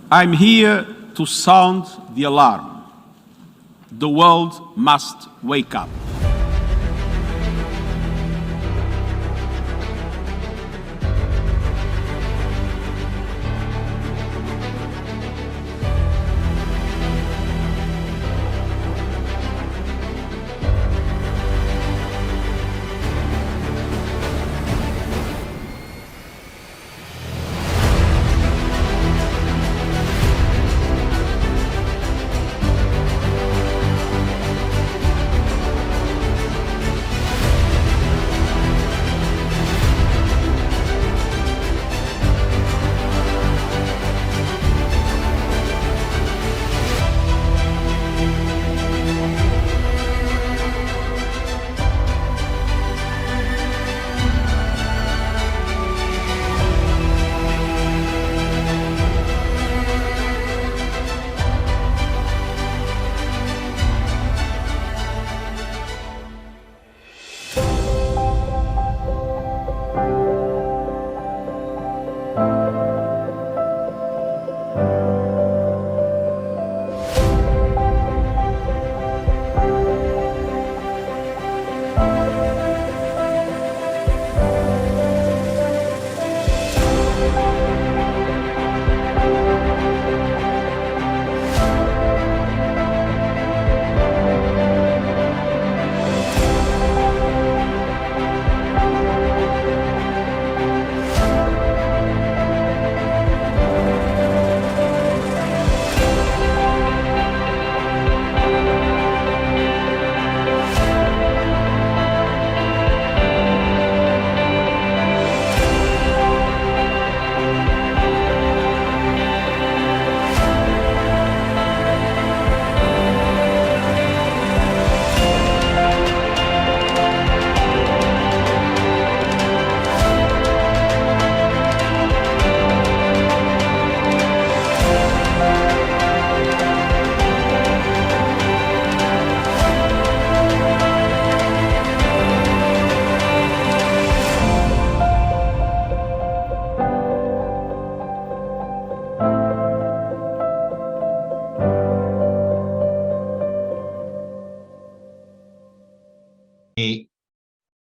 I'm here to sound the alarm. The world must wake up.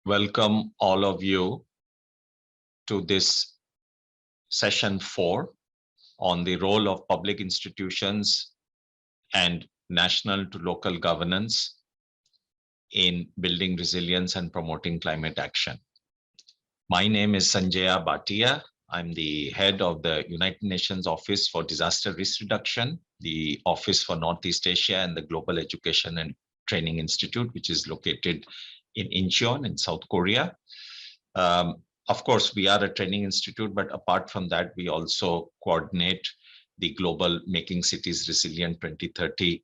Welcome all of you to this session 4 on the role of public institutions and national to local governance in building resilience and promoting climate action. My name is Sanjaya Bhatia. I'm the head of the United Nations Office for Disaster Risk Reduction, the Office for Northeast Asia, and the Global Education and Training Institute, which is located in Incheon in South Korea. Of course, we are a training institute, but apart from that, we also coordinate the Global Making Cities Resilient 2030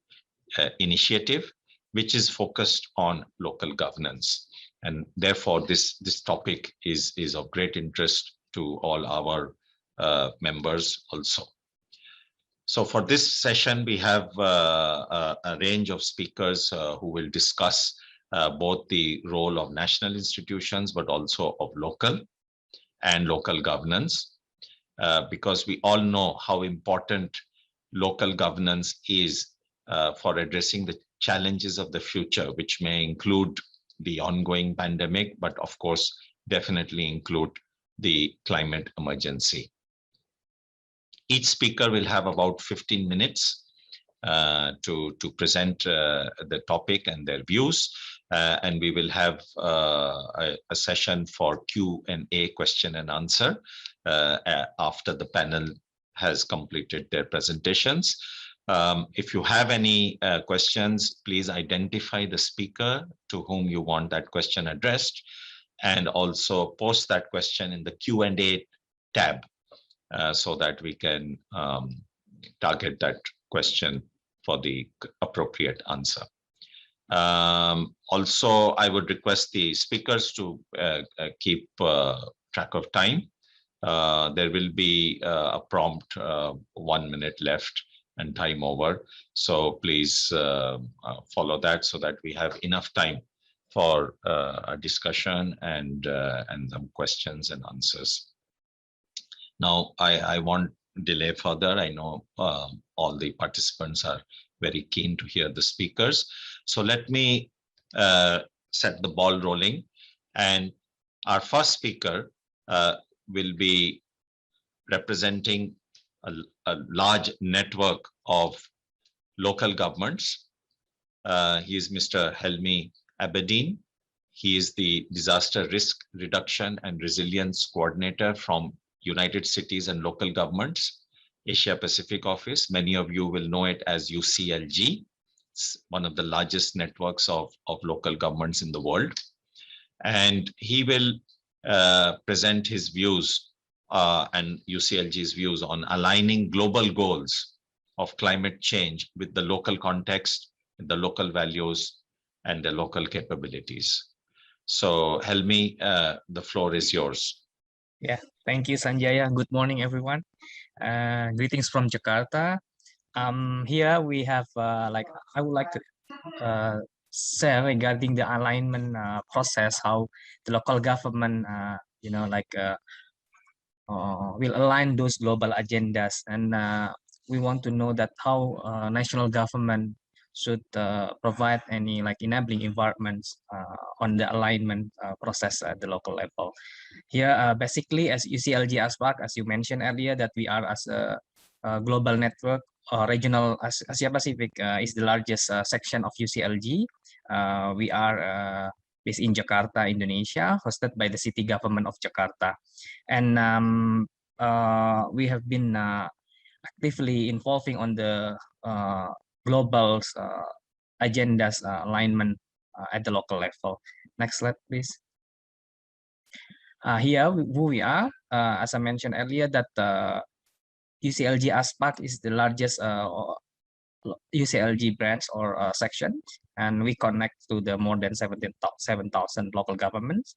initiative, which is focused on local governance. And therefore, this topic is of great interest to all our members also. So for this session, we have a range of speakers who will discuss both the role of national institutions, but also of local and local governance, because we all know how important local governance is for addressing the challenges of the future, which may include the ongoing pandemic, but of course, definitely include the climate emergency. Each speaker will have about 15 minutes to present the topic and their views. And we will have a session for Q&A, question and answer, after the panel has completed their presentations. If you have any questions, please identify the speaker to whom you want that question addressed, and also post that question in the Q&A tab so that we can target that question for the appropriate answer. Also, I would request the speakers to keep track of time. There will be a prompt 1 minute left and time over. So please follow that so that we have enough time for a discussion and some questions and answers. Now, I want delay further. I know all the participants are very keen to hear the speakers. So let me set the ball rolling. And our first speaker will be representing a large network of local governments. He is Mr. Helmi Abedin. He is the Disaster Risk Reduction and Resilience Coordinator from United Cities and Local Governments, Asia Pacific Office. Many of you will know it as UCLG. It's one of the largest networks of local governments in the world. And he will present his views and UCLG's views on aligning global goals of climate change with the local context, the local values, and the local capabilities. So Helmi, the floor is yours. Yeah, thank you, Sanjaya. Good morning, everyone. Greetings from Jakarta. Here we have I would like to share regarding the alignment process, how the local government, will align those global agendas, and we want to know that how national government should provide any like enabling environments on the alignment process at the local level. Here, basically, as UCLG ASPAC, as you mentioned earlier, that we are as a global network, regional Asia Pacific is the largest section of UCLG. We are based in Jakarta, Indonesia, hosted by the city government of Jakarta. And we have been actively involving on the global agendas alignment at the local level. Next slide, please. Here, who we are, as I mentioned earlier, that UCLG ASPAC is the largest UCLG branch or section, and we connect to the more than 7,000 local governments.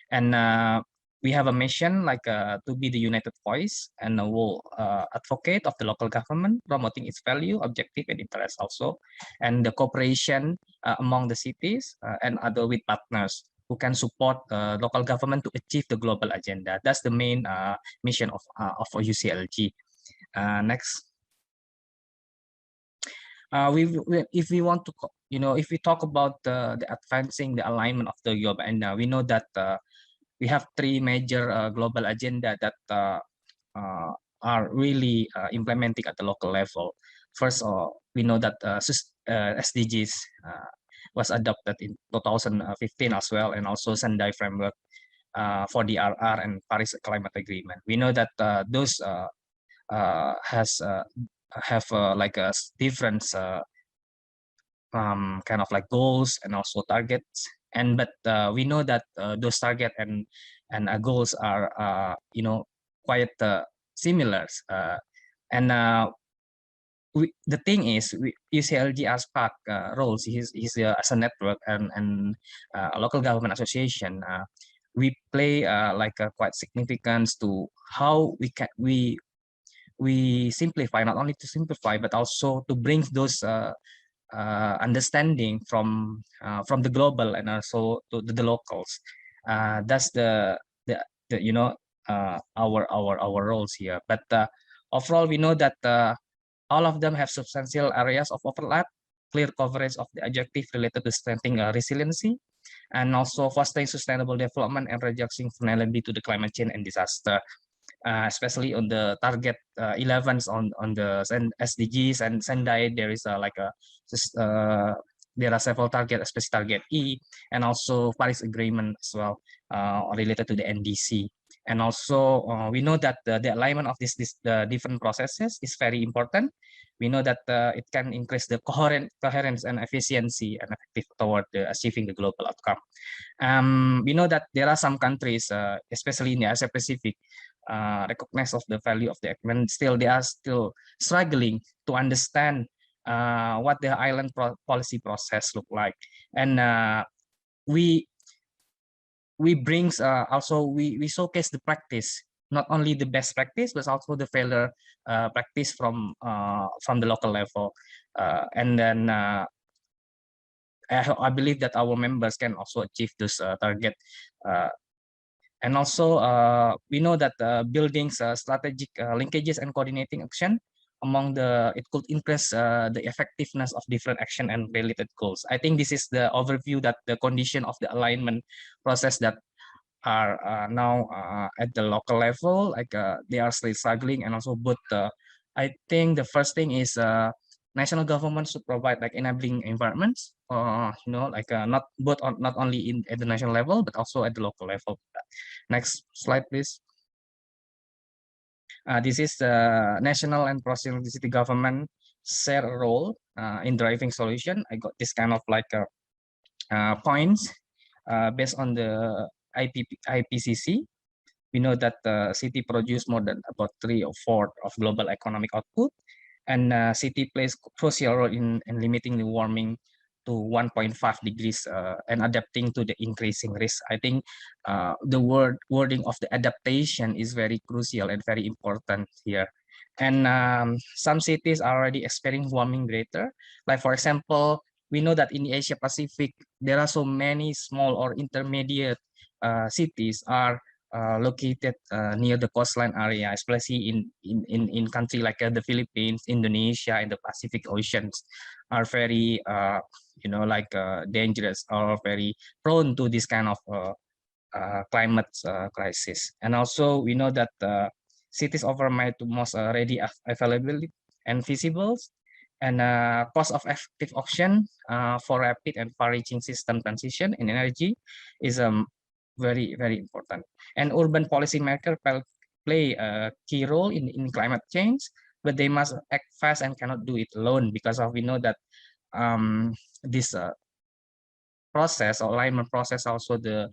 And we have a mission like to be the united voice and a will advocate of the local government, promoting its value, objective, and interest also, and the cooperation among the cities and other with partners who can support local government to achieve the global agenda. That's the main mission of UCLG. Next. If we want to, if we talk about the advancing the alignment of the global agenda, we know that we have three major global agenda that are really implementing at the local level. First, we know that SDGs was adopted in 2015 as well, and also Sendai framework for the RR and Paris Climate Agreement. We know that those have like a different kind of like goals and also targets. And but we know that those target and goals are quite similar. And the thing is, UCLG ASPAC roles is as a network and a local government association. We play like a quite significant to how we simplify, not only to simplify but also to bring those understanding from the global and also to the locals. That's the our roles here. But overall, we know that all of them have substantial areas of overlap, clear coverage of the objective related to strengthening resiliency, and also fostering sustainable development and reducing vulnerability to the climate change and disaster. Especially on the target 11s on the SDGs and Sendai, there is there are several targets, especially target E, and also Paris Agreement as well related to the NDC. And also we know that the alignment of the different processes is very important. We know that it can increase the coherence and efficiency and effective toward achieving the global outcome. We know that there are some countries, especially in the Asia Pacific, recognize of the value of the agreement. Still, they are still struggling to understand what the island policy process look like. And we brings also we showcase the practice, not only the best practice but also the failure practice from the local level. And then I believe that our members can also achieve this target And also, we know that building strategic linkages and coordinating action among it could increase the effectiveness of different action and related goals. I think this is the overview that the condition of the alignment process that are now at the local level, like they are still struggling, and also both. I think the first thing is national government should provide like enabling environments, like not only at the national level but also at the local level. Next slide, please. This is the national and provincial city government share a role in driving solution. I got this kind of like points based on the IPCC. We know that the city produce more than about 3 or 4 of global economic output, and city plays crucial role in limiting the warming to 1.5 degrees and adapting to the increasing risk. I think the wording of the adaptation is very crucial and very important here. And some cities are already experiencing warming greater. Like for example, we know that in the Asia Pacific, there are so many small or intermediate cities are located near the coastline area, especially in country like the Philippines, Indonesia, and the Pacific Oceans are very dangerous or very prone to this kind of climate crisis. And also we know that cities offer most ready availability and feasible and cost of effective option for rapid and far-reaching system transition in energy is very, very important. And urban policymakers play a key role in climate change, but they must act fast and cannot do it alone because we know that this process or alignment process, also the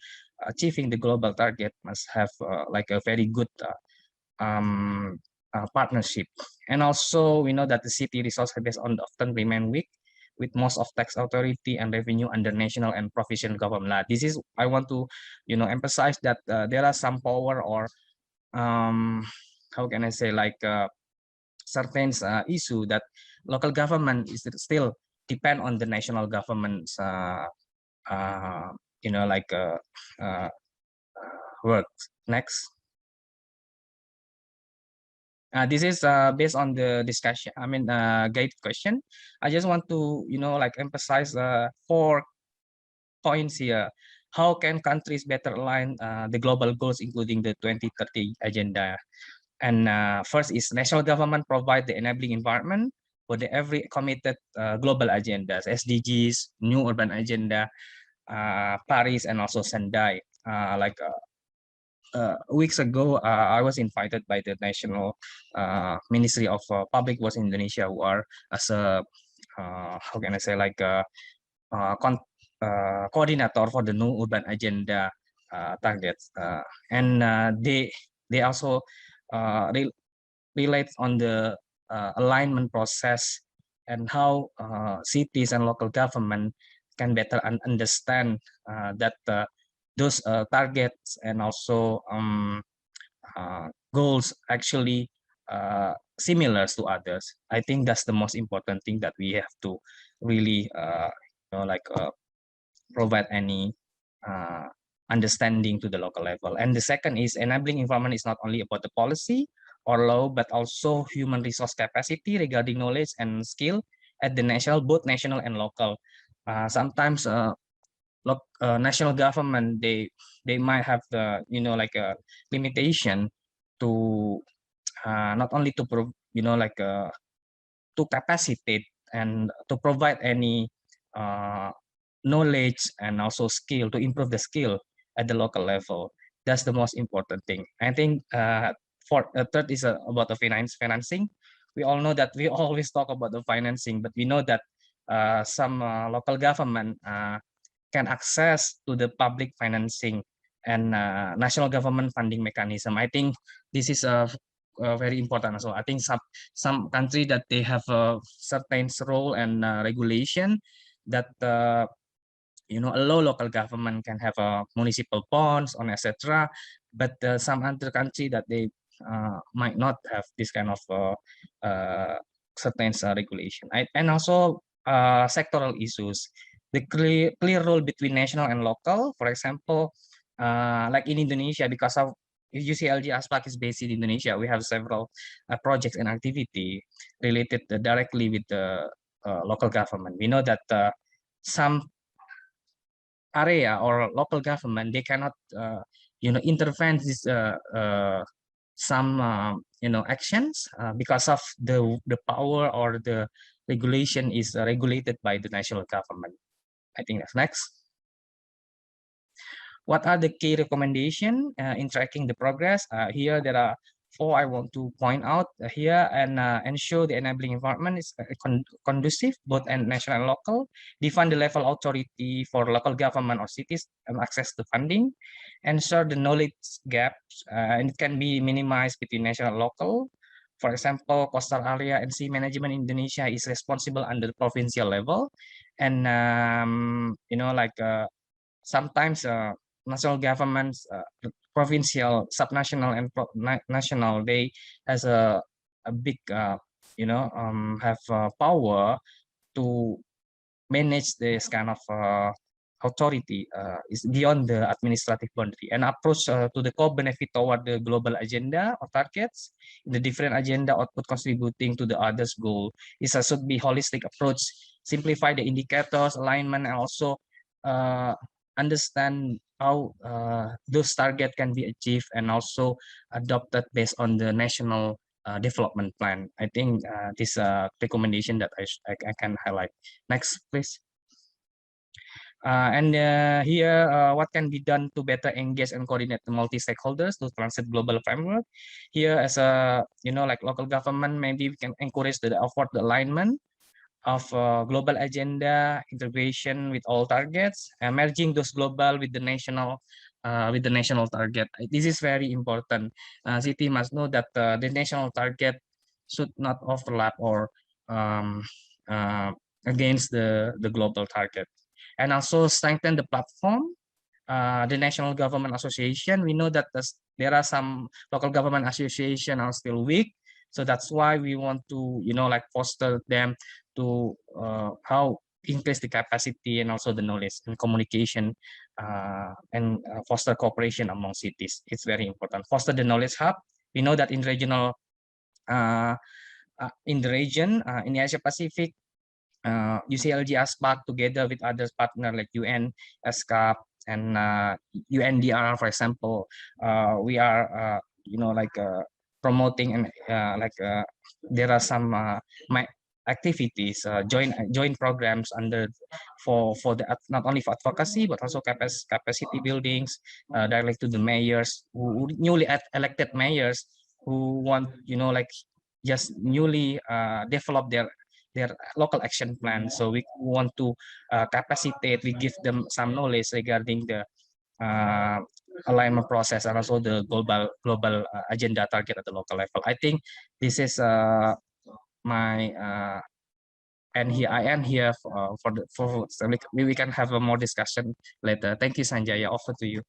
achieving the global target must have like a very good partnership. And also we know that the city resource based on often remain weak, with most of tax authority and revenue under national and provincial government. This is I want to emphasize that there are some power or how can I say, like certain issue that local government is still depend on the national government's like work. Next. This is based on the discussion, guide question. I just want to, like emphasize 4 points here. How can countries better align the global goals, including the 2030 agenda? And first is national government provide the enabling environment for the every committed global agendas, SDGs, new urban agenda, Paris, and also Sendai. Weeks ago, I was invited by the National Ministry of Public Works in Indonesia, who are as a how can I say, like a coordinator for the new urban agenda targets, and they also relate on the alignment process and how cities and local government can better understand that those targets and also goals actually similar to others. I think that's the most important thing that we have to really provide any understanding to the local level. And the second is enabling environment is not only about the policy or law, but also human resource capacity regarding knowledge and skill at the national, both national and local. Sometimes national government, they might have the like a limitation to not only to to capacitate and to provide any knowledge and also skill to improve the skill at the local level. That's the most important thing. I think for third is about the financing. We all know that we always talk about the financing, but we know that some local government can access to the public financing and national government funding mechanism. I think this is very important. So I think some country that they have a certain role and regulation that allow local government can have a municipal bonds on etc. But some other country that they might not have this kind of certain regulation. And also sectoral issues, the clear role between national and local. For example, like in Indonesia, because of UCLG ASPAC is based in Indonesia, we have several projects and activity related directly with the local government. We know that some area or local government, they cannot intervene this some actions because of the power or the regulation is regulated by the national government. I think that's next. What are the key recommendations in tracking the progress? Here there are 4 I want to point out here, and ensure the enabling environment is conducive both and national and local. Define the level authority for local government or cities and access to funding. Ensure the knowledge gaps and it can be minimized between national and local. For example, coastal area and sea management in Indonesia is responsible under the provincial level, and sometimes national governments, provincial, subnational, and national, they has a big, have power to manage this kind of authority is beyond the administrative boundary, and approach to the co-benefit toward the global agenda or targets. The different agenda output contributing to the others goal is a should be holistic approach, simplify the indicators, alignment, and also understand how those targets can be achieved and also adopted based on the national development plan. I think this recommendation that I can highlight. Next, please. Here, what can be done to better engage and coordinate the multi-stakeholders to transit global framework? Here, as a like local government, maybe we can encourage the effort, the alignment of global agenda, integration with all targets, merging those global with the national target. This is very important. City must know that the national target should not overlap or um, uh, against the global target. And also strengthen the platform, the National Government Association. We know that there are some local government association are still weak, so that's why we want to like foster them to how increase the capacity and also the knowledge and communication, and foster cooperation among cities. It's very important. Foster the knowledge hub. We know that in regional in the region in the Asia Pacific, UCLG ASPAC together with other partners like UN, SCAP, and UNDR, for example, we are promoting and there are some activities, joint programs under for the not only for advocacy but also capacity buildings directly to the mayors who newly elected mayors who want just newly develop their local action plan. So we want to capacitate, we give them some knowledge regarding the alignment process and also the global agenda target at the local level. I think this is my and here I am here for so we can have a more discussion later. Thank you, Sanjaya. Over to you.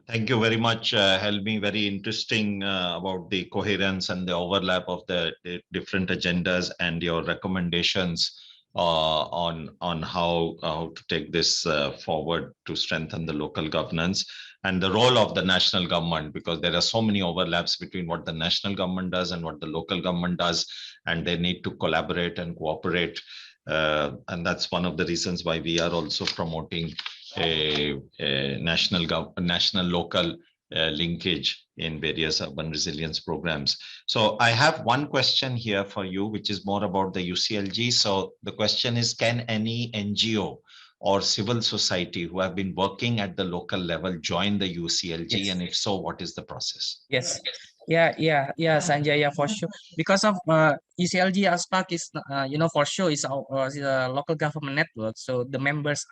Thank you very much, Helmi. Very interesting about the coherence and the overlap of the different agendas and your recommendations on how to take this forward to strengthen the local governance and the role of the national government, because there are so many overlaps between what the national government does and what the local government does, and they need to collaborate and cooperate. And that's one of the reasons why we are also promoting a national local linkage in various urban resilience programs. So I have one question here for you, which is more about the UCLG. So the question is, can any NGO or civil society who have been working at the local level join the UCLG? Yes. And if so, what is the process? Yes. Yeah, Sanjaya, for sure. Because of UCLG ASPAC is, for sure is a local government network. So the members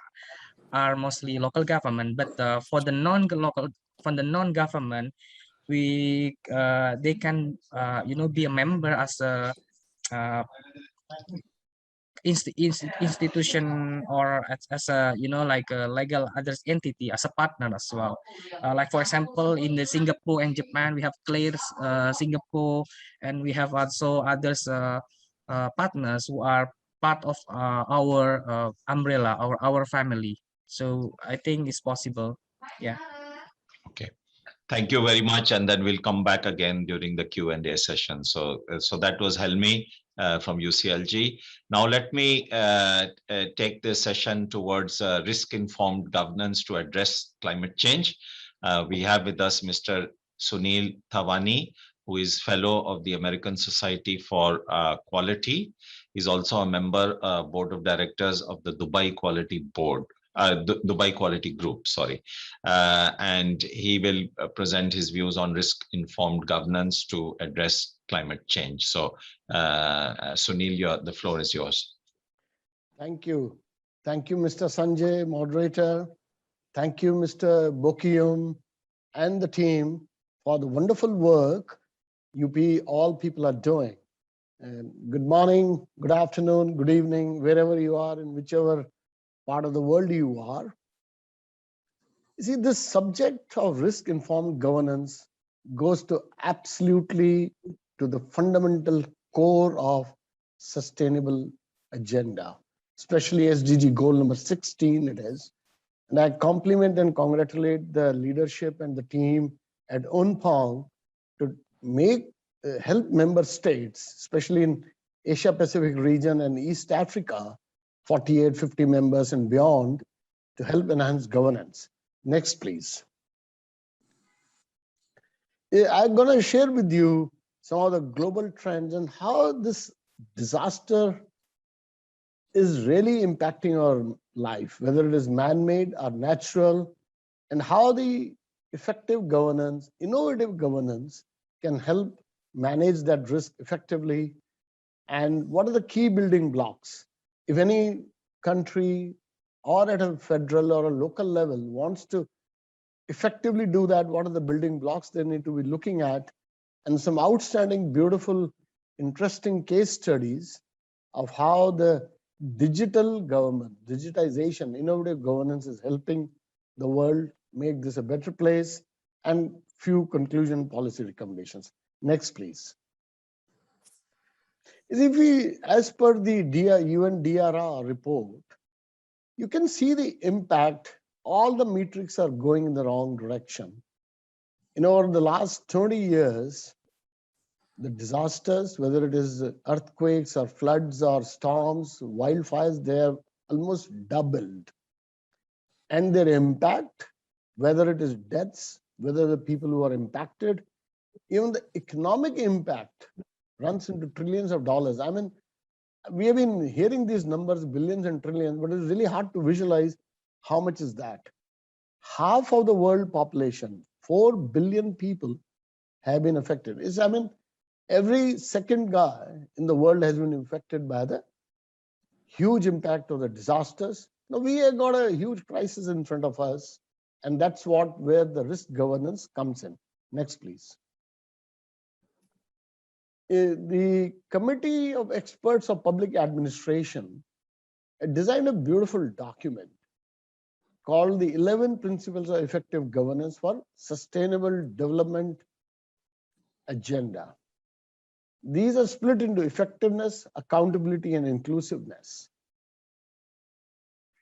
are mostly local government, but for the non-government, we they can be a member as a institution or as a like a legal other entity as a partner as well. Like for example, in the Singapore and Japan, we have CLAIRE Singapore, and we have also others partners who are part of our umbrella, our family. So I think it's possible. Yeah. Thank you very much. And then we'll come back again during the Q&A session. So that was Helmi from UCLG. Now let me take this session towards risk-informed governance to address climate change. We have with us Mr. Sunil Thawani, who is fellow of the American Society for Quality. He's also a member board of directors of the Dubai Quality Board. Dubai Quality Group, sorry. And he will present his views on risk-informed governance to address climate change. So, Sunil, the floor is yours. Thank you. Thank you, Mr. Sanjay, moderator. Thank you, Mr. Bokium and the team for the wonderful work all people are doing. And good morning, good afternoon, good evening, wherever you are, in whichever part of the world you are. You see, this subject of risk-informed governance goes to absolutely to the fundamental core of sustainable agenda, especially SDG goal number 16 it is. And I compliment and congratulate the leadership and the team at UNPONG to help member states, especially in Asia Pacific region and East Africa, 48, 50 members and beyond, to help enhance governance. Next, please. I'm going to share with you some of the global trends and how this disaster is really impacting our life, whether it is man-made or natural, and how the effective governance, innovative governance can help manage that risk effectively, and what are the key building blocks. If any country or at a federal or a local level wants to effectively do that, what are the building blocks they need to be looking at, and some outstanding, beautiful, interesting case studies of how the digital government, digitization, innovative governance is helping the world make this a better place, and few conclusion policy recommendations. Next, please. If we, as per the UNDRR report, you can see the impact. All the metrics are going in the wrong direction. Over the last 20 years, the disasters, whether it is earthquakes or floods or storms, wildfires, they have almost doubled. And their impact, whether it is deaths, whether the people who are impacted, even the economic impact runs into trillions of dollars. I mean, we have been hearing these numbers, billions and trillions, but it's really hard to visualize how much is that. Half of the world population, 4 billion people, have been affected. Every second guy in the world has been affected by the huge impact of the disasters. Now we have got a huge crisis in front of us, and that's where the risk governance comes in. Next, please. The Committee of Experts of Public Administration designed a beautiful document called the 11 Principles of Effective Governance for Sustainable Development Agenda. These are split into effectiveness, accountability, and inclusiveness.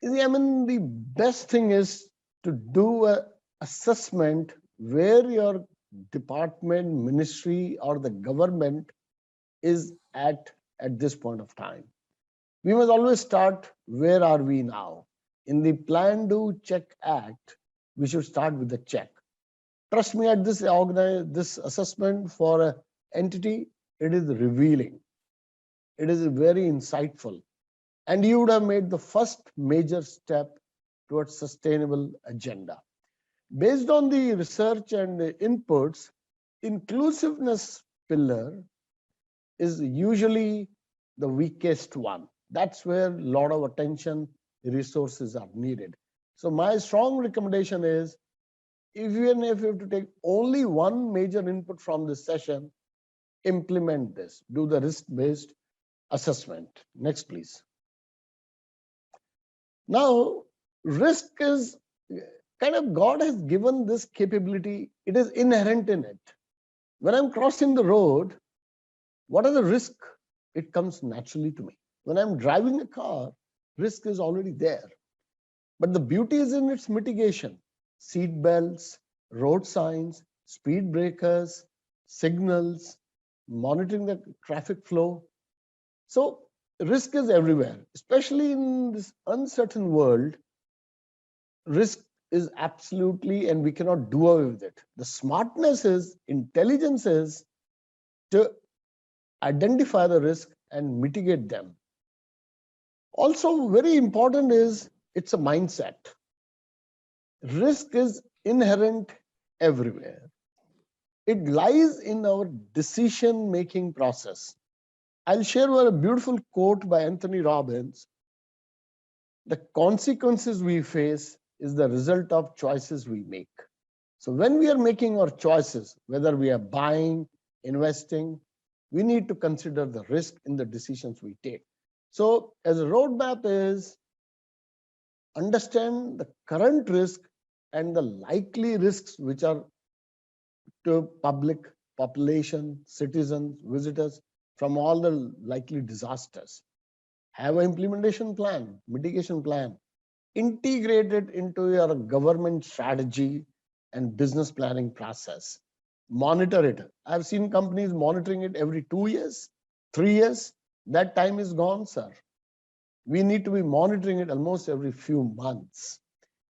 The best thing is to do an assessment where your department, ministry, or the government is at this point of time. We must always start, where are we now? In the Plan, Do, Check, Act, we should start with the check. Trust me, at this assessment for an entity, it is revealing. It is very insightful. And you would have made the first major step towards sustainable agenda. Based on the research and inputs, inclusiveness pillar is usually the weakest one. That's where a lot of attention, resources are needed. So my strong recommendation is, even if you have to take only one major input from this session, implement this, do the risk-based assessment. Next, please. Now, risk is God has given this capability, it is inherent in it. When I'm crossing the road, what are the risks? It comes naturally to me. When I'm driving a car, risk is already there. But the beauty is in its mitigation. Seat belts, road signs, speed breakers, signals, monitoring the traffic flow. So risk is everywhere, especially in this uncertain world. Risk is absolutely, and we cannot do away with it. The smartness is, intelligence is to identify the risk and mitigate them. Also, very important is it's a mindset. Risk is inherent everywhere. It lies in our decision-making process. I'll share a beautiful quote by Anthony Robbins. The consequences we face is the result of choices we make. So when we are making our choices, whether we are buying, investing, we need to consider the risk in the decisions we take. So as a roadmap is understand the current risk and the likely risks which are to public, population, citizens, visitors from all the likely disasters. Have an implementation plan, mitigation plan, integrate it into your government strategy and business planning process. Monitor it. I've seen companies monitoring it every 2 years, 3 years. That time is gone, sir. We need to be monitoring it almost every few months.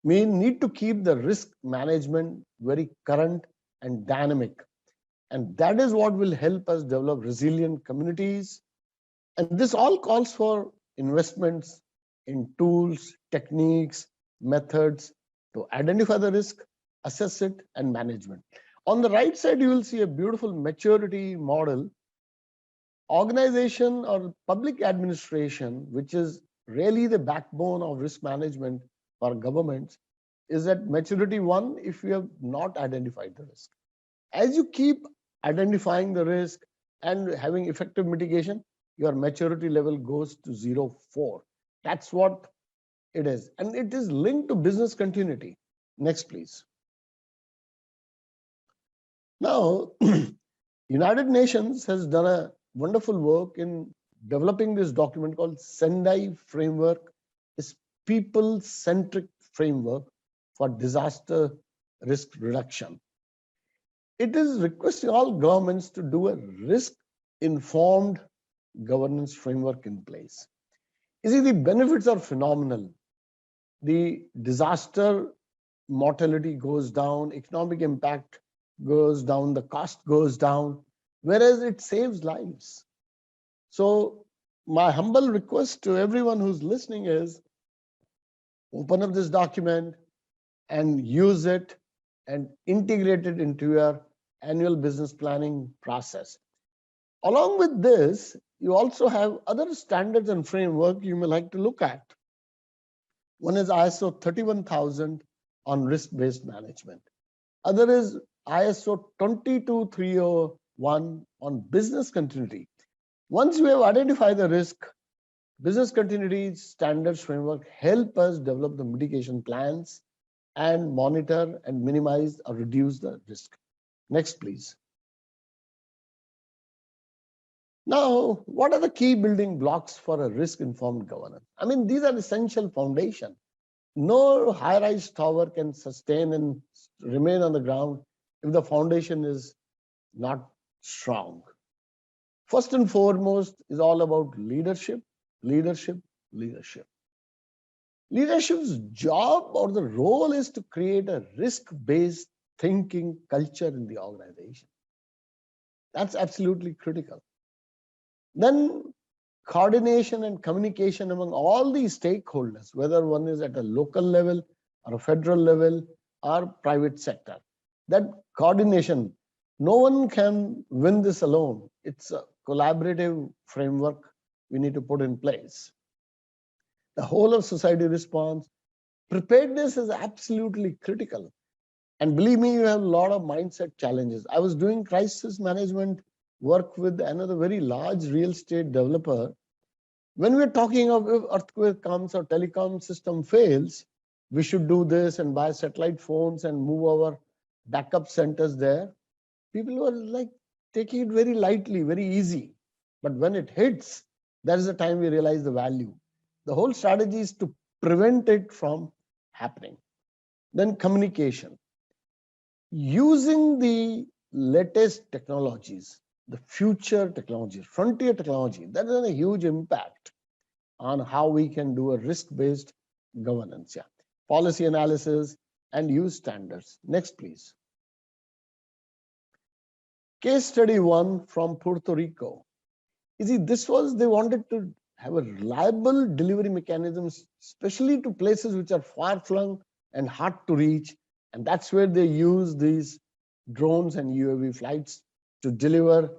We need to keep the risk management very current and dynamic. And that is what will help us develop resilient communities. And this all calls for investments in tools, techniques, methods to identify the risk, assess it, and management. On the right side, you will see a beautiful maturity model. Organization or public administration, which is really the backbone of risk management for governments, is at maturity 1 if you have not identified the risk. As you keep identifying the risk and having effective mitigation, your maturity level goes to 0, 4. That's what it is. And it is linked to business continuity. Next, please. Now, United Nations has done a wonderful work in developing this document called Sendai Framework. It's people-centric framework for disaster risk reduction. It is requesting all governments to do a risk-informed governance framework in place. You see, the benefits are phenomenal. The disaster mortality goes down, economic impact goes down, the cost goes down, whereas it saves lives. So my humble request to everyone who's listening is open up this document and use it and integrate it into your annual business planning process. Along with this, you also have other standards and framework you may like to look at. One is ISO 31000 on risk-based management. Other is ISO 22301 on business continuity. Once we have identified the risk, business continuity standards framework help us develop the mitigation plans and monitor and minimize or reduce the risk. Next, please. Now, what are the key building blocks for a risk-informed governance? I mean, these are essential foundation. No high-rise tower can sustain and remain on the ground if the foundation is not strong. First and foremost is all about leadership, leadership, leadership. Leadership's job or the role is to create a risk-based thinking culture in the organization. That's absolutely critical. Then coordination and communication among all these stakeholders, whether one is at a local level or a federal level or private sector. That coordination, no one can win this alone. It's a collaborative framework we need to put in place. The whole of society response. Preparedness is absolutely critical. And believe me, you have a lot of mindset challenges. I was doing crisis management work with another very large real estate developer. When we're talking of if earthquake comes or telecom system fails, we should do this and buy satellite phones and move our backup centers there. People were like taking it very lightly, very easy. But when it hits, that is the time we realize the value. The whole strategy is to prevent it from happening. Then communication. using the latest technologies, the future technologies, frontier technology, that has a huge impact on how we can do a risk-based governance. Yeah. Policy analysis and use standards. Next, please. Case study 1 from Puerto Rico. You see, they wanted to have a reliable delivery mechanisms, especially to places which are far-flung and hard to reach. And that's where they use these drones and UAV flights to deliver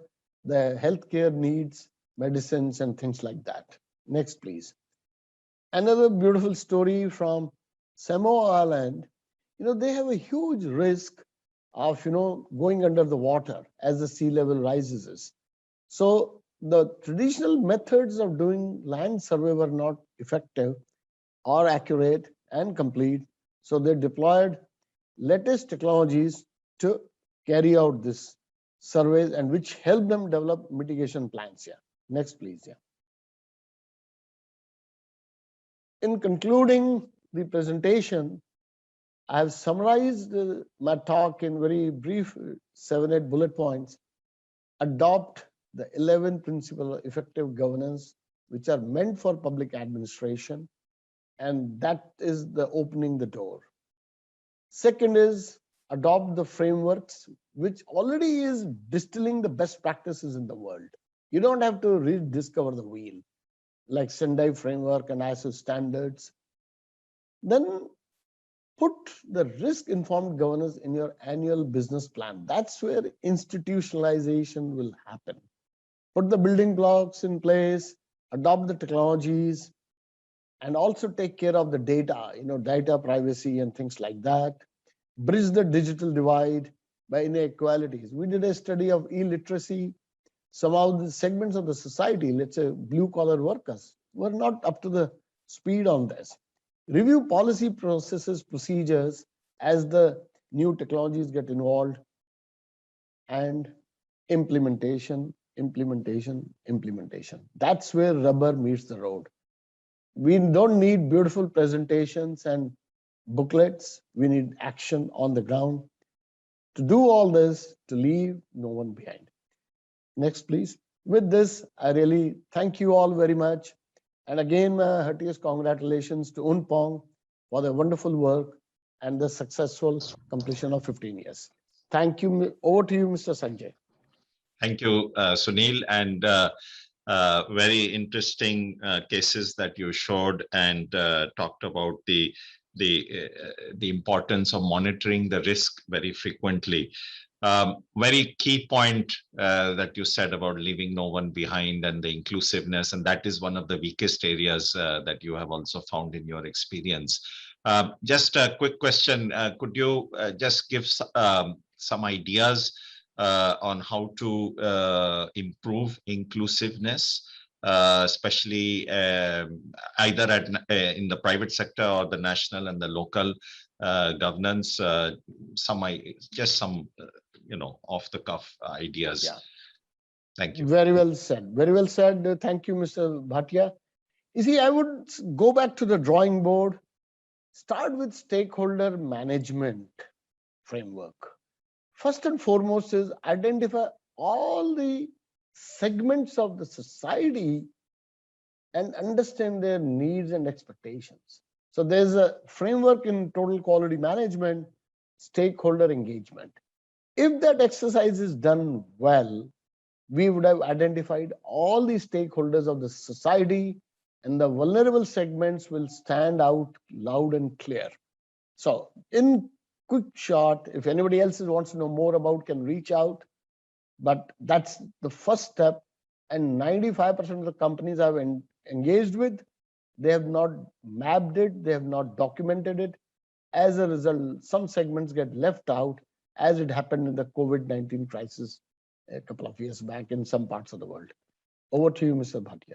the healthcare needs, medicines, and things like that. Next, please. Another beautiful story from Samoa Island. They have a huge risk of, going under the water as the sea level rises. So the traditional methods of doing land survey were not effective or accurate and complete. So they deployed latest technologies to carry out this surveys, and which helped them develop mitigation plans. Yeah. Next, please. Yeah. In concluding the presentation, I have summarized my talk in very brief 7-8 bullet points. Adopt the 11 principles of effective governance, which are meant for public administration, and that is the opening the door. Second is adopt the frameworks, which already is distilling the best practices in the world. You don't have to rediscover the wheel, like Sendai framework and ISO standards. Then put the risk-informed governance in your annual business plan. That's where institutionalization will happen. Put the building blocks in place, adopt the technologies, and also take care of the data, data privacy and things like that. Bridge the digital divide by inequalities. We did a study of illiteracy. Some of the segments of the society, let's say blue-collar workers, were not up to the speed on this. Review policy processes, procedures as the new technologies get involved, and implementation. That's where rubber meets the road. We don't need beautiful presentations and booklets. We need action on the ground. To do all this, to leave no one behind. Next, please. With this, I really thank you all very much. And again, my heartiest congratulations to Unpong for the wonderful work and the successful completion of 15 years. Thank you. Over to you, Mr. Sanjay. Thank you, Sunil, and very interesting cases that you showed and talked about the importance of monitoring the risk very frequently. Very key point that you said about leaving no one behind and the inclusiveness, and that is one of the weakest areas that you have also found in your experience. Just a quick question, could you just give some ideas on how to improve inclusiveness, especially either in the private sector or the national and the local governance? Some off the cuff ideas. Yeah. Thank you. Very well said. Very well said. Thank you, Mr. Bhatia. You see, I would go back to the drawing board. Start with stakeholder management framework. First and foremost is identify all the segments of the society and understand their needs and expectations. So there's a framework in total quality management, stakeholder engagement. If that exercise is done well, we would have identified all the stakeholders of the society, and the vulnerable segments will stand out loud and clear. So in quick short, if anybody else wants to know more about, can reach out. But that's the first step. And 95% of the companies I've engaged with, they have not mapped it, they have not documented it. As a result, some segments get left out, as it happened in the COVID-19 crisis a couple of years back in some parts of the world. Over to you, Mr. Bhatia.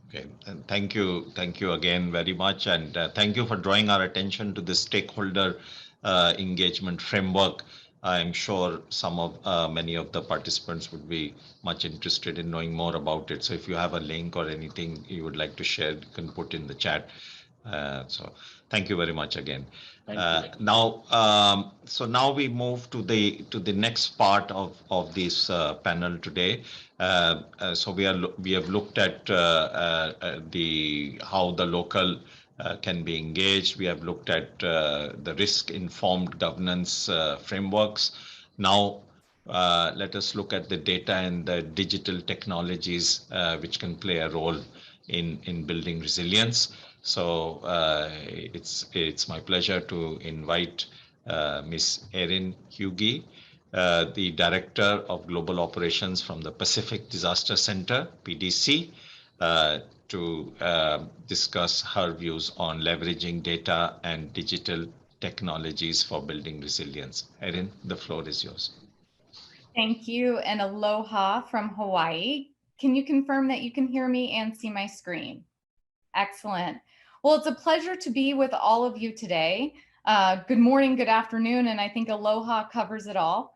Okay, and thank you again very much, and thank you for drawing our attention to the stakeholder engagement framework. I'm sure many of the participants would be much interested in knowing more about it. So if you have a link or anything you would like to share, you can put in the chat. So thank you very much again. Thank you. Now, so now we move to the next part of this panel today. So we have looked at the how the local can be engaged. We have looked at the risk-informed governance frameworks. Now, let us look at the data and the digital technologies which can play a role in building resilience. So it's my pleasure to invite Ms. Erin Hughey, the Director of Global Operations from the Pacific Disaster Center, PDC, to discuss her views on leveraging data and digital technologies for building resilience. Erin, the floor is yours. Thank you, and aloha from Hawaii. Can you confirm that you can hear me and see my screen? Excellent. Well, it's a pleasure to be with all of you today. Good morning, good afternoon, and I think aloha covers it all.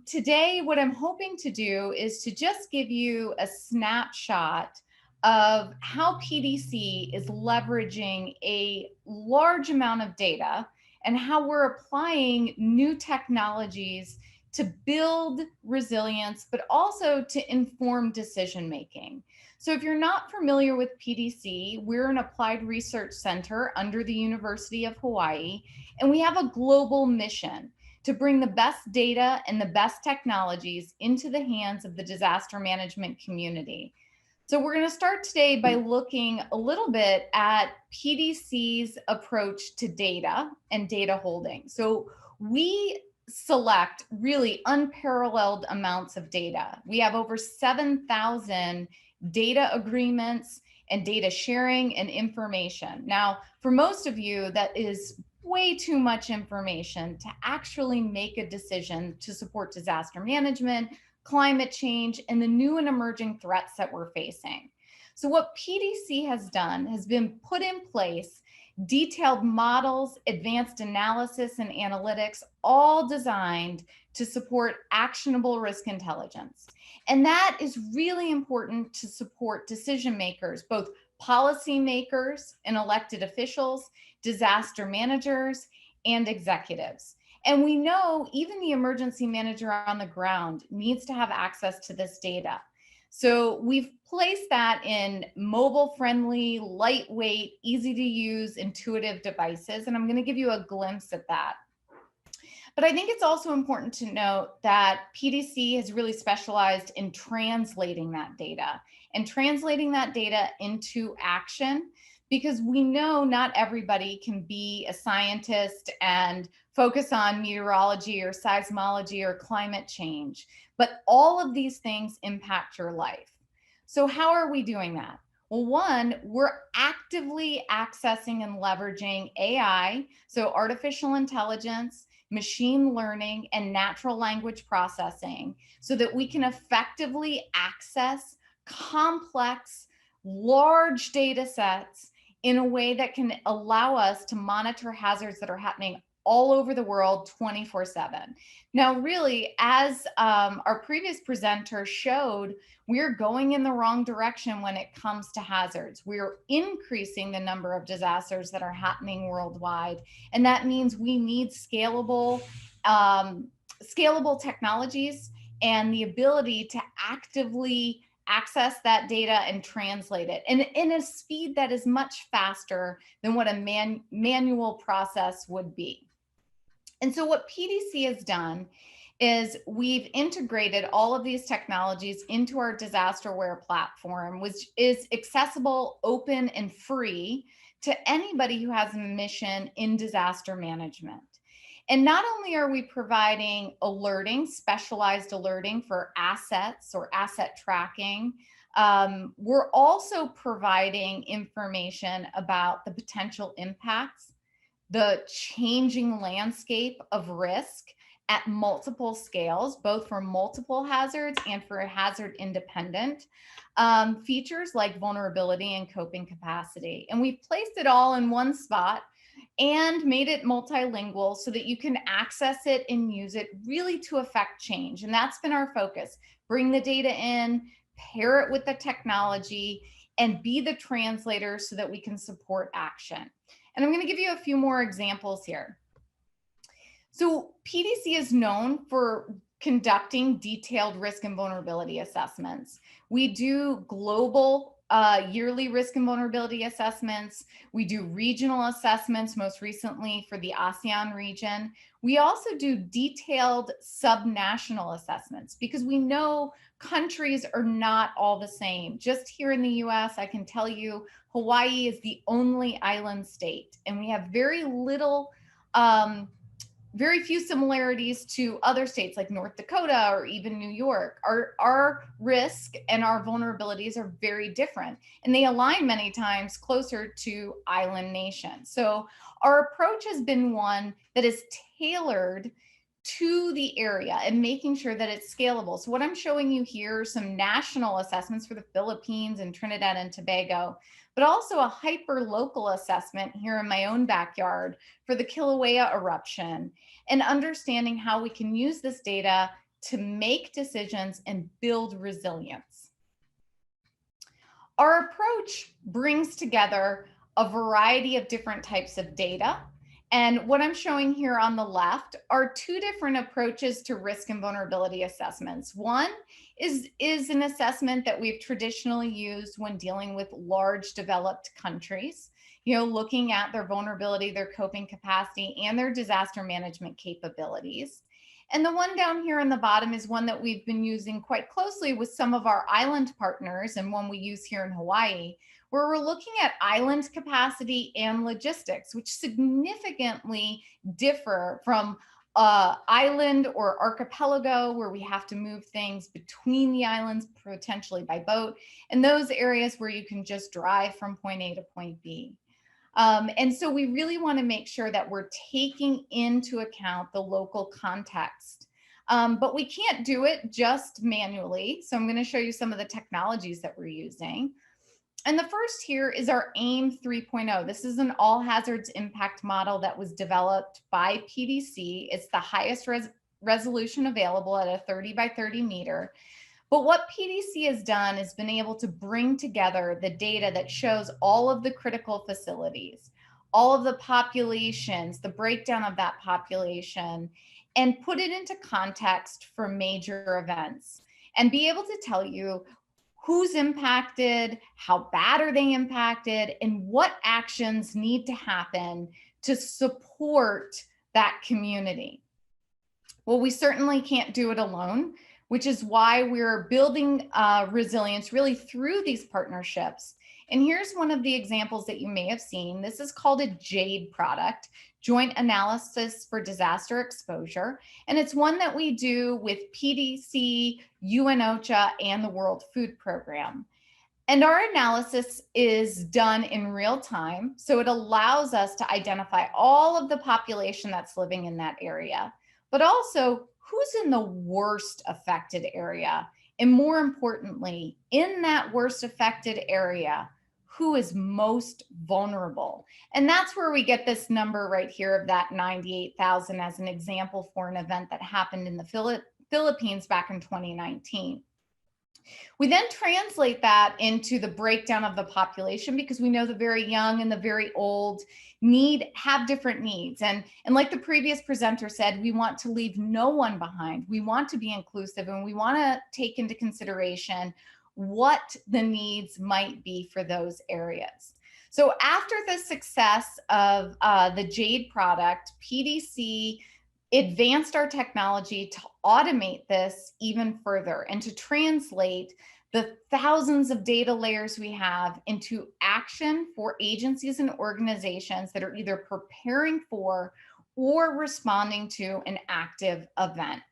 Today, what I'm hoping to do is to just give you a snapshot of how PDC is leveraging a large amount of data and how we're applying new technologies to build resilience, but also to inform decision making. So if you're not familiar with PDC, we're an applied research center under the University of Hawaii, and we have a global mission to bring the best data and the best technologies into the hands of the disaster management community. So we're going to start today by looking a little bit at PDC's approach to data and data holding. So we select really unparalleled amounts of data. We have over 7,000 data agreements and data sharing and information. Now, for most of you, that is way too much information to actually make a decision to support disaster management, climate change, and the new and emerging threats that we're facing. So what PDC has done has been put in place detailed models, advanced analysis and analytics, all designed to support actionable risk intelligence. And that is really important to support decision makers, both policymakers and elected officials, disaster managers, and executives. And we know even the emergency manager on the ground needs to have access to this data. So we've placed that in mobile-friendly, lightweight, easy-to-use, intuitive devices, and I'm going to give you a glimpse at that. But I think it's also important to note that PDC has really specialized in translating that data and translating that data into action, because we know not everybody can be a scientist and focus on meteorology or seismology or climate change, but all of these things impact your life. So how are we doing that? Well, one, we're actively accessing and leveraging AI, so artificial intelligence, machine learning, and natural language processing, so that we can effectively access complex, large data sets in a way that can allow us to monitor hazards that are happening all over the world 24/7. Now, really, as our previous presenter showed, we're going in the wrong direction when it comes to hazards. We're increasing the number of disasters that are happening worldwide. And that means we need scalable technologies and the ability to actively access that data and translate it, and in a speed that is much faster than what a manual process would be. And so what PDC has done is we've integrated all of these technologies into our DisasterWare platform, which is accessible, open, and free to anybody who has a mission in disaster management. And not only are we providing alerting, specialized alerting for assets or asset tracking, we're also providing information about the potential impacts, the changing landscape of risk at multiple scales, both for multiple hazards and for hazard independent features like vulnerability and coping capacity. And we've placed it all in one spot and made it multilingual so that you can access it and use it really to affect change. And that's been our focus. Bring the data in, pair it with the technology, and be the translator so that we can support action. And I'm going to give you a few more examples here. So PDC is known for conducting detailed risk and vulnerability assessments. We do global yearly risk and vulnerability assessments. We do regional assessments, most recently for the ASEAN region. We also do detailed subnational assessments because we know countries are not all the same. Just here in the US, I can tell you Hawaii is the only island state, and we have very few similarities to other states like North Dakota or even New York. Our risk and our vulnerabilities are very different, and they align many times closer to island nations. So our approach has been one that is tailored to the area and making sure that it's scalable. So what I'm showing you here are some national assessments for the Philippines and Trinidad and Tobago, but also a hyper local assessment here in my own backyard for the Kilauea eruption, and understanding how we can use this data to make decisions and build resilience. Our approach brings together a variety of different types of data. And what I'm showing here on the left are two different approaches to risk and vulnerability assessments. One is an assessment that we've traditionally used when dealing with large developed countries, looking at their vulnerability, their coping capacity, and their disaster management capabilities. And the one down here on the bottom is one that we've been using quite closely with some of our island partners, and one we use here in Hawaii, where we're looking at island capacity and logistics, which significantly differ from island or archipelago, where we have to move things between the islands, potentially by boat, and those areas where you can just drive from point A to point B. And so we really want to make sure that we're taking into account the local context. But we can't do it just manually. So I'm going to show you some of the technologies that we're using. And the first here is our AIM 3.0. This is an all hazards impact model that was developed by PDC. It's the highest resolution available at a 30 by 30 meter. But what PDC has done is been able to bring together the data that shows all of the critical facilities, all of the populations, the breakdown of that population, and put it into context for major events, and be able to tell you who's impacted, how bad are they impacted, and what actions need to happen to support that community. Well, we certainly can't do it alone, which is why we're building resilience really through these partnerships. And here's one of the examples that you may have seen. This is called a JADE product, Joint Analysis for Disaster Exposure. And it's one that we do with PDC, UNOCHA, and the World Food Program. And our analysis is done in real time. So it allows us to identify all of the population that's living in that area, but also who's in the worst affected area. And more importantly, in that worst affected area, who is most vulnerable. And that's where we get this number right here of that 98,000 as an example for an event that happened in the Philippines back in 2019. We then translate that into the breakdown of the population, because we know the very young and the very old have different needs. And like the previous presenter said, we want to leave no one behind. We want to be inclusive, and we want to take into consideration what the needs might be for those areas. So after the success of the JADE product, PDC advanced our technology to automate this even further and to translate the thousands of data layers we have into action for agencies and organizations that are either preparing for or responding to an active event.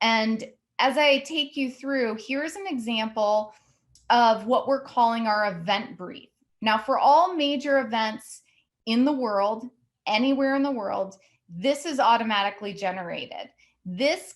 And as I take you through, here's an example of what we're calling our event brief. Now, for all major events in the world, anywhere in the world, this is automatically generated. This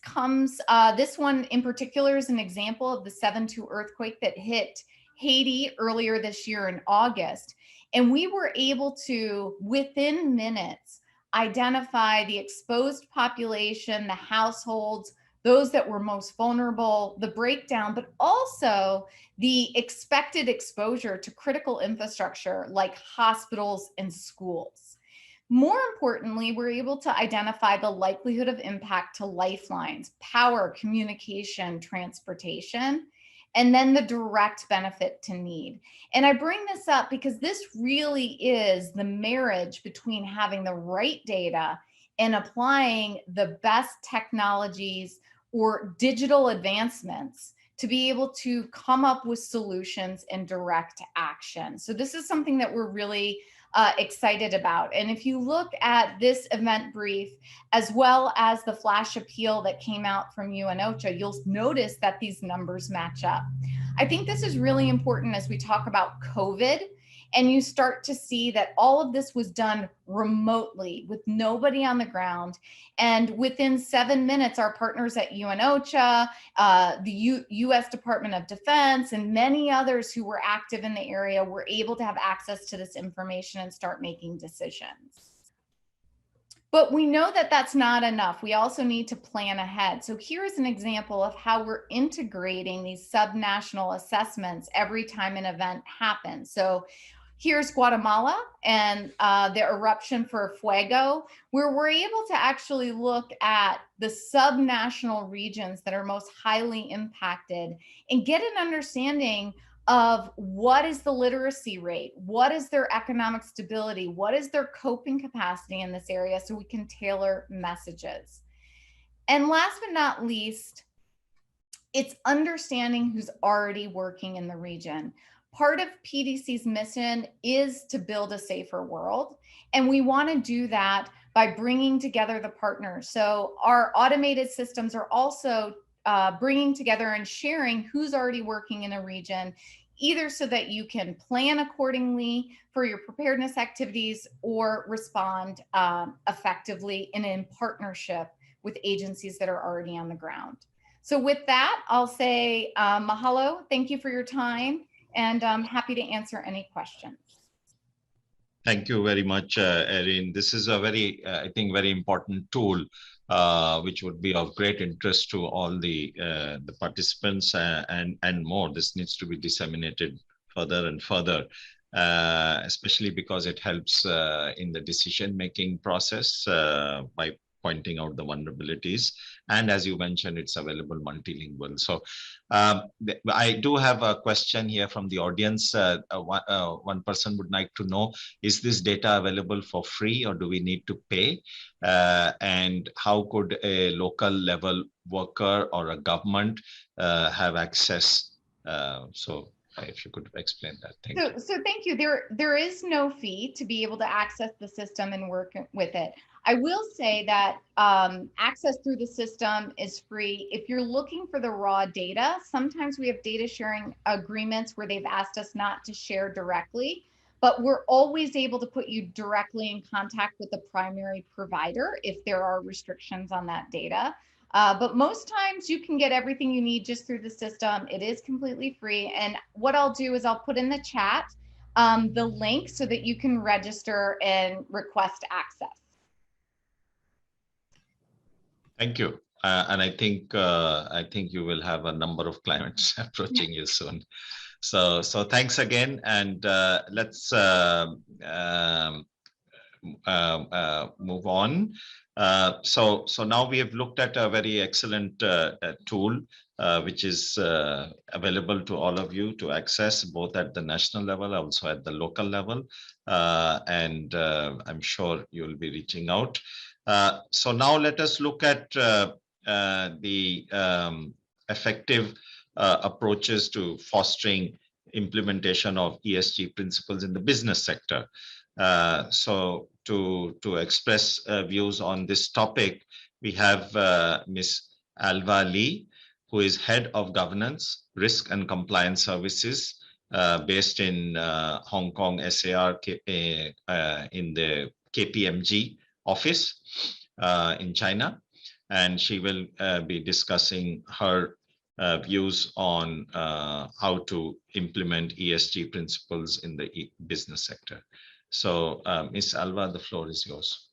one in particular is an example of the 7.2 earthquake that hit Haiti earlier this year in August. And we were able to, within minutes, identify the exposed population, the households, those that were most vulnerable, the breakdown, but also the expected exposure to critical infrastructure like hospitals and schools. More importantly, we're able to identify the likelihood of impact to lifelines, power, communication, transportation, and then the direct benefit to need. And I bring this up because this really is the marriage between having the right data and applying the best technologies or digital advancements to be able to come up with solutions and direct action. So this is something that we're really excited about. And if you look at this event brief, as well as the flash appeal that came out from UNOCHA, you'll notice that these numbers match up. I think this is really important as we talk about COVID, and you start to see that all of this was done remotely with nobody on the ground. And within 7 minutes, our partners at UNOCHA, the US Department of Defense, and many others who were active in the area were able to have access to this information and start making decisions. But we know that that's not enough. We also need to plan ahead. So here's an example of how we're integrating these subnational assessments every time an event happens. So here's Guatemala and the eruption for Fuego, where we're able to actually look at the subnational regions that are most highly impacted and get an understanding of what is the literacy rate, what is their economic stability, what is their coping capacity in this area, so we can tailor messages. And last but not least, it's understanding who's already working in the region. Part of PDC's mission is to build a safer world, and we want to do that by bringing together the partners. So our automated systems are also bringing together and sharing who's already working in a region, either so that you can plan accordingly for your preparedness activities or respond effectively and in partnership with agencies that are already on the ground. So with that, I'll say mahalo, thank you for your time, and I'm happy to answer any questions. Thank you very much, Erin. This is a very, I think, very important tool, which would be of great interest to all the participants and more. This needs to be disseminated further and further, especially because it helps in the decision-making process by pointing out the vulnerabilities. And as you mentioned, it's available multilingual. So I do have a question here from the audience. One person would like to know, is this data available for free or do we need to pay? And how could a local level worker or a government have access? So if you could explain that. Thank you. So thank you. There is no fee to be able to access the system and work with it. I will say that access through the system is free. If you're looking for the raw data, sometimes we have data sharing agreements where they've asked us not to share directly, but we're always able to put you directly in contact with the primary provider if there are restrictions on that data. But most times you can get everything you need just through the system. It is completely free. And what I'll do is I'll put in the chat the link so that you can register and request access. Thank you. And I think you will have a number of clients approaching you soon. So thanks again, and let's move on. So now we have looked at a very excellent tool, which is available to all of you to access both at the national level, also at the local level. And I'm sure you'll be reaching out. So now let us look at the effective approaches to fostering implementation of ESG principles in the business sector. So to express views on this topic, we have Ms. Alva Lee, who is Head of Governance, Risk and Compliance Services, based in Hong Kong SAR in the KPMG office in China. And she will be discussing her views on how to implement ESG principles in the business sector. So Ms. Alva, the floor is yours.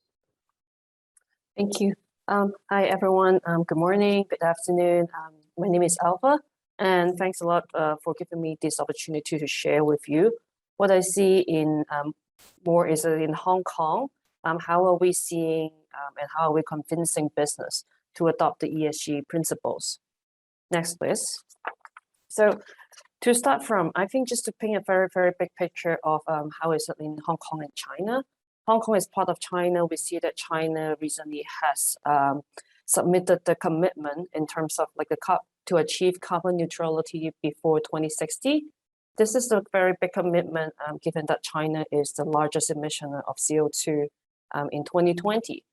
Thank you. Hi, everyone. Good morning, good afternoon. My name is Alpha, and thanks a lot for giving me this opportunity to share with you what I see in more is in Hong Kong. How are we seeing and how are we convincing business to adopt the ESG principles? Next, please. So to start from, I think just to paint a very, very big picture of how is it in Hong Kong and China. Hong Kong is part of China. We see that China recently has submitted the commitment in terms of like to achieve carbon neutrality before 2060. This is a very big commitment given that China is the largest emissioner of CO2 in 2020.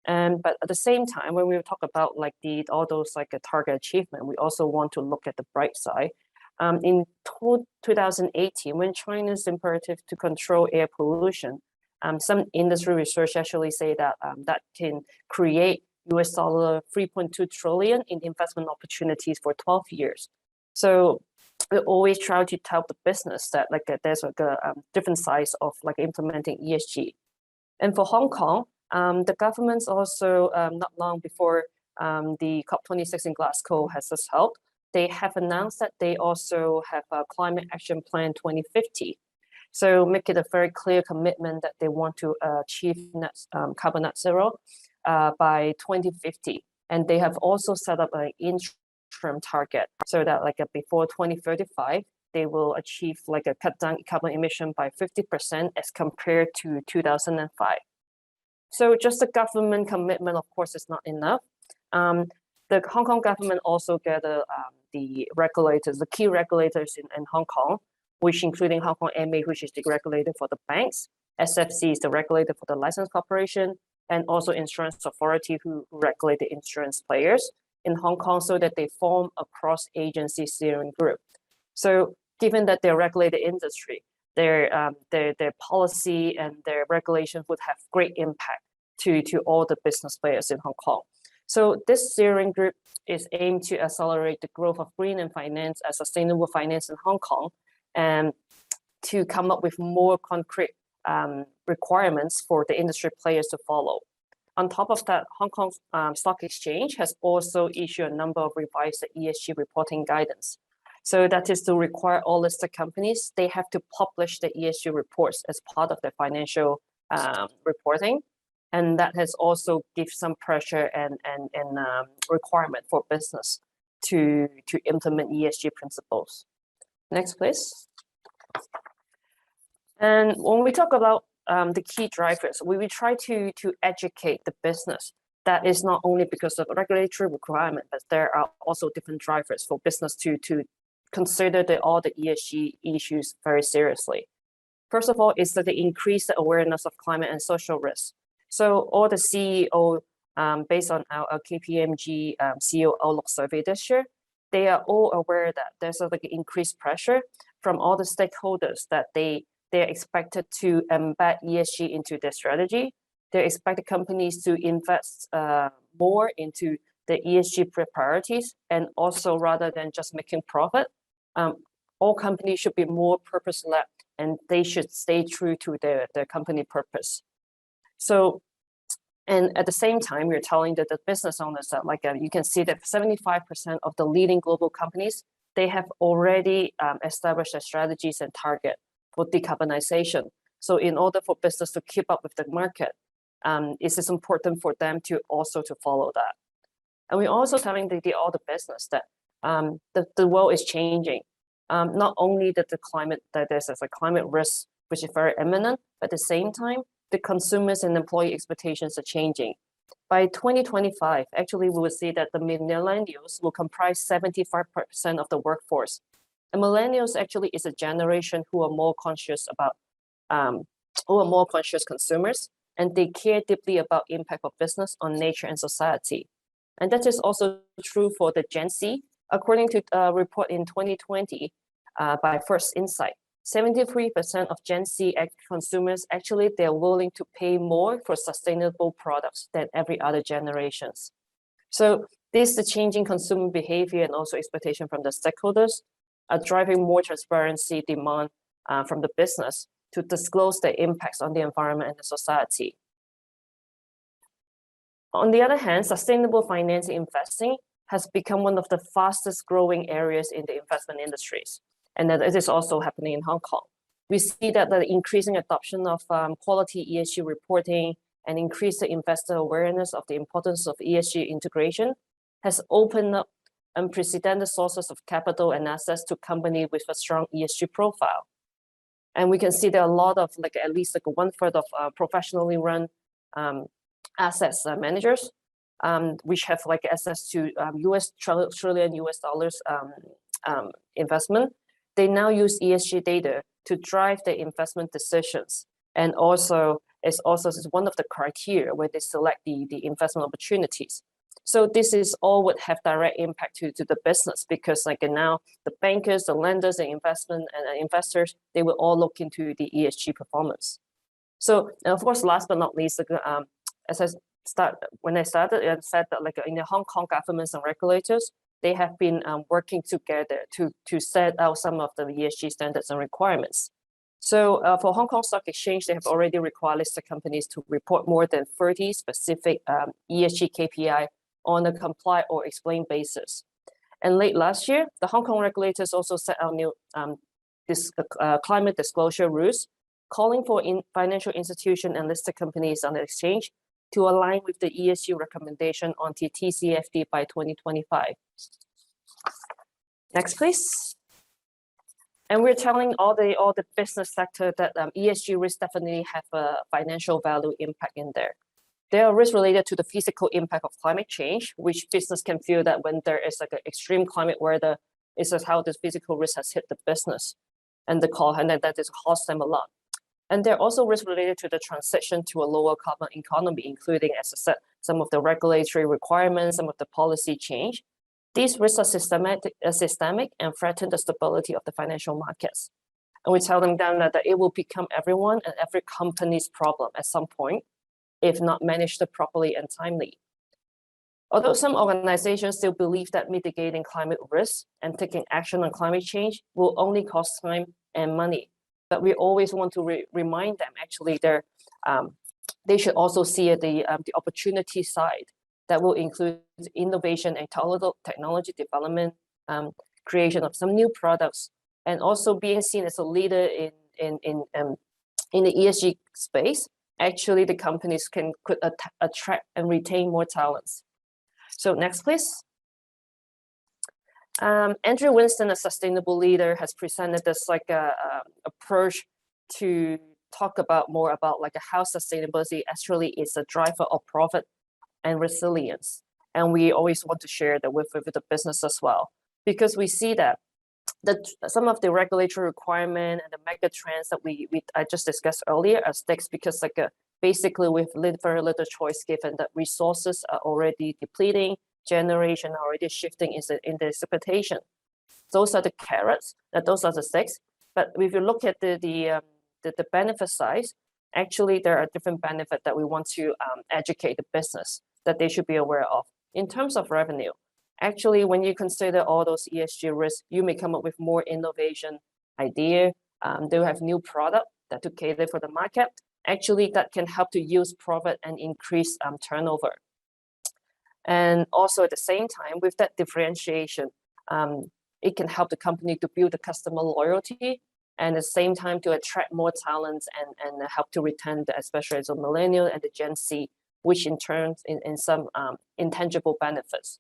But at the same time, when we talk about like all those like a target achievement, we also want to look at the bright side. In 2018, when China's imperative to control air pollution, some industry research actually say that that can create US dollar 3.2 trillion in investment opportunities for 12 years. So we always try to tell the business that like there's like a different size of like implementing ESG. And for Hong Kong, the government's also not long before the COP26 in Glasgow has just held, they have announced that they also have a climate action plan 2050. So make it a very clear commitment that they want to achieve carbon net zero by 2050. And they have also set up an interim target so that like before 2035, they will achieve like a cut down carbon emission by 50% as compared to 2005. So just the government commitment, of course, is not enough. The Hong Kong government also gathered the regulators, the key regulators in Hong Kong, which including Hong Kong MA, which is the regulator for the banks, SFC is the regulator for the license corporation, and also insurance authority who regulate the insurance players in Hong Kong so that they form a cross-agency steering group. So given that they're regulated industry, their policy and their regulation would have great impact to all the business players in Hong Kong. So this steering group is aimed to accelerate the growth of green and finance and sustainable finance in Hong Kong and to come up with more concrete requirements for the industry players to follow. On top of that, Hong Kong Stock Exchange has also issued a number of revised ESG reporting guidance. So that is to require all listed companies, they have to publish the ESG reports as part of their financial reporting. And that has also given some pressure and requirement for business to implement ESG principles. Next, please. And when we talk about the key drivers, we try to educate the business. That is not only because of regulatory requirement, but there are also different drivers for business to consider all the ESG issues very seriously. First of all, is that they increase the awareness of climate and social risks. So all the CEO, based on our KPMG CEO Outlook survey this year, they are all aware that there's like increased pressure from all the stakeholders that they're expected to embed ESG into their strategy. They expect the companies to invest more into the ESG priorities, and also rather than just making profit, all companies should be more purpose-led and they should stay true to their company purpose. So, and at the same time, we're telling the business owners that like you can see that 75% of the leading global companies, they have already established their strategies and target for decarbonization. So in order for business to keep up with the market, it is important for them to also follow that. And we're also telling all the business that the world is changing. Not only that there's a climate risk, which is very imminent, but at the same time, the consumers and employee expectations are changing. By 2025, actually, we will see that the millennials will comprise 75% of the workforce. And millennials actually is a generation who are more conscious about, who are more conscious consumers, and they care deeply about impact of business on nature and society. And that is also true for the Gen Z. According to a report in 2020 by First Insight, 73% of Gen Z consumers, actually, they're willing to pay more for sustainable products than every other generations. So this is the changing consumer behavior and also expectation from the stakeholders are driving more transparency demand from the business to disclose the impacts on the environment and the society. On the other hand, sustainable finance investing has become one of the fastest growing areas in the investment industries. And that it is also happening in Hong Kong. We see that the increasing adoption of quality ESG reporting and increased investor awareness of the importance of ESG integration has opened up unprecedented sources of capital and access to companies with a strong ESG profile. And we can see there are a lot of at least 1/3 of professionally run assets managers, which have access to trillion US dollars investment. They now use ESG data to drive their investment decisions, and also is one of the criteria where they select the investment opportunities. So this is all would have direct impact to the business, because now the bankers, the lenders, the investment and investors, they will all look into the ESG performance. So of course, last but not least, as when I started, I said that in the Hong Kong governments and regulators, they have been working together to set out some of the ESG standards and requirements. So for Hong Kong Stock Exchange, they have already required listed companies to report more than 30 specific ESG KPI on a comply or explain basis. And late last year, the Hong Kong regulators also set out new climate disclosure rules, calling for financial institution and listed companies on the exchange to align with the ESG recommendation on the TCFD by 2025. Next, please. And we're telling all the business sector that ESG risks definitely have a financial value impact in there. There are risks related to the physical impact of climate change, which business can feel that when there is an extreme climate weather, it's just how this physical risk has hit the business and that is cost them a lot. And there are also risks related to the transition to a lower carbon economy, including, as I said, some of the regulatory requirements, some of the policy change. These risks are systemic and threaten the stability of the financial markets. And we tell them down that it will become everyone and every company's problem at some point, if not managed properly and timely. Although some organizations still believe that mitigating climate risks and taking action on climate change will only cost time and money, but we always want to remind them actually they should also see the opportunity side that will include innovation and technology development, creation of some new products, and also being seen as a leader in the ESG space. Actually, the companies could attract and retain more talents. So next, please. Andrew Winston, a sustainable leader, has presented this approach to talk more about how sustainability actually is a driver of profit and resilience. And we always want to share that with the business as well, because we see that some of the regulatory requirement and the mega trends that I just discussed earlier are sticks, because basically with very little choice given that resources are already depleting, generation are already shifting in the precipitation. Those are the carrots, those are the sticks. But if you look at the benefit side, actually there are different benefits that we want to educate the business that they should be aware of. In terms of revenue, actually, when you consider all those ESG risks, you may come up with more innovation idea. They'll have new product that to cater for the market. Actually, that can help to use profit and increase turnover. And also at the same time, with that differentiation, it can help the company to build the customer loyalty, and at the same time to attract more talents and help to retain especially the millennial and the Gen Z, which in turn in some intangible benefits.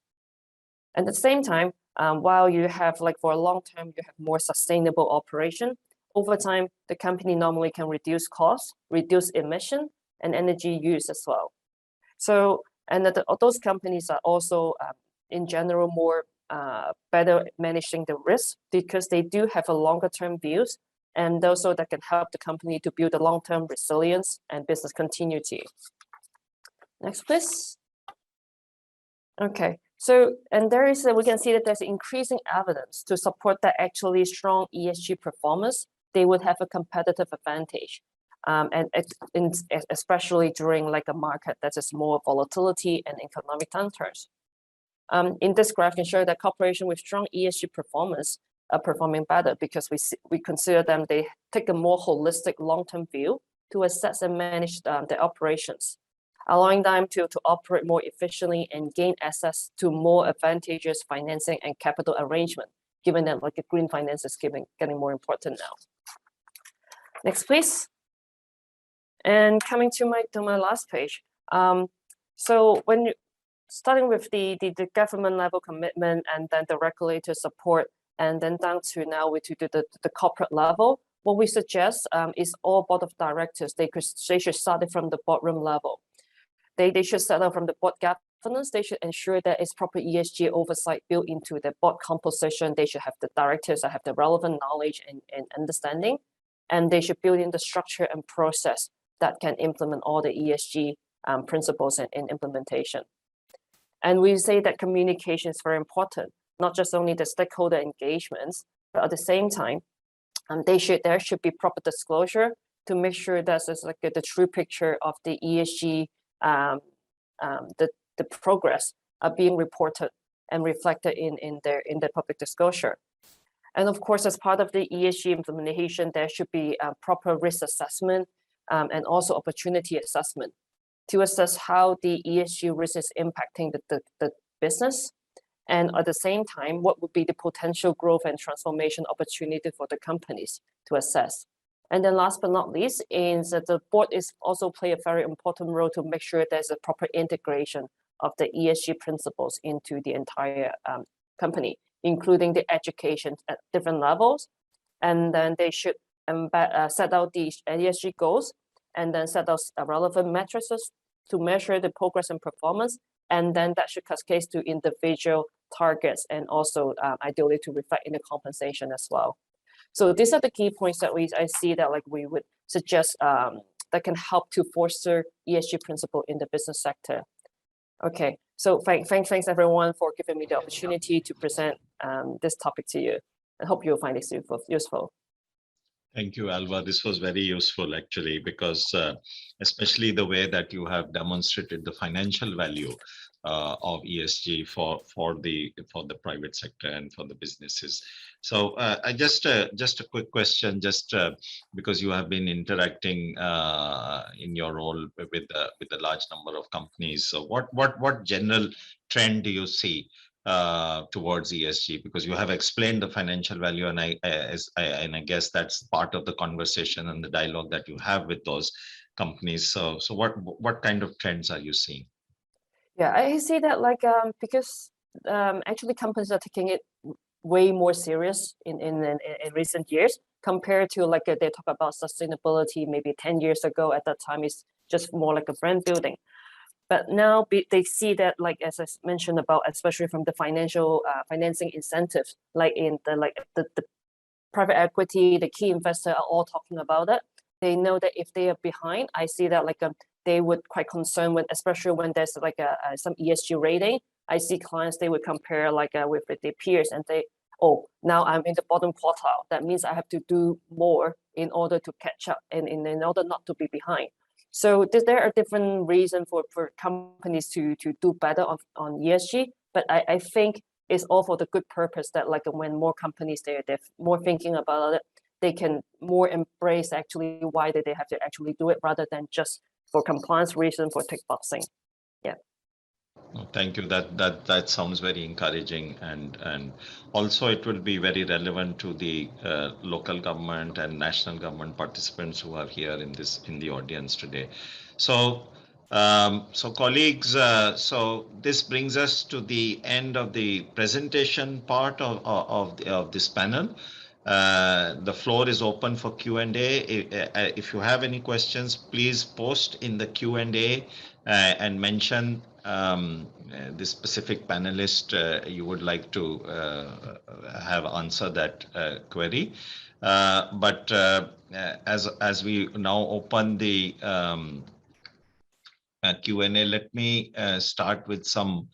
At the same time, while you have for a long term, you have more sustainable operation, over time, the company normally can reduce costs, reduce emission and energy use as well. So, and those companies are also in general more better managing the risk, because they do have a longer term views, and also that can help the company to build a long-term resilience and business continuity. Next, please. Okay, so, and we can see that there's increasing evidence to support that actually strong ESG performance, they would have a competitive advantage. And especially during a market that is more volatility and economic downturns. In this graph can show that corporations with strong ESG performance are performing better, because we consider them, they take a more holistic long-term view to assess and manage their operations. allowing them to operate more efficiently and gain access to more advantageous financing and capital arrangement, given that like green finance is getting more important now. Next, please. And coming to my last page. So when you, starting with the government level commitment and then the regulator support, and then down to now to the corporate level, what we suggest is all board of directors, they should start it from the boardroom level. They should start from the board governance. They should ensure that it's proper ESG oversight built into the board composition. They should have the directors that have the relevant knowledge and understanding, and they should build in the structure and process that can implement all the ESG principles and implementation. And we say that communication is very important, not just only the stakeholder engagements, but at the same time, there should be proper disclosure to make sure that there's like the true picture of the ESG, the progress are being reported and reflected in their public disclosure. And of course, as part of the ESG implementation, there should be a proper risk assessment and also opportunity assessment to assess how the ESG risk is impacting the business. And at the same time, what would be the potential growth and transformation opportunity for the companies to assess. And then last but not least, is that the board is also play a very important role to make sure there's a proper integration of the ESG principles into the entire company, including the education at different levels. And then they should set out the ESG goals, and then set out relevant metrics to measure the progress and performance. And then that should cascade to individual targets and also ideally to reflect in the compensation as well. So these are the key points that I see that like we would suggest that can help to foster ESG principle in the business sector. Okay, so thanks everyone for giving me the opportunity to present this topic to you. I hope you'll find this useful. Thank you, Alva. This was very useful actually, because especially the way that you have demonstrated the financial value of ESG for the private sector and for the businesses. So I just a quick question, because you have been interacting in your role with a large number of companies. So what general trend do you see towards ESG? Because you have explained the financial value, and I guess that's part of the conversation and the dialogue that you have with those companies. So what kind of trends are you seeing? Yeah, I see that like because actually companies are taking it way more serious in recent years compared to like they talk about sustainability maybe 10 years ago. At that time, it's just more like a brand building. But now they see that, like as I mentioned about, especially from the financing incentives, like in the private equity, the key investor are all talking about it. They know that if they are behind, I see that like they would quite concerned when, especially when there's like some ESG rating. I see clients, they would compare like with their peers and say, oh, now I'm in the bottom quartile. That means I have to do more in order to catch up and in order not to be behind. So there are different reasons for companies to do better on ESG, but I think it's all for the good purpose that like when more companies they're more thinking about it, they can more embrace actually why they have to actually do it rather than just for compliance reason for tick boxing. Yeah. Thank you. That sounds very encouraging, and also it will be very relevant to the local government and national government participants who are here in the audience today. So colleagues, so this brings us to the end of the presentation part of this panel. The floor is open for Q&A. If you have any questions, please post in the Q&A and mention the specific panelist you would like to have answer that query. But as we now open the Q&A, let me start with some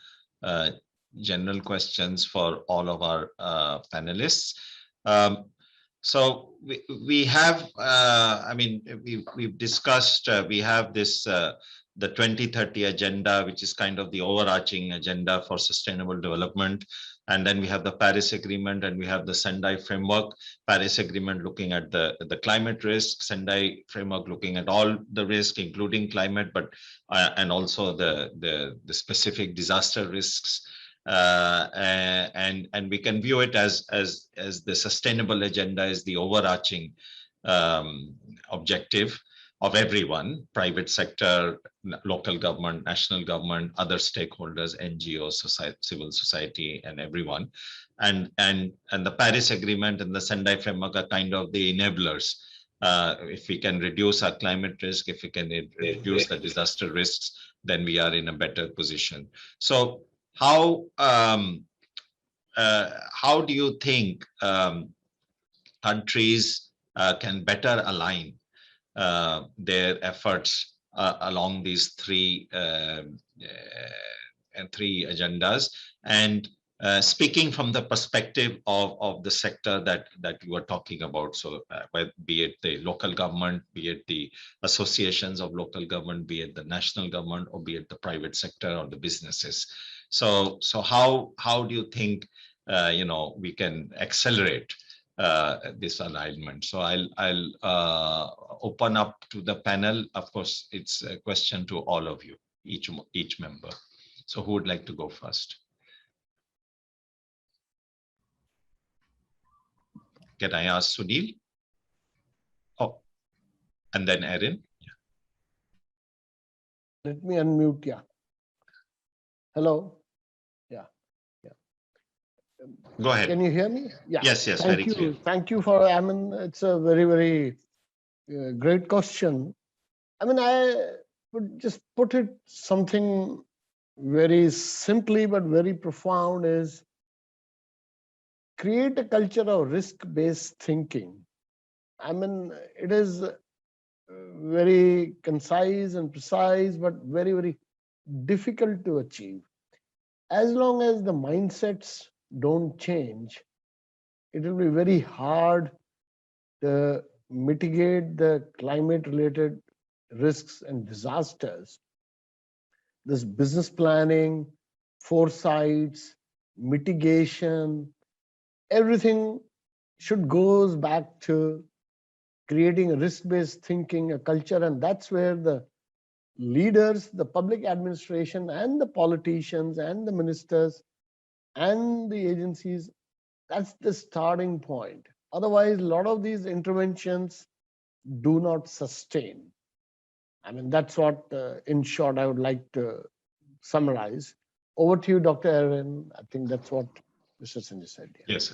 general questions for all of our panelists. So we have, I mean, we've discussed, we have this, the 2030 agenda, which is kind of the overarching agenda for sustainable development. And then we have the Paris Agreement, and we have the Sendai Framework. Paris Agreement looking at the climate risk, Sendai Framework looking at all the risk, including climate, but and also the specific disaster risks. And we can view it as the sustainable agenda is the overarching objective of everyone, private sector, local government, national government, other stakeholders, NGOs, society, civil society, and everyone. And the Paris Agreement and the Sendai Framework are kind of the enablers. If we can reduce our climate risk, if we can reduce the disaster risks, then we are in a better position. So how do you think countries can better align their efforts along these three agendas? And speaking from the perspective of the sector that you were talking about, so be it the local government, be it the associations of local government, be it the national government, or be it the private sector or the businesses. So how do you think we can accelerate this alignment? So I'll open up to the panel. Of course, it's a question to all of you, each member. So who would like to go first? Can I ask Sunil? Oh, and then Erin. Let me unmute. Yeah. Hello. Yeah. Go ahead. Can you hear me? Yeah. Yes, Thank very you. clear. Thank you for, I mean, it's a very, very great question. I mean, I would just put it something very simply, but very profound, is create a culture of risk-based thinking. I mean, it is very concise and precise, but very, very difficult to achieve. As long as the mindsets don't change, it will be very hard to mitigate the climate-related risks and disasters. This business planning, foresights, mitigation, everything should goes back to creating a risk-based thinking, a culture, and that's where the leaders, the public administration, and the politicians, and the ministers, and the agencies, that's the starting point. Otherwise, a lot of these interventions do not sustain. I mean, that's what, in short, I would like to summarize. Over to you, Dr. Erin. I think that's what Mr. Sanjay said. Yeah. Yes,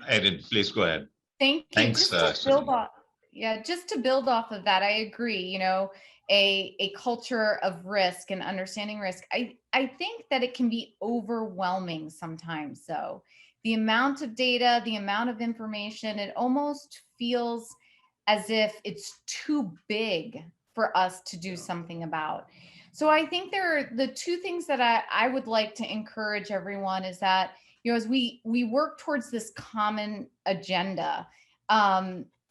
Erin, please go ahead. Thank you. Thanks, Just to build off, just to build off of that, I agree. A culture of risk and understanding risk. I think that it can be overwhelming sometimes. So the amount of data, the amount of information, it almost feels as if it's too big for us to do something about. So I think there are the two things that I would like to encourage everyone is that, as we work towards this common agenda,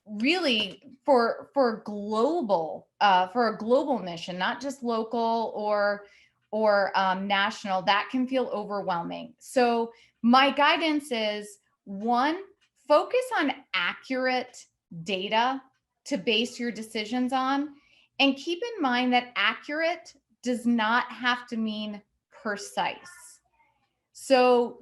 really for a global mission, not just local or national, that can feel overwhelming. So my guidance is, one, focus on accurate data to base your decisions on, and keep in mind that accurate does not have to mean precise. So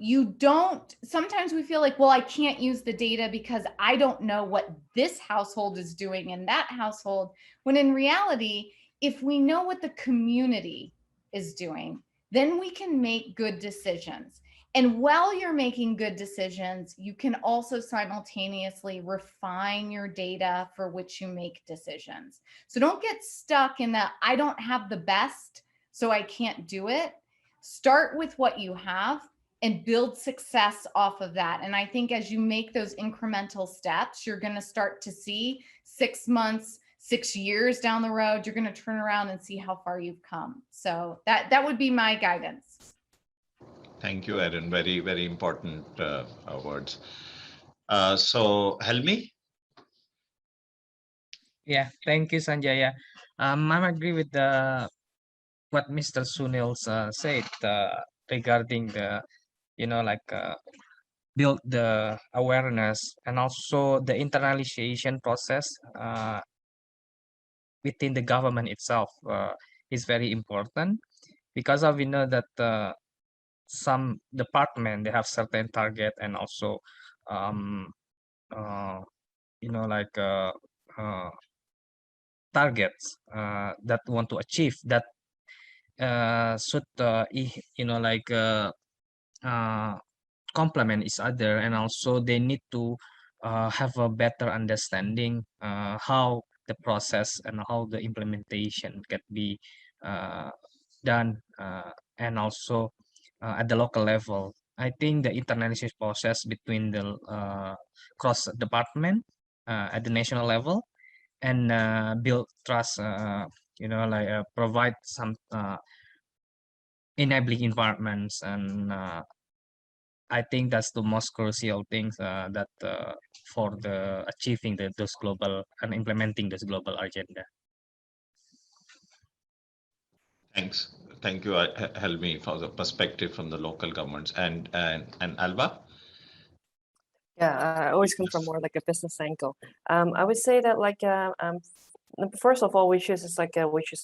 sometimes we feel like, well, I can't use the data because I don't know what this household is doing in that household. When in reality, if we know what the community is doing, then we can make good decisions. And while you're making good decisions, you can also simultaneously refine your data for which you make decisions. So don't get stuck in that, I don't have the best, so I can't do it. Start with what you have and build success off of that. And I think as you make those incremental steps, you're going to start to see 6 months, 6 years down the road, you're going to turn around and see how far you've come. So that would be my guidance. Thank you, Erin. Very, very important words. So Helmi? Yeah, thank you, Sanjaya. I agree with what Mr. Sunil said regarding the build the awareness, and also the internalization process within the government itself is very important, because we know that some department, they have certain target, and also um, uh, you know like uh, uh, targets that want to achieve, that should uh, complement each other, and also they need to have a better understanding how the process and how the implementation can be uh, done, and also at the local level. I think the internationalization process between the cross department at the national level, and build trust, provide some enabling environments, and I think that's the most crucial things that for the achieving those global and implementing this global agenda. Thanks. Thank you, Helmi, for the perspective from the local governments. And Alba? Yeah, I always come from more like a business angle. I would say that first of all, which is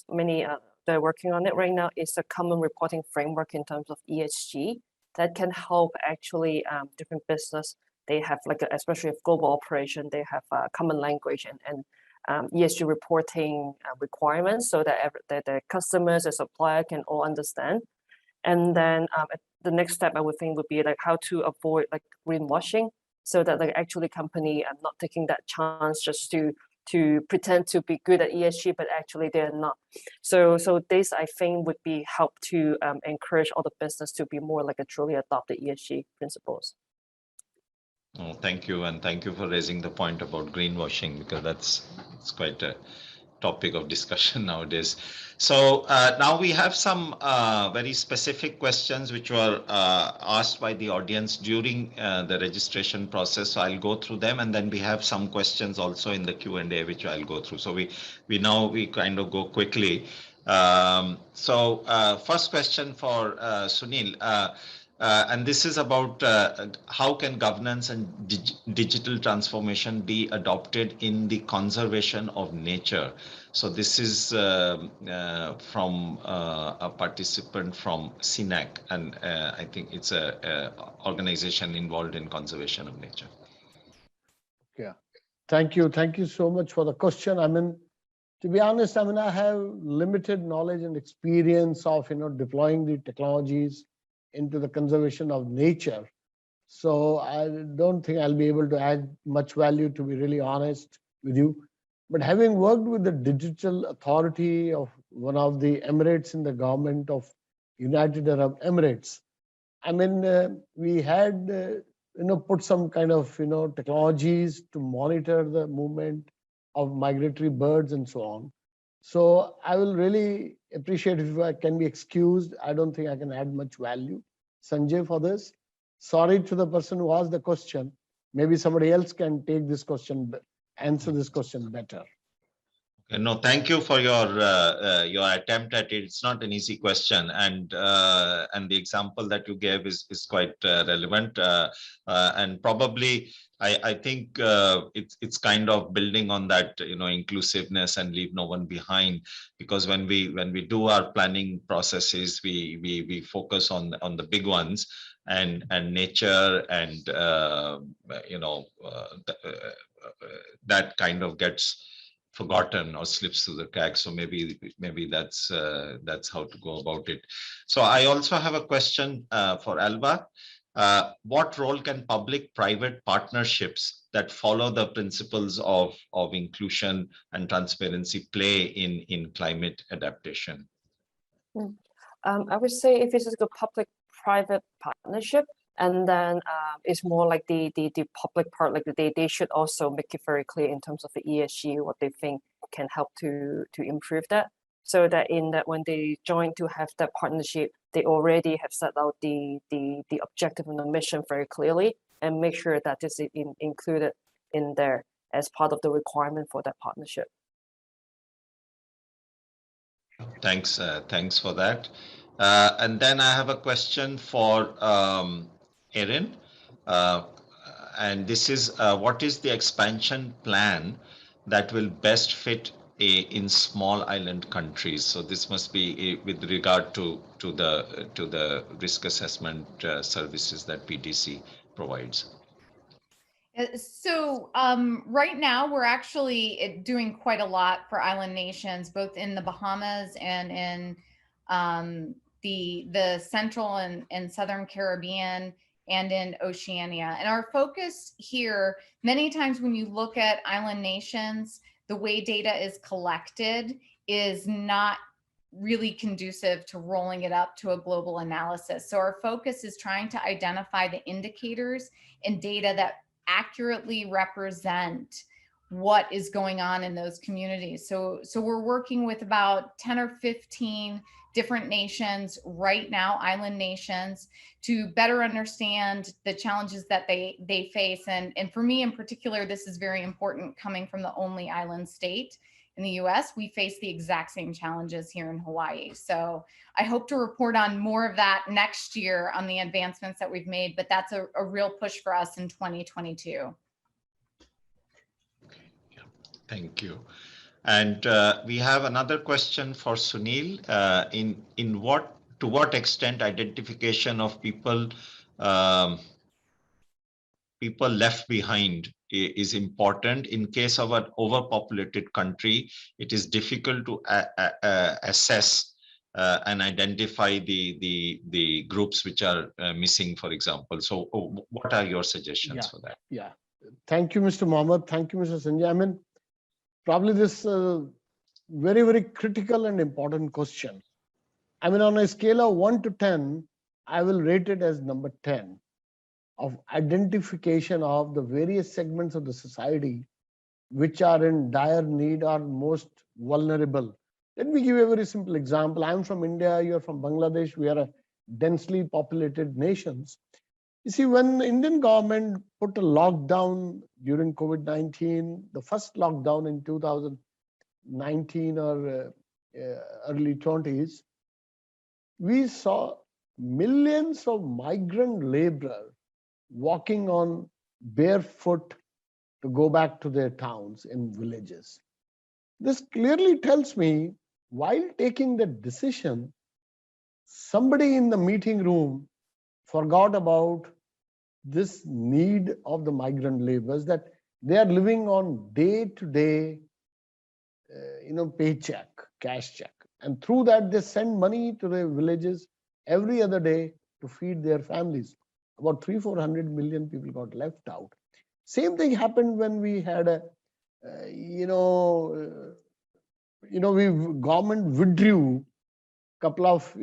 many they're working on it right now, is a common reporting framework in terms of ESG that can help actually different business. They have especially if global operation, they have a common language and ESG reporting requirements, so that the customers, the supplier can all understand. And then the next step I would think would be how to avoid greenwashing, so that actually company are not taking that chance just to pretend to be good at ESG, but actually they're not. So this I think would be help to encourage all the business to be more a truly adopted ESG principles. Oh, thank you, and thank you for raising the point about greenwashing, because it's quite a topic of discussion nowadays. So now we have some very specific questions which were asked by the audience during the registration process. So I'll go through them, and then we have some questions also in the Q&A which I'll go through. So we kind of go quickly. First question for Sunil. And this is about how can governance and digital transformation be adopted in the conservation of nature. So this is from a participant from CINAC, and I think it's a organization involved in conservation of nature. Yeah, thank you so much for the question. I mean, to be honest, I have limited knowledge and experience of deploying the technologies into the conservation of nature. So I don't think I'll be able to add much value, to be really honest with you. But having worked with the digital authority of one of the emirates in the government of United Arab Emirates, I mean, we had put some kind of technologies to monitor the movement of migratory birds and so on. So I will really appreciate if I can be excused. I don't think I can add much value, Sanjay, for this. Sorry to the person who asked the question. Maybe somebody else can take this question, answer this question better. No, thank you for your attempt at it. It's not an easy question, and the example that you gave is quite relevant, and probably I think it's kind of building on that inclusiveness and leave no one behind, because when we do our planning processes, we focus on the big ones, and nature and that kind of gets forgotten or slips through the cracks. So maybe that's how to go about it. So I also have a question for Alba. What role can public-private partnerships that follow the principles of inclusion and transparency play in climate adaptation? I would say if it's a public-private partnership, and then it's more like the public part, like they should also make it very clear in terms of the ESG, what they think can help to improve that, so that when they join to have that partnership, they already have set out the objective and the mission very clearly, and make sure that this is included in there as part of the requirement for that partnership. Thanks for that. And then I have a question for Erin. And this is what is the expansion plan that will best fit in small island countries? So this must be with regard to the risk assessment services that PDC provides. So right now we're actually doing quite a lot for island nations, both in the Bahamas and in the Central and Southern Caribbean and in Oceania. And our focus here, many times when you look at island nations, the way data is collected is not really conducive to rolling it up to a global analysis. So our focus is trying to identify the indicators and data that accurately represent what is going on in those communities. So we're working with about 10 or 15 different nations right now, island nations, to better understand the challenges that they face. And for me in particular, this is very important coming from the only island state in the US. We face the exact same challenges here in Hawaii. So I hope to report on more of that next year on the advancements that we've made, but that's a real push for us in 2022. Thank you. And we have another question for Sunil. To what extent identification of people left behind is important? In case of an overpopulated country, it is difficult to assess and identify the groups which are missing, for example. So what are your suggestions for that? Yeah. Thank you, Mr. Mohammed. Thank you, Mr. Sanjay. I mean, probably this very, very critical and important question. I mean, on a scale of 1 to 10, I will rate it as number 10 of identification of the various segments of the society which are in dire need or most vulnerable. Let me give you a very simple example. I'm from India, you're from Bangladesh. We are a densely populated nations. You see, when the Indian government put a lockdown during COVID-19, the first lockdown in 2019 or early 20s, we saw millions of migrant laborers walking on barefoot to go back to their towns and villages. This clearly tells me, while taking the decision, somebody in the meeting room forgot about this need of the migrant laborers, that they are living on day-to-day, paycheck, cash check. And through that, they send money to their villages every other day to feed their families. About 300-400 million people got left out. Same thing happened when we had government withdrew a couple of,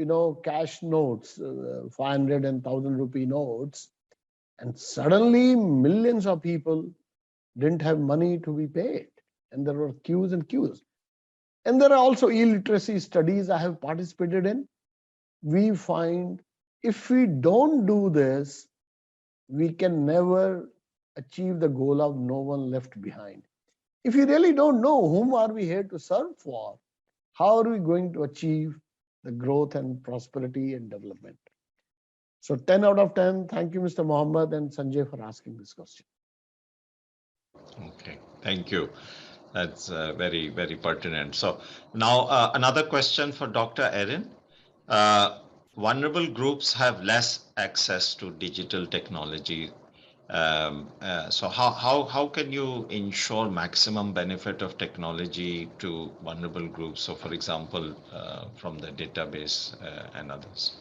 cash notes, 500 and 1,000 rupee notes. And suddenly millions of people didn't have money to be paid. And there were queues and queues. And there are also illiteracy studies I have participated in. We find if we don't do this, we can never achieve the goal of no one left behind. If you really don't know whom are we here to serve for, how are we going to achieve the growth and prosperity and development? So 10 out of 10. Thank you, Mr. Mohammed and Sanjay, for asking this question. Okay, thank you. That's very, very pertinent. So now another question for Dr. Erin. Vulnerable groups have less access to digital technology. So how can you ensure maximum benefit of technology to vulnerable groups? So for example, from the database and others.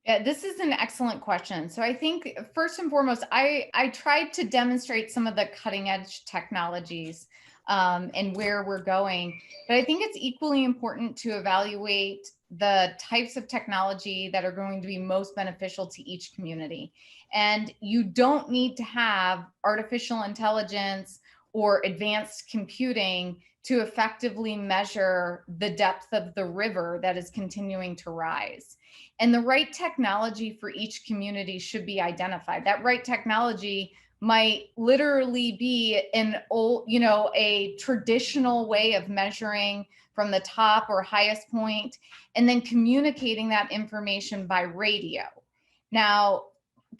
Yeah, this is an excellent question. So I think first and foremost, I tried to demonstrate some of the cutting edge technologies and where we're going. But I think it's equally important to evaluate the types of technology that are going to be most beneficial to each community. And you don't need to have artificial intelligence or advanced computing to effectively measure the depth of the river that is continuing to rise. And the right technology for each community should be identified. That right technology might literally be an old, a traditional way of measuring from the top or highest point, and then communicating that information by radio. Now,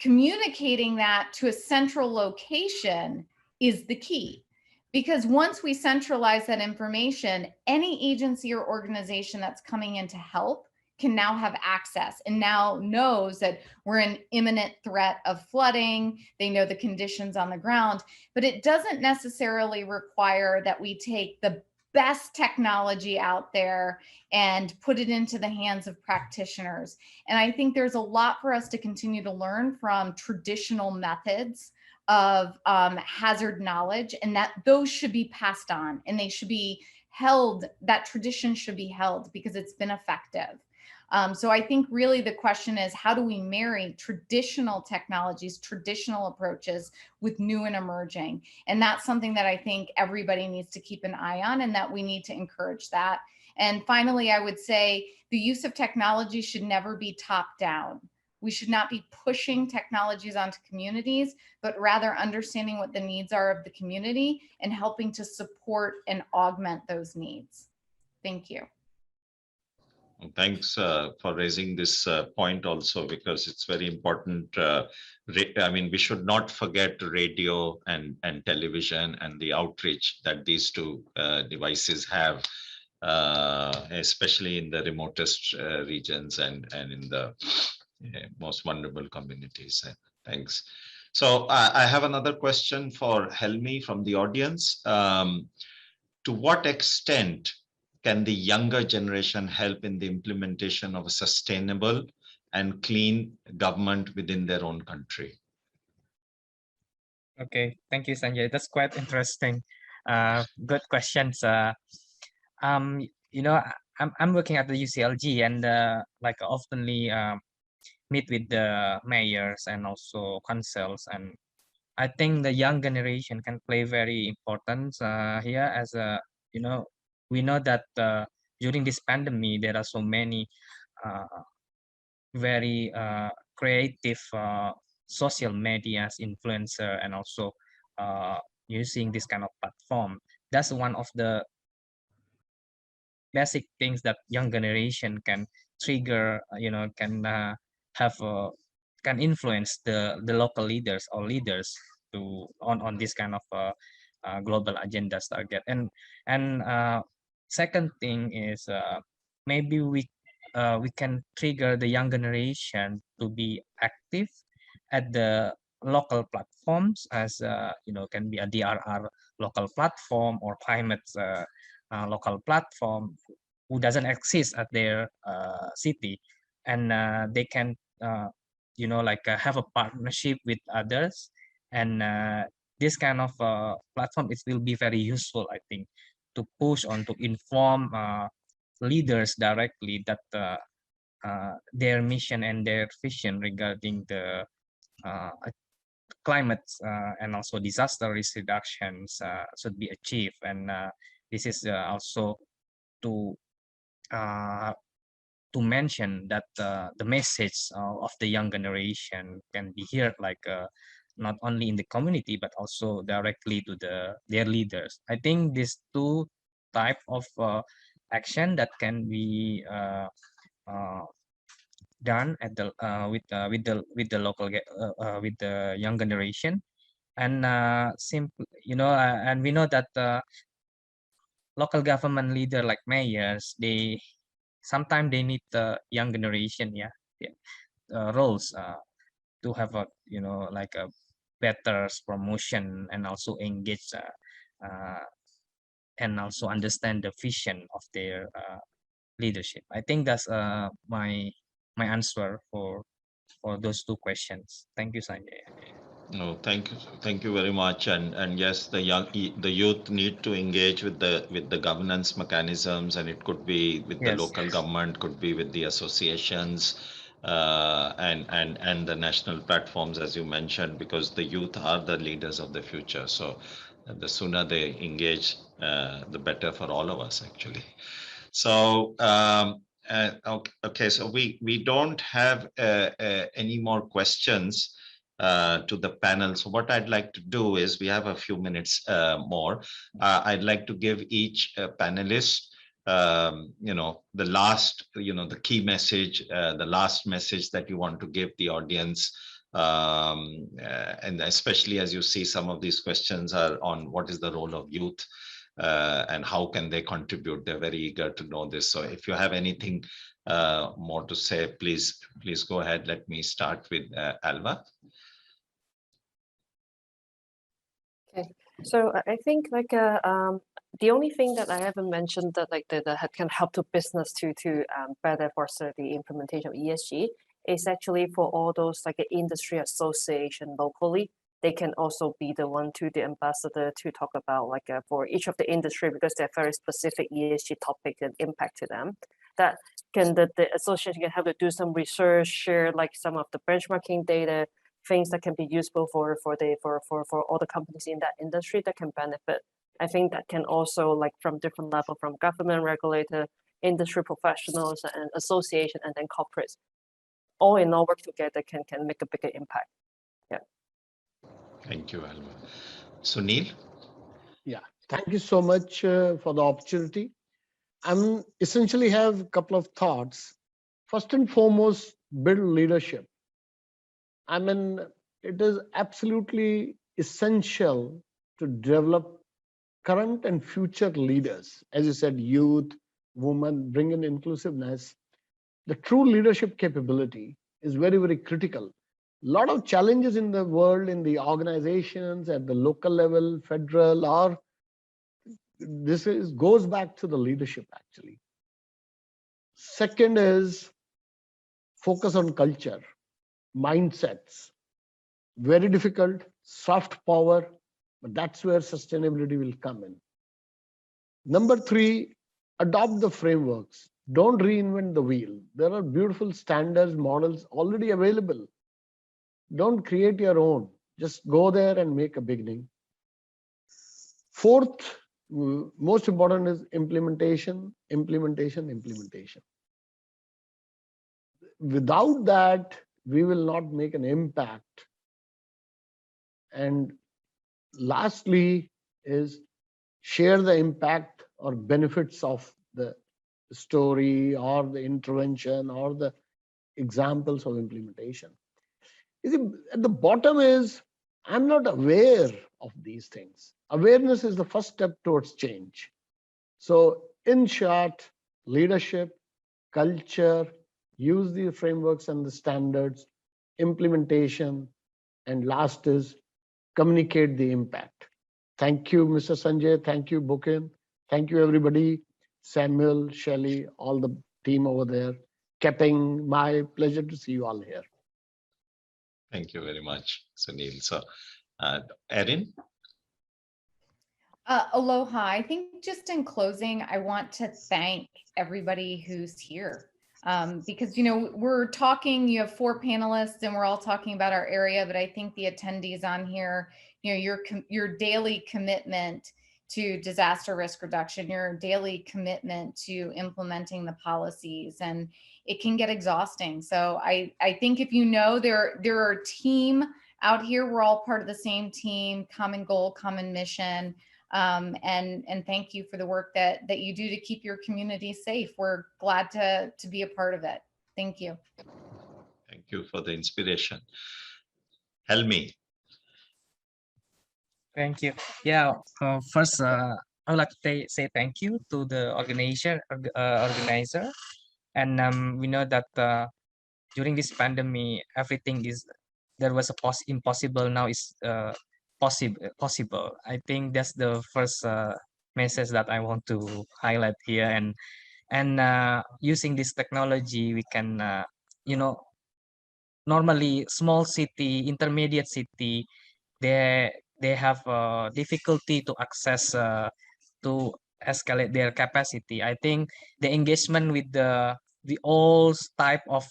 communicating that to a central location is the key. Because once we centralize that information, any agency or organization that's coming in to help can now have access and now knows that we're in imminent threat of flooding. They know the conditions on the ground, but it doesn't necessarily require that we take the best technology out there and put it into the hands of practitioners. And I think there's a lot for us to continue to learn from traditional methods of hazard knowledge, and that those should be passed on and they should be held, that tradition should be held because it's been effective. So I think really the question is, how do we marry traditional technologies, traditional approaches with new and emerging? And that's something that I think everybody needs to keep an eye on, and that we need to encourage that. And finally, I would say the use of technology should never be top down. We should not be pushing technologies onto communities, but rather understanding what the needs are of the community and helping to support and augment those needs. Thank you. Thanks for raising this point also, because it's very important. I mean, we should not forget radio and television and the outreach that these two devices have, especially in the remotest regions and in the most vulnerable communities. Thanks. So I have another question for Helmi from the audience. To what extent can the younger generation help in the implementation of a sustainable and clean government within their own country? Okay, thank you, Sanjay. That's quite interesting. Good questions. You know, I'm working at the UCLG, and like oftenly meet with the mayors and also councils, and I think the young generation can play very important here. As a, you know, we know that during this pandemic there are so many very creative social medias influencer, and also using this kind of platform. That's one of the basic things that young generation can trigger, you know, can have can influence the local leaders or leaders to on this kind of global agendas target. And second thing is maybe we can trigger the young generation to be active at the local platforms, as you know, can be a DRR local platform or climate local platform who doesn't exist at their city, and they can you know, like have a partnership with others, and this kind of platform, it will be very useful, I think, to push on, to inform leaders directly that their mission and their vision regarding the climate and also disaster risk reductions should be achieved. And this is also to mention that the message of the young generation can be heard, like not only in the community but also directly to their leaders. I think these two type of action that can be done at the with the local with the young generation, and simple, you know, and we know that local government leader like mayors, they sometimes they need the young generation, roles to have a, you know, like a better promotion, and also engage and also understand the vision of their leadership. I think that's my answer for those two questions. Thank you, Sanjay. No, thank you very much. And yes, the youth need to engage with the governance mechanisms, and it could be with the Yes. local government, could be with the associations, and the national platforms, as you mentioned, because the youth are the leaders of the future. So the sooner they engage, the better for all of us, actually. So okay, so we don't have any more questions to the panel. So what I'd like to do is, we have a few minutes more. I'd like to give each panelist, you know, the last, you know, the key message, the last message that you want to give the audience And especially as you see, some of these questions are on what is the role of youth and how can they contribute. They're very eager to know this. So if you have anything more to say, please go ahead. Let me start with Alva. Okay, so I think like the only thing that I haven't mentioned that like that can help to business to better foster the implementation of ESG is actually for all those like industry association locally. They can also be the one to the ambassador to talk about like for each of the industry because they're very specific ESG topic and impact to them. That can the association can have to do some research, share like some of the benchmarking data, things that can be useful for all the companies in that industry that can benefit. I think that can also like from different level, from government, regulator, industry professionals, and association, and then corporates, all in all work together can make a bigger impact. Yeah. Thank you, Alva. Sunil. Yeah, thank you so much for the opportunity. I'm essentially have a couple of thoughts. First and foremost, build leadership. I mean, it is absolutely essential to develop current and future leaders. As you said, youth, women, bring in inclusiveness. The true leadership capability is very, very critical. A lot of challenges in the world, in the organizations, at the local level, federal, or goes back to the leadership actually. Second is focus on culture, mindsets. Very difficult, soft power, but that's where sustainability will come in. Number three, adopt the frameworks. Don't reinvent the wheel. There are beautiful standards, models already available. Don't create your own. Just go there and make a beginning. Fourth, most important is implementation. Without that, we will not make an impact. And lastly is share the impact or benefits of the story or the intervention or the examples of implementation. You see, at the bottom is I'm not aware of these things. Awareness is the first step towards change. So in short, leadership, culture, use the frameworks and the standards, implementation, and last is communicate the impact. Thank you, Mr. Sanjay. Thank you, Bukin. Thank you, everybody. Samuel, Shelley, all the team over there. Kepping, my pleasure to see you all here. Thank you very much, Sunil. So, Erin. Aloha. I think just in closing, I want to thank everybody who's here. Because, you know, we're talking, you have 4 panelists and we're all talking about our area, but I think the attendees on here, you know, your daily commitment to disaster risk reduction, your daily commitment to implementing the policies, and it can get exhausting. So I think if you know there are a team out here, we're all part of the same team, common goal, common mission. And thank you for the work that you do to keep your community safe. We're glad to be a part of it. Thank you. Thank you for the inspiration. Helmi. Thank you. Yeah, first, I would like to say thank you to the organizer. And we know that during this pandemic, everything is, there was a impossible, now is possible. I think that's the first message that I want to highlight here. And using this technology, we can, you know, normally small city, intermediate city, they have difficulty to access to escalate their capacity. I think the engagement with the all type of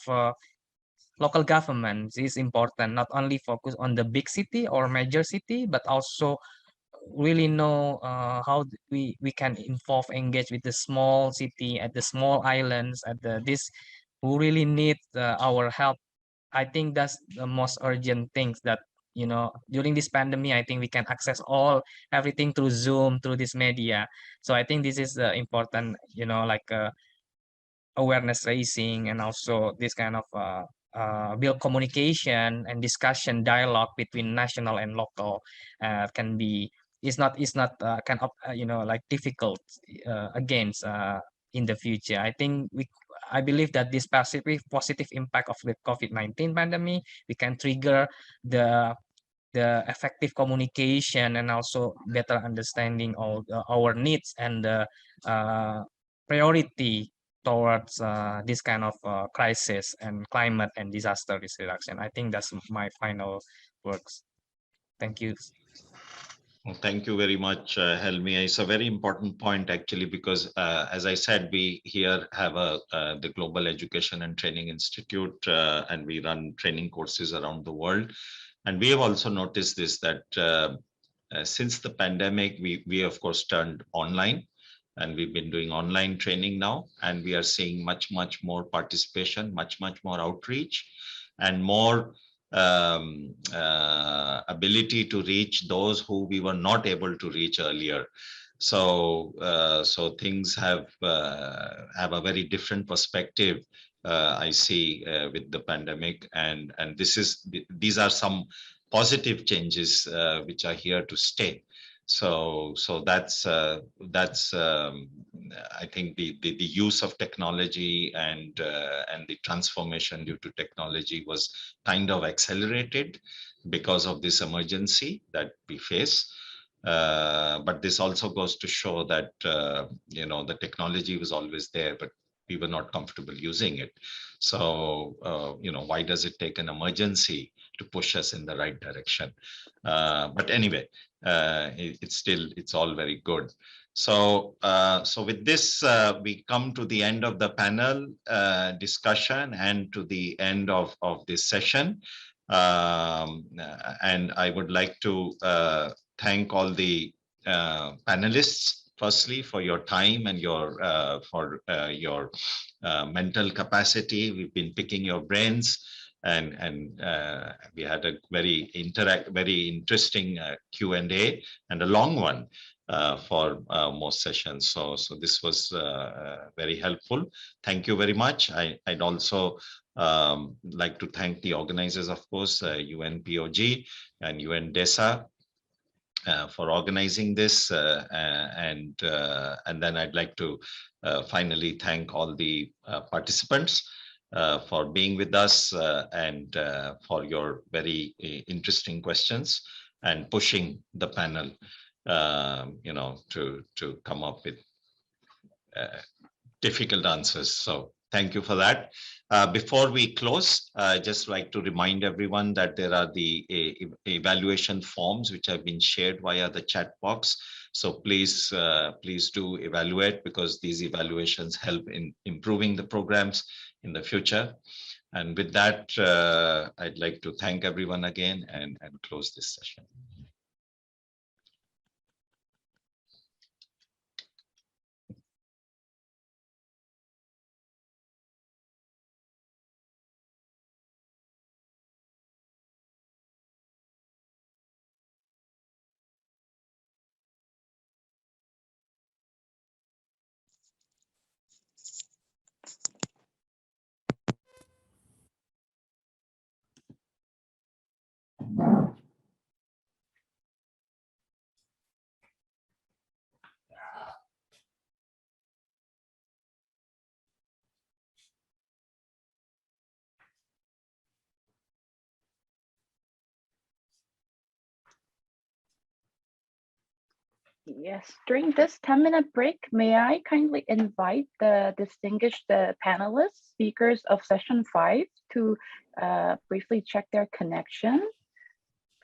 local governments is important. Not only focus on the big city or major city, but also really know how we can involve, engage with the small city, at the small islands, at the this who really need our help. I think that's the most urgent things that, you know, during this pandemic, I think we can access everything through Zoom, through this media. So I think this is important, you know, like awareness raising, and also this kind of build communication and discussion dialogue between national and local can be is not kind of like difficult against in the future. I believe that this positive impact of the COVID-19 pandemic, we can trigger the effective communication and also better understanding of our needs and the priority towards this kind of crisis and climate and disaster risk reduction. I think that's my final words. Thank you. Well, thank you very much, Helmi. It's a very important point, actually, because as I said, we here have the Global Education and Training Institute, and we run training courses around the world. And we have also noticed this, that since the pandemic, we of course turned online, and we've been doing online training now, and we are seeing much more participation, much more outreach, and more ability to reach those who we were not able to reach earlier. So things have a very different perspective, I see, with the pandemic, and these are some positive changes which are here to stay. So that's I think the use of technology and the transformation due to technology was kind of accelerated because of this emergency that we face. But this also goes to show that the technology was always there, but we were not comfortable using it. So why does it take an emergency to push us in the right direction? But anyway, it's all very good. So with this, we come to the end of the panel discussion and to the end of this session. And I would like to thank all the panelists, firstly, for your time and your mental capacity. We've been picking your brains, and we had a very interesting Q&A, and a long one for most sessions. So this was very helpful. Thank you very much. I'd also like to thank the organizers, of course, UNPOG and UNDESA, for organizing this, and then I'd like to finally thank all the participants for being with us, and for your very interesting questions and pushing the panel to come up with difficult answers. So thank you for that. Before we close, I'd just like to remind everyone that there are the evaluation forms which have been shared via the chat box. So please do evaluate, because these evaluations help in improving the programs in the future. And with that, I'd like to thank everyone again and close this session. Yes, during this 10-minute break, may I kindly invite the distinguished panelists, speakers of session 5 to briefly check their connection,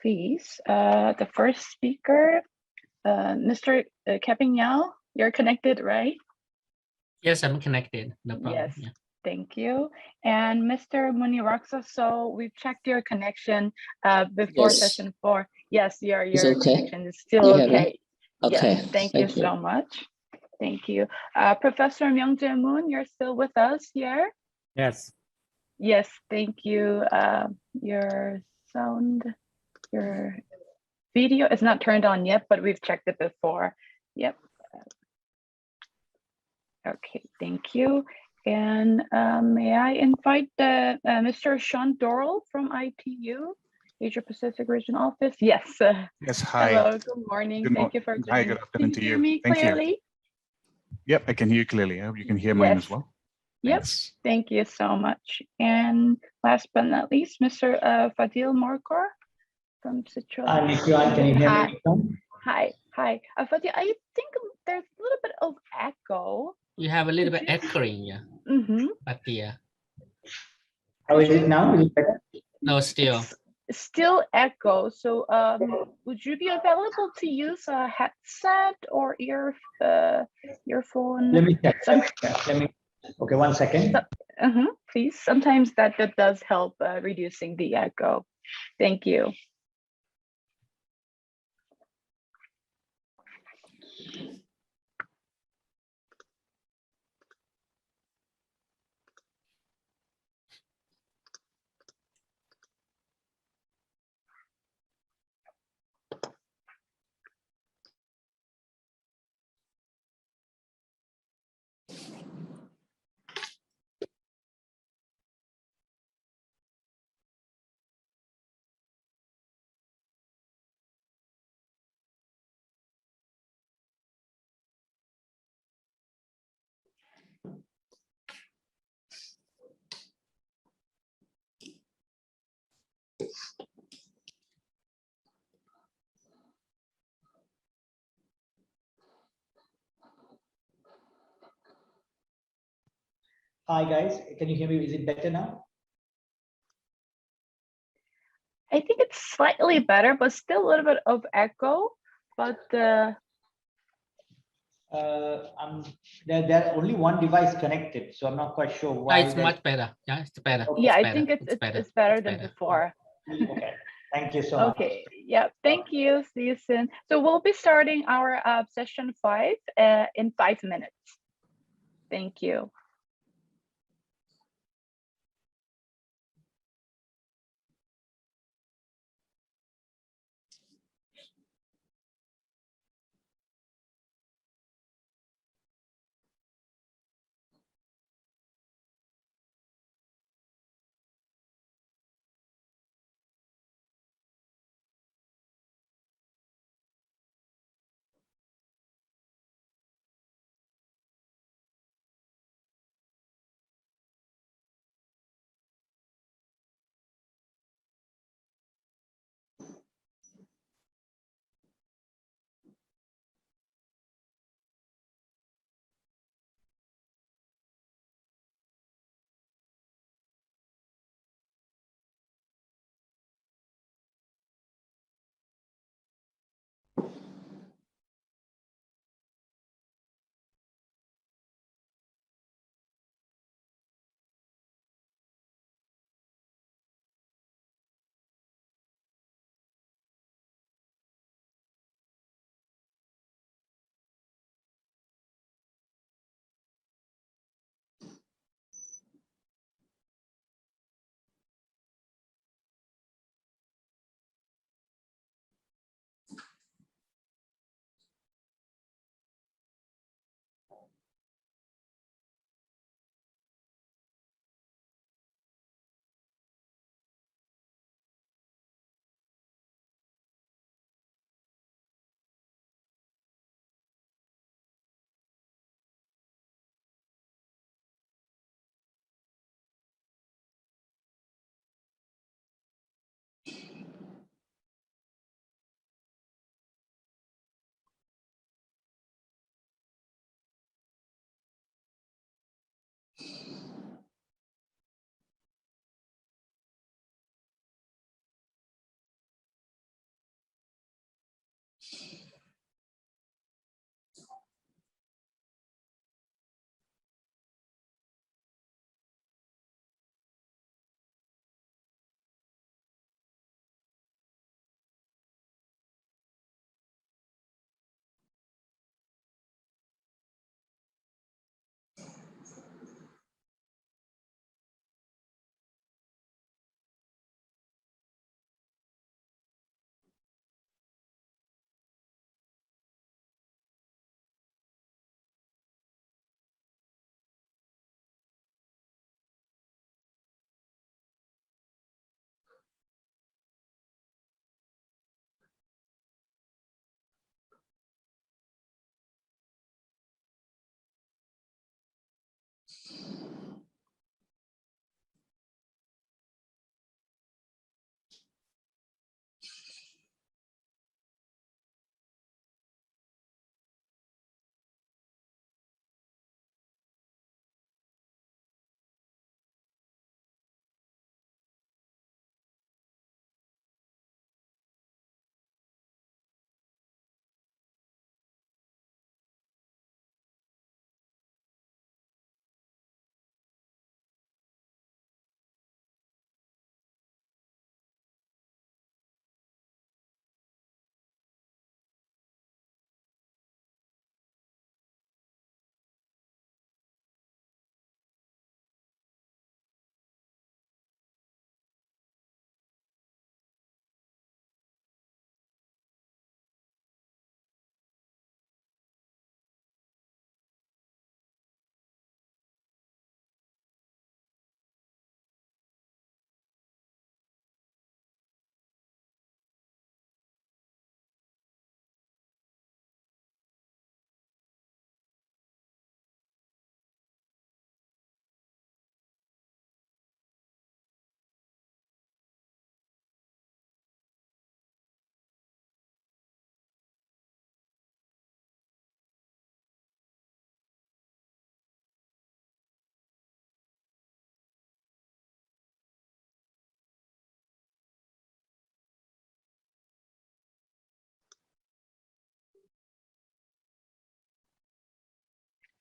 please. The first speaker, Mr. Kevin Yao, you're connected, right? Yes, I'm connected. No problem. Yes, Yeah. thank you. And Mr. Muniraksa, so we've checked your connection before Yes. session 4. Yes, your okay? connection is still You hear me? okay. Okay. Yes, thank you so much. Thank you. Professor Myung-jae Moon, you're still with us here? Yes. Yes, thank you. Your sound, your video is not turned on yet, but we've checked it before. Yep. Okay, thank you. And may I invite Mr. Sean Dorrell from ITU, Asia Pacific Regional Office? Yes. Yes, hi. Hello, good morning. Good Thank you for Hi, joining. good afternoon to Can you hear you. me Thank you. clearly? Yep, I can hear you clearly. I hope you can hear mine as Yes. well. Yep. Thanks. Thank you so much. And last but not least, Mr. Fadil Morkor from Sichuan. Hi, Miss Yuan, can you hear Hi. me now? Hi. Fadil, I think there's a little bit of echo. You have a little Could bit you- echoing, yeah. Mm-hmm. But yeah, How is it now? Is it better? no, still. It's still echo. So would you be available to use a headset or earphone? Let me check. Okay, 1 second. Please. Sometimes that does help reducing the echo. Thank you. Hi, guys. Can you hear me? Is it better now? I think it's slightly better, but still a little bit of echo. But There only one device connected, so I'm not quite sure why. It's much better. Yeah, it's better. Okay. yeah, I better. think it's better than before. Okay. Thank you so much. Okay. Yeah. Thank you. See you soon. So we'll be starting our session 5 in 5 minutes. Thank you.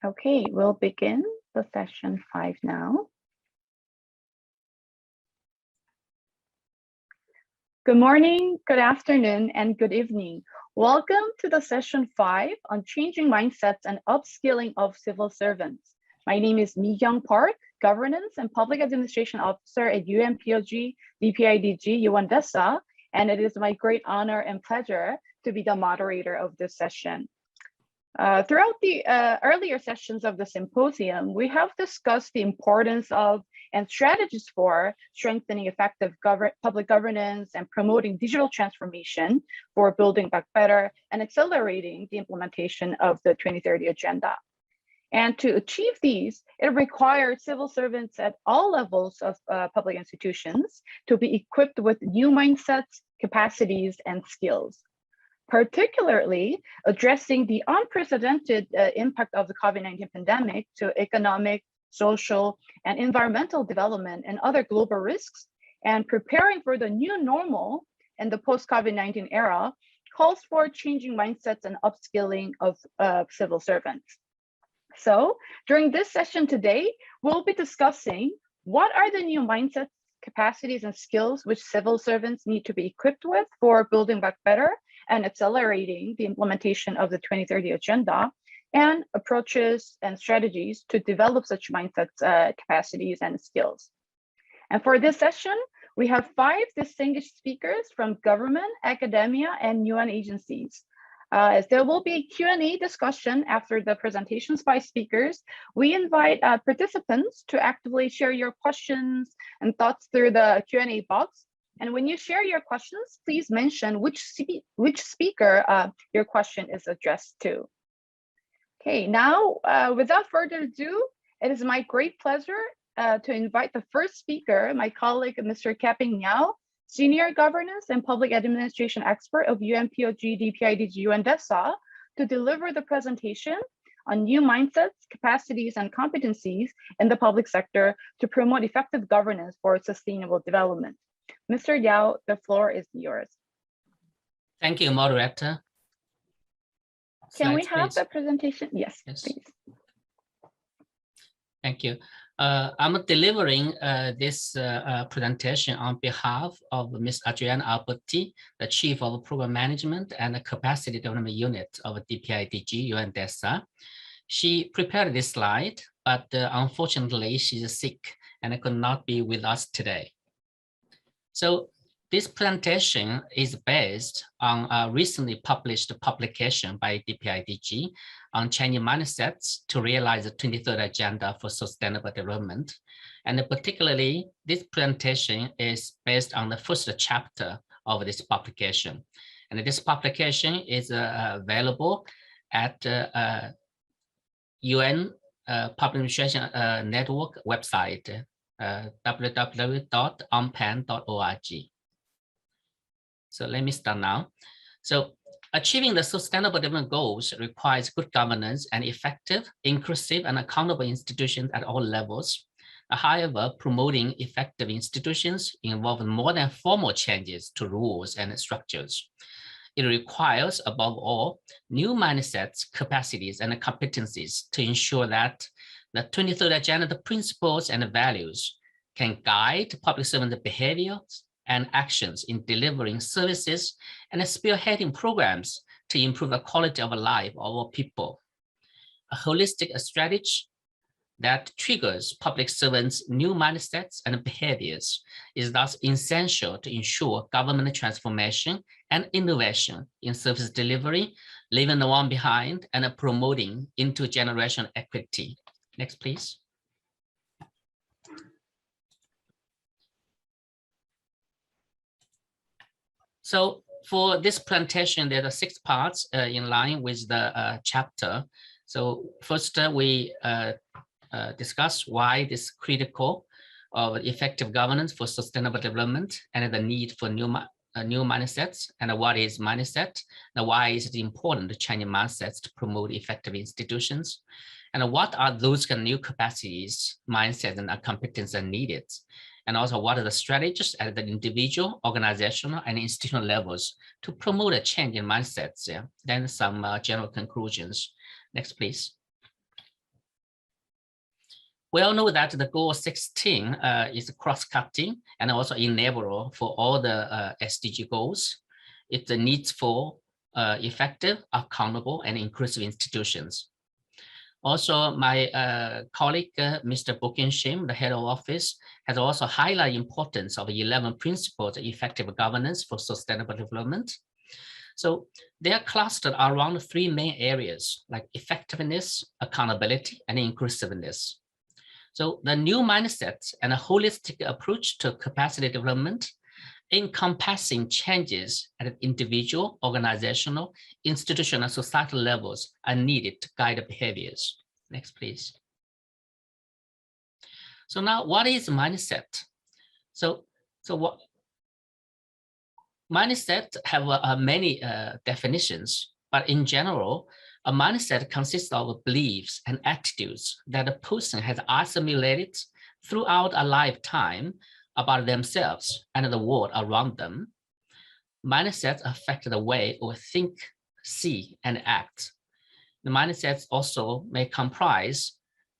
Okay, we'll begin the session 5 now. Good morning, good afternoon, and good evening. Welcome to the session 5 on changing mindsets and upskilling of civil servants. My name is Mi-Kyung Park, Governance and Public Administration Officer at UMPOG DPIDG UNDESA, and it is my great honor and pleasure to be the moderator of this session. Throughout the earlier sessions of the symposium, we have discussed the importance of and strategies for strengthening effective public governance and promoting digital transformation for building back better and accelerating the implementation of the 2030 agenda. And to achieve these, it requires civil servants at all levels of public institutions to be equipped with new mindsets, capacities, and skills. Particularly addressing the unprecedented impact of the COVID-19 pandemic to economic, social, and environmental development and other global risks, and preparing for the new normal in the post-COVID-19 era calls for changing mindsets and upskilling of civil servants. So during this session today, we'll be discussing what are the new mindsets, capacities, and skills which civil servants need to be equipped with for building back better and accelerating the implementation of the 2030 agenda, and approaches and strategies to develop such mindsets, capacities, and skills. And for this session, we have 5 distinguished speakers from government, academia, and UN agencies. As there will be a Q&A discussion after the presentations by speakers, we invite participants to actively share your questions and thoughts through the Q&A box. And when you share your questions, please mention which speaker your question is addressed to. Okay, now, without further ado, it is my great pleasure to invite the first speaker, my colleague, Mr. Kaping Miao, Senior Governance and Public Administration Expert of UMPOG DPIDG UNDESA, to deliver the presentation on new mindsets, capacities, and competencies in the public sector to promote effective governance for sustainable development. Mr. Yao, the floor is yours. Thank you, moderator. Can we Slides, have please. the presentation? Yes, Yes. please. Thank you. I'm delivering this presentation on behalf of Ms. Adrienne Alberti, the Chief of Program Management and the Capacity Development Unit of DPIDG UNDESA. She prepared this slide, but unfortunately she's sick and could not be with us today. So this presentation is based on a recently published publication by DPIDG on Chinese mindsets to realize the 23rd Agenda for Sustainable Development. And particularly, this presentation is based on the first chapter of this publication. And this publication is available at UN Public Administration Network website, www.unpan.org. So let me start now. So achieving the sustainable development goals requires good governance and effective, inclusive, and accountable institutions at all levels. However, promoting effective institutions involves more than formal changes to rules and structures. It requires, above all, new mindsets, capacities, and competencies to ensure that the 23rd Agenda, the principles and the values can guide public servant behaviors and actions in delivering services and spearheading programs to improve the quality of life of our people. A holistic strategy that triggers public servants' new mindsets and behaviors is thus essential to ensure government transformation and innovation in service delivery, leaving no one behind and promoting intergenerational equity. Next, please. So for this presentation, there are 6 parts in line with the chapter. So first, we discuss why it is critical of effective governance for sustainable development and the need for new mindsets, and what is mindset, and why is it important to change mindsets to promote effective institutions, and what are those kind of new capacities, mindsets, and competencies needed, and also what are the strategies at the individual, organizational, and institutional levels to promote a change in mindsets. Yeah? Then some general conclusions. Next, please. We all know that the goal 16 is cross-cutting and also enabler for all the SDG goals. It needs for effective, accountable, and inclusive institutions. Also, my colleague, Mr. Buckingham, the head of office, has also highlighted the importance of 11 principles of effective governance for sustainable development. So they are clustered around 3 main areas like effectiveness, accountability, and inclusiveness. So the new mindset and a holistic approach to capacity development encompassing changes at individual, organizational, institutional, societal levels are needed to guide behaviors. Next, please. So now what is mindset? So what mindset have many definitions, but in general, a mindset consists of beliefs and attitudes that a person has assimilated throughout a lifetime about themselves and the world around them. Mindsets affect the way we think, see, and act. The mindsets also may comprise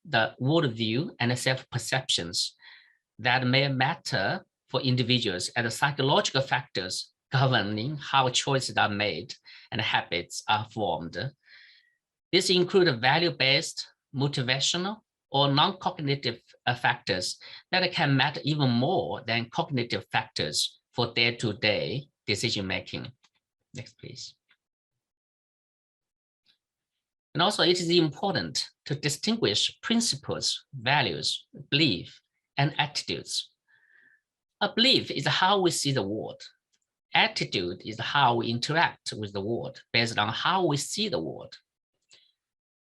the worldview and self-perceptions that may matter for individuals and the psychological factors governing how choices are made and habits are formed. This includes value-based, motivational, or non-cognitive factors that can matter even more than cognitive factors for day-to-day decision-making. Next, please. And also, it is important to distinguish principles, values, belief, and attitudes. A belief is how we see the world. Attitude is how we interact with the world based on how we see the world.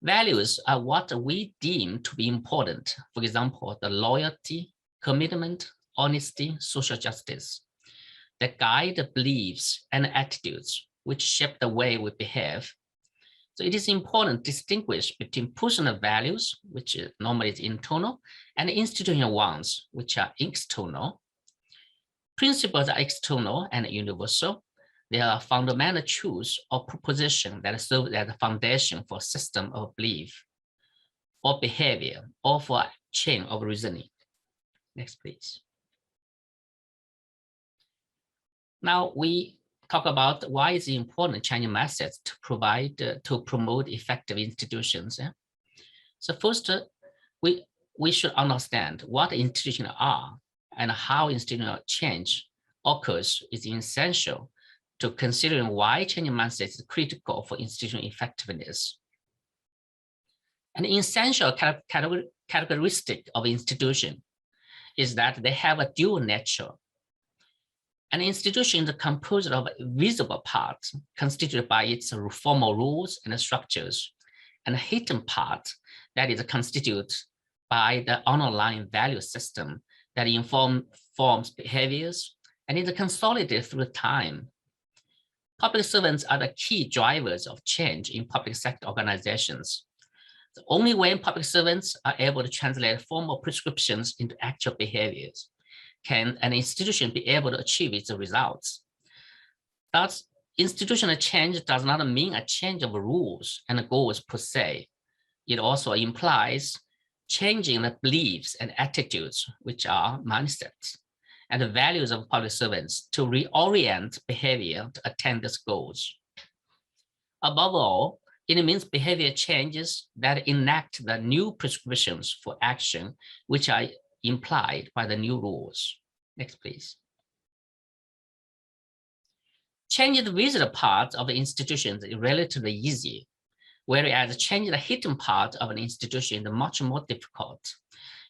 Values are what we deem to be important. For example, the loyalty, commitment, honesty, social justice. That guide beliefs and attitudes which shape the way we behave. So it is important to distinguish between personal values, which normally is internal, and institutional ones, which are external. Principles are external and universal. They are fundamental truths or propositions that serve as a foundation for a system of belief or behavior or for a chain of reasoning. Next, please. Now we talk about why it's important changing mindsets to promote effective institutions. So first, we should understand what institutions are and how institutional change occurs is essential to considering why changing mindsets is critical for institutional effectiveness. An essential characteristic of institution is that they have a dual nature. An institution is composed of visible parts constituted by its formal rules and structures, and a hidden part that is constituted by the underlying value system that informs behaviors and is consolidated through time. Public servants are the key drivers of change in public sector organizations. Only when public servants are able to translate formal prescriptions into actual behaviors can an institution be able to achieve its results. Thus, institutional change does not mean a change of rules and goals per se. It also implies changing the beliefs and attitudes, which are mindsets, and the values of public servants to reorient behavior to attain these goals. Above all, it means behavior changes that enact the new prescriptions for action, which are implied by the new rules. Next, please. Changing the visible part of the institutions is relatively easy, whereas changing the hidden part of an institution is much more difficult.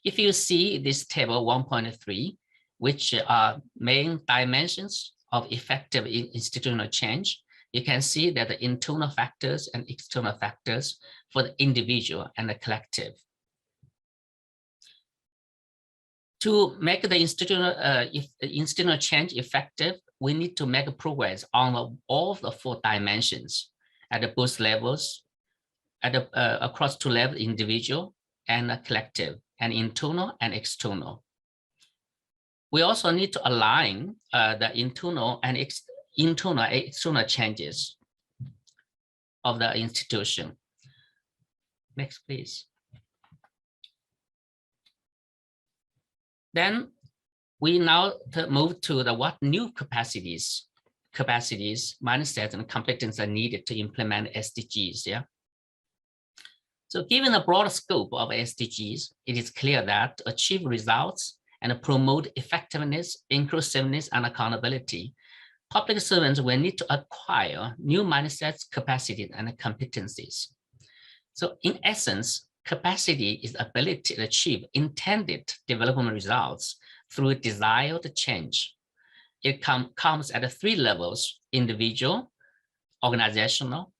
If you see this table 1.3, which are main dimensions of effective institutional change, you can see that the internal factors and external factors for the individual and the collective. To make the institutional change effective, we need to make progress on all the 4 dimensions at both levels, across 2 levels, individual and collective, and internal and external. We also need to align the internal and external changes of the institution. Next, please. Then we now move to the what new capacities, mindsets, and competencies are needed to implement SDGs. Yeah. So given the broad scope of SDGs, it is clear that to achieve results and promote effectiveness, inclusiveness, and accountability, public servants will need to acquire new mindsets, capacities, and competencies. So in essence, capacity is the ability to achieve intended development results through desired change. It comes at 3 levels: individual, organizational,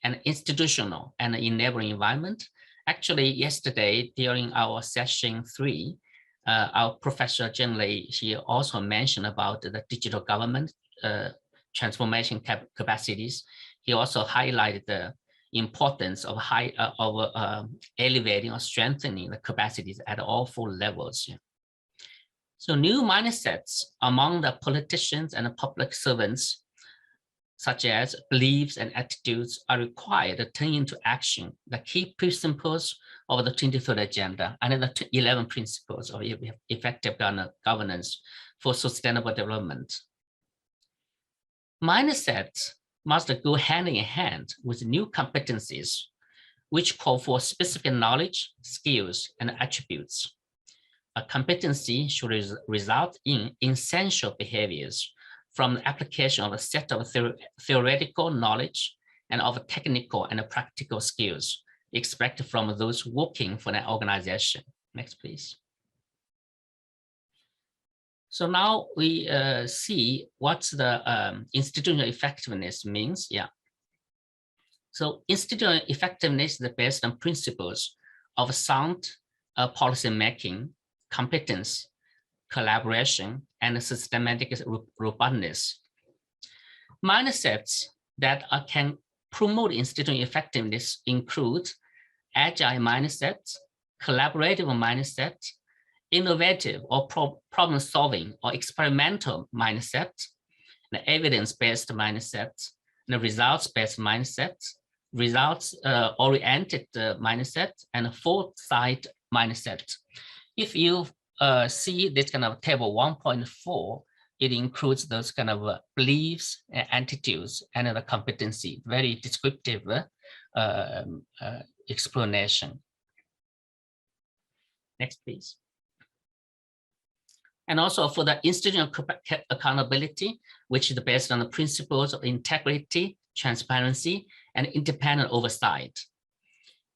and institutional and enabling environment. Actually, yesterday during our session 3, our Professor Zheng Lei, he also mentioned about the digital government transformation capacities. He also highlighted the importance of elevating or strengthening the capacities at all 4 levels. So new mindsets among the politicians and the public servants, such as beliefs and attitudes, are required to turn into action the key principles of the 23rd Agenda and the 11 principles of effective governance for sustainable development. Mindsets must go hand in hand with new competencies, which call for specific knowledge, skills, and attributes. A competency should result in essential behaviors from the application of a set of theoretical knowledge and of technical and practical skills expected from those working for an organization. Next, please. So now we see what the institutional effectiveness means. Yeah. So institutional effectiveness is based on principles of sound policy making, competence, collaboration, and systematic robustness. Mindsets that can promote institutional effectiveness include agile mindsets, collaborative mindsets, innovative or problem-solving or experimental mindsets, the evidence-based mindsets, the results-based mindsets, results-oriented mindset, and foresight mindset. If you see this kind of table 1.4, it includes those kind of beliefs, attitudes, and the competency, very descriptive explanation. Next, please. And also for the institutional accountability, which is based on the principles of integrity, transparency, and independent oversight.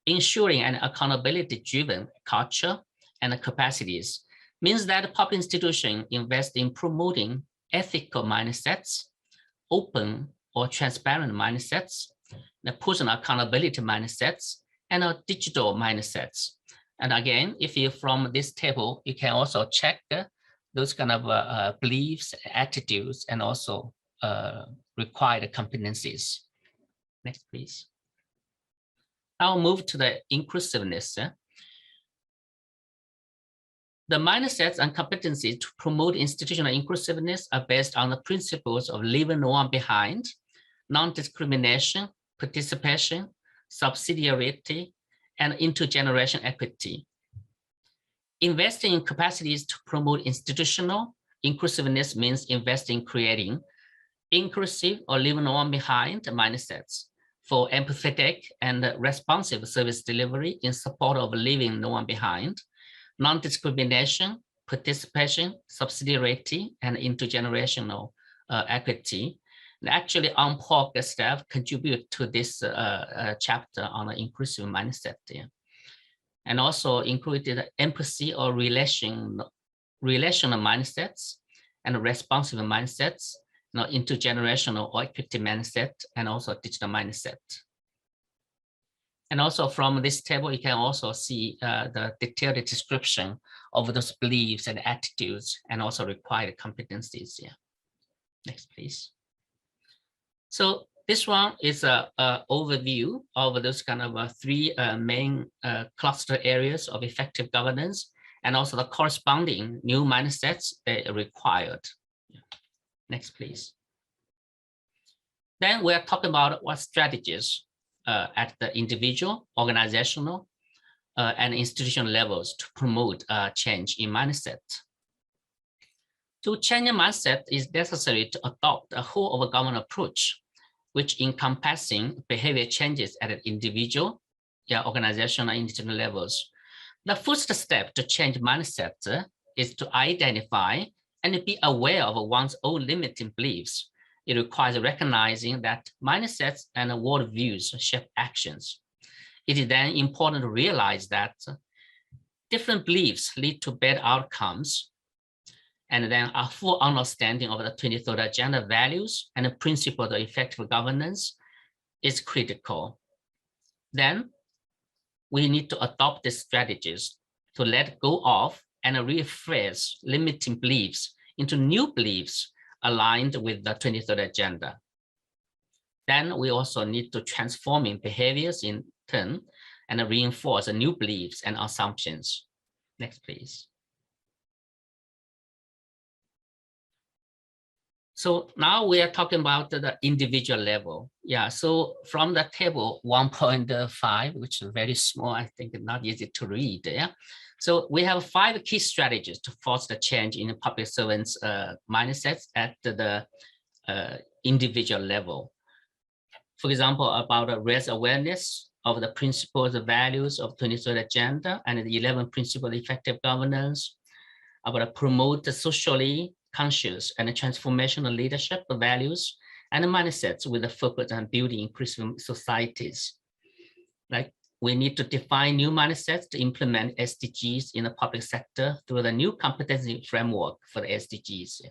Ensuring an accountability-driven culture and capacities means that public institutions invest in promoting ethical mindsets, open or transparent mindsets, the personal accountability mindsets, and digital mindsets. And again, if you from this table, you can also check those kind of beliefs, attitudes, and also required competencies. Next, please. I'll move to the inclusiveness. The mindsets and competencies to promote institutional inclusiveness are based on the principles of leaving no one behind, non-discrimination, participation, subsidiarity, and intergenerational equity. Investing in capacities to promote institutional inclusiveness means investing in creating inclusive or leaving no one behind mindsets for empathetic and responsive service delivery in support of leaving no one behind, non-discrimination, participation, subsidiarity, and intergenerational equity. And actually, UNPOC staff contribute to this chapter on the inclusive mindset there. And also included empathy or relational mindsets and responsive mindsets, intergenerational or equity mindset, and also digital mindset. And also from this table, you can also see the detailed description of those beliefs and attitudes and also required competencies here. Next, please. So this one is an overview of those kind of 3 main cluster areas of effective governance and also the corresponding new mindsets that are required. Next, please. Then we're talking about what strategies at the individual, organizational, and institutional levels to promote change in mindset. To change a mindset, it is necessary to adopt a whole of government approach, which encompassing behavior changes at an individual, organizational, and institutional levels. The first step to change mindset is to identify and be aware of one's own limiting beliefs. It requires recognizing that mindsets and worldviews shape actions. It is then important to realize that different beliefs lead to better outcomes, and then a full understanding of the 2030 Agenda values and the principles of effective governance is critical. Then we need to adopt these strategies to let go of and rephrase limiting beliefs into new beliefs aligned with the 2030 Agenda. Then we also need to transform behaviors in turn and reinforce new beliefs and assumptions. Next, please. So now we are talking about the individual level. Yeah, so from the table 1.5, which is very small, I think not easy to read. Yeah, so we have 5 key strategies to foster change in public servants' mindsets at the individual level. For example, about raise awareness of the principles and values of 2030 Agenda and the 11 principles of effective governance, about promote the socially conscious and transformational leadership values and mindsets with a focus on building inclusive societies. Like we need to define new mindsets to implement SDGs in the public sector through the new competency framework for the SDGs.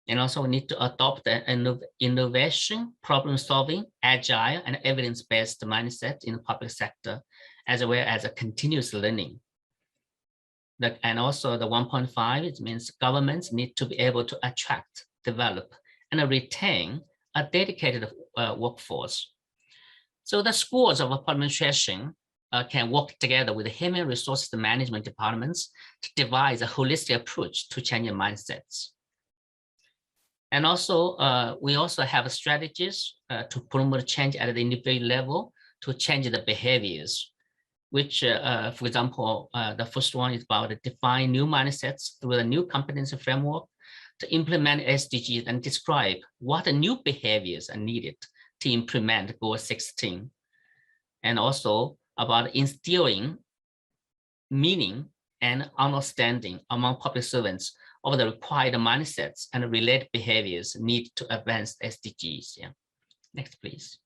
And also we need to adopt the innovation, problem solving, agile and evidence-based mindset in the public sector, as well as a continuous learning. And also the 1.5, it means governments need to be able to attract, develop, and retain a dedicated workforce. So the schools of administration can work together with the human resources management departments to devise a holistic approach to changing mindsets. And also, we also have strategies to promote change at the individual level to change the behaviors, which, for example, the first one is about define new mindsets through the new competency framework to implement SDGs and describe what new behaviors are needed to implement Goal 16. And also about instilling meaning and understanding among public servants of the required mindsets and related behaviors needed to advance SDGs. Yeah. Next, please.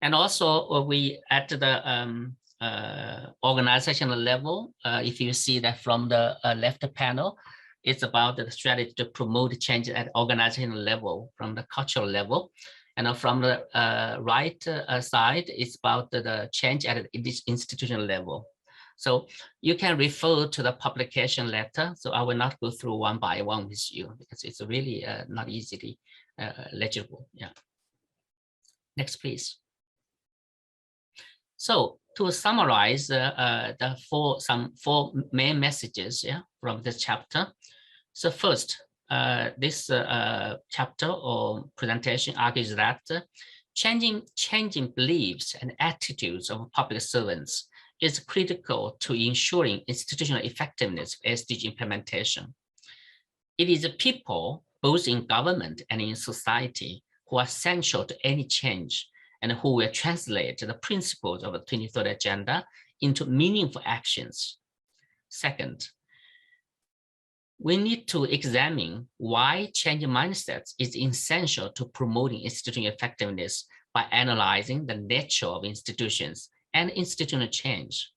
And also we at the organizational level, if you see that from the left panel, it's about the strategy to promote change at organizational level from the cultural level. And from the right side, it's about the change at this institutional level. So you can refer to the publication letter. So I will not go through one by one with you because it's really not easily legible. Yeah. Next, please. So to summarize the four main messages, yeah, from this chapter. So first, this chapter or presentation argues that changing beliefs and attitudes of public servants is critical to ensuring institutional effectiveness of SDG implementation. It is the people, both in government and in society, who are essential to any change and who will translate the principles of the 2030 Agenda into meaningful actions. Second, we need to examine why changing mindsets is essential to promoting institutional effectiveness by analyzing the nature of institutions and institutional change.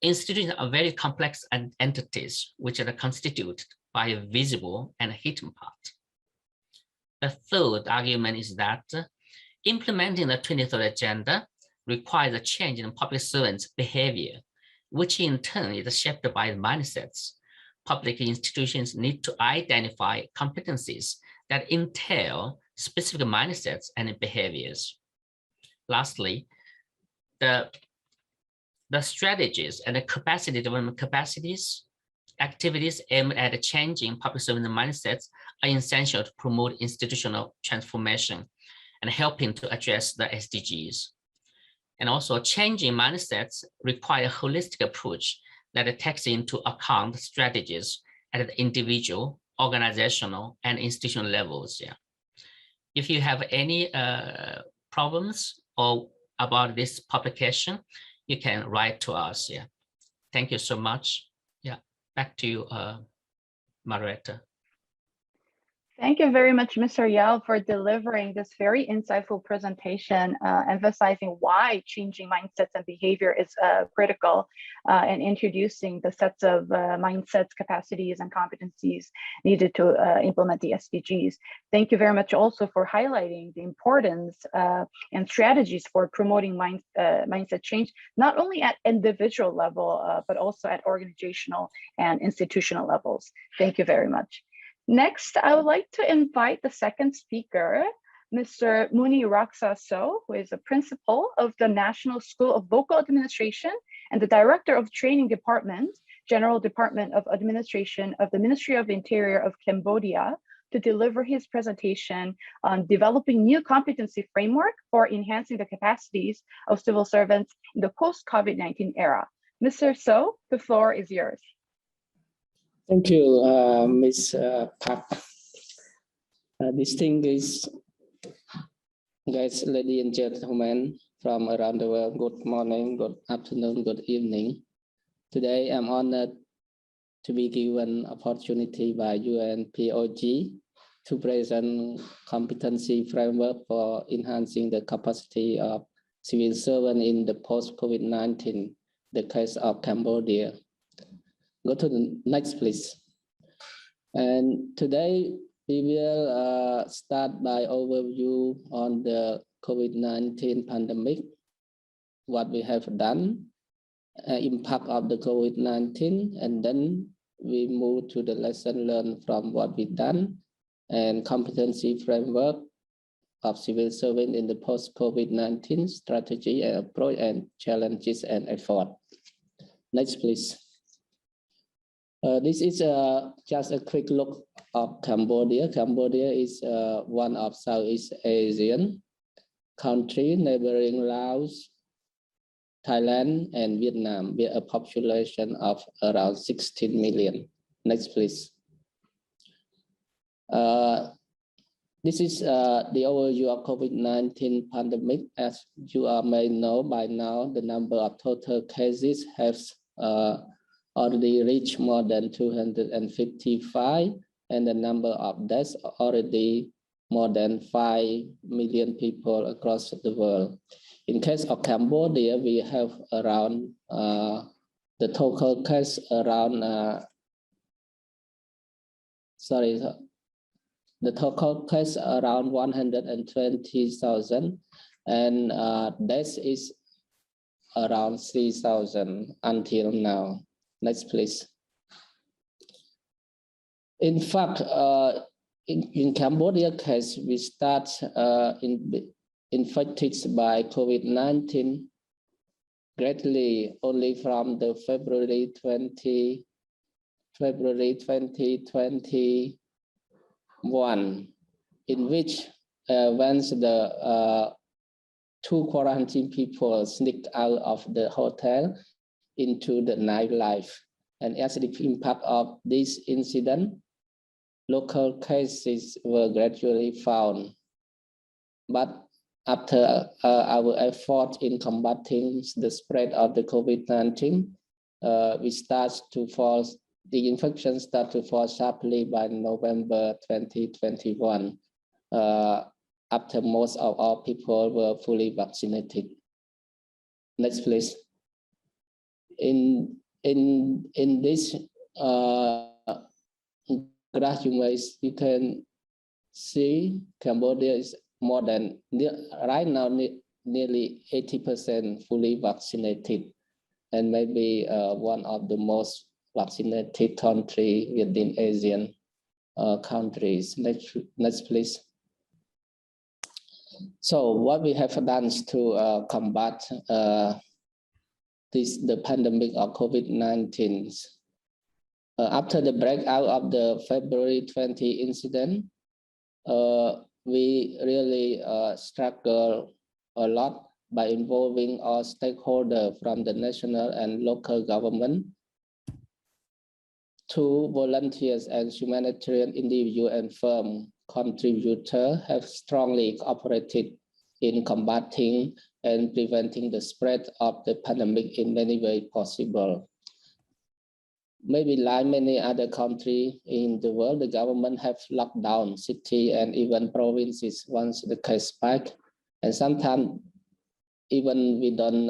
Institutions are very complex entities which are constituted by a visible and a hidden part. The third argument is that implementing the 2030 Agenda requires a change in public servants' behavior, which in turn is shaped by mindsets. Public institutions need to identify competencies that entail specific mindsets and behaviors. Lastly, the strategies and the capacity development activities aimed at changing public servant mindsets are essential to promote institutional transformation and helping to address the SDGs. And also changing mindsets require a holistic approach that takes into account strategies at the individual, organizational, and institutional levels. Yeah. If you have any problems or about this publication, you can write to us. Yeah. Thank you so much. Yeah. Back to you, moderator. Thank you very much, Mr. Yao, for delivering this very insightful presentation, emphasizing why changing mindsets and behavior is critical, and introducing the sets of mindsets, capacities, and competencies needed to implement the SDGs. Thank you very much also for highlighting the importance and strategies for promoting mindset change, not only at individual level, but also at organizational and institutional levels. Thank you very much. Next, I would like to invite the second speaker, Mr. Muni Raksa So, who is a principal of the National School of Local Administration and the Director of Training Department, General Department of Administration of the Ministry of Interior of Cambodia, to deliver his presentation on developing new competency framework for enhancing the capacities of civil servants in the post-COVID-19 era. Mr. So, the floor is yours. Thank you, Ms. Park. Distinguished guests, ladies and gentlemen from around the world, good morning, good afternoon, good evening. Today, I'm honored to be given opportunity by UNPOG to present competency framework for enhancing the capacity of civil servants in the post-COVID-19, the case of Cambodia. Go to the next, please. And today we will start by overview on the COVID-19 pandemic, what we have done, impact of the COVID-19, and then we move to the lesson learned from what we've done, and competency framework of civil servant in the post-COVID-19 strategy and approach and challenges and effort. Next, please. This is just a quick look of Cambodia. Cambodia is one of Southeast Asian country neighboring Laos, Thailand, and Vietnam, with a population of around 16 million. Next, please. This is the overview of COVID-19 pandemic. As you may know by now, the number of total cases has already reached more than 255, and the number of deaths already more than 5 million people across the world. In case of Cambodia, we have around the total case around the total case around 120,000, and deaths is around 3,000 until now. Next, please. In fact, in Cambodia case, we start infected by COVID-19 greatly only from the February 2021, in which once the 2 quarantine people sneaked out of the hotel into the nightlife. And as the impact of this incident, local cases were gradually found. But after our effort in combating the spread of the COVID-19, the infection started to fall sharply by November 2021, after most of our people were fully vaccinated. Next, please. In this graph, you can see Cambodia is more than, right now, nearly 80% fully vaccinated, and maybe one of the most vaccinated country within Asian countries. Next, please. So what we have done to combat the pandemic of COVID-19. After the breakout of the February 20 incident, we really struggled a lot by involving all stakeholders from the national and local government two volunteers and humanitarian individual and firm contributor have strongly cooperated in combating and preventing the spread of the pandemic in many ways possible. Maybe like many other countries in the world, the government have locked down city and even provinces once the case spike. And sometimes even we don't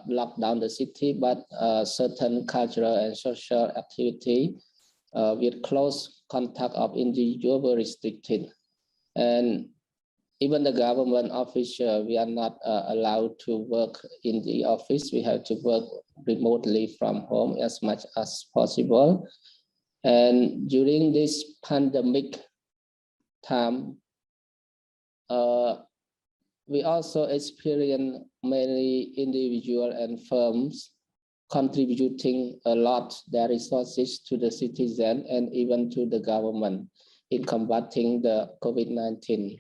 lock down the city, but certain cultural and social activity with close contact of individual were restricted. And even the government official, we are not allowed to work in the office. We have to work remotely from home as much as possible. And during this pandemic time, we also experience many individuals and firms contributing a lot their resources to the citizen and even to the government in combating the COVID-19.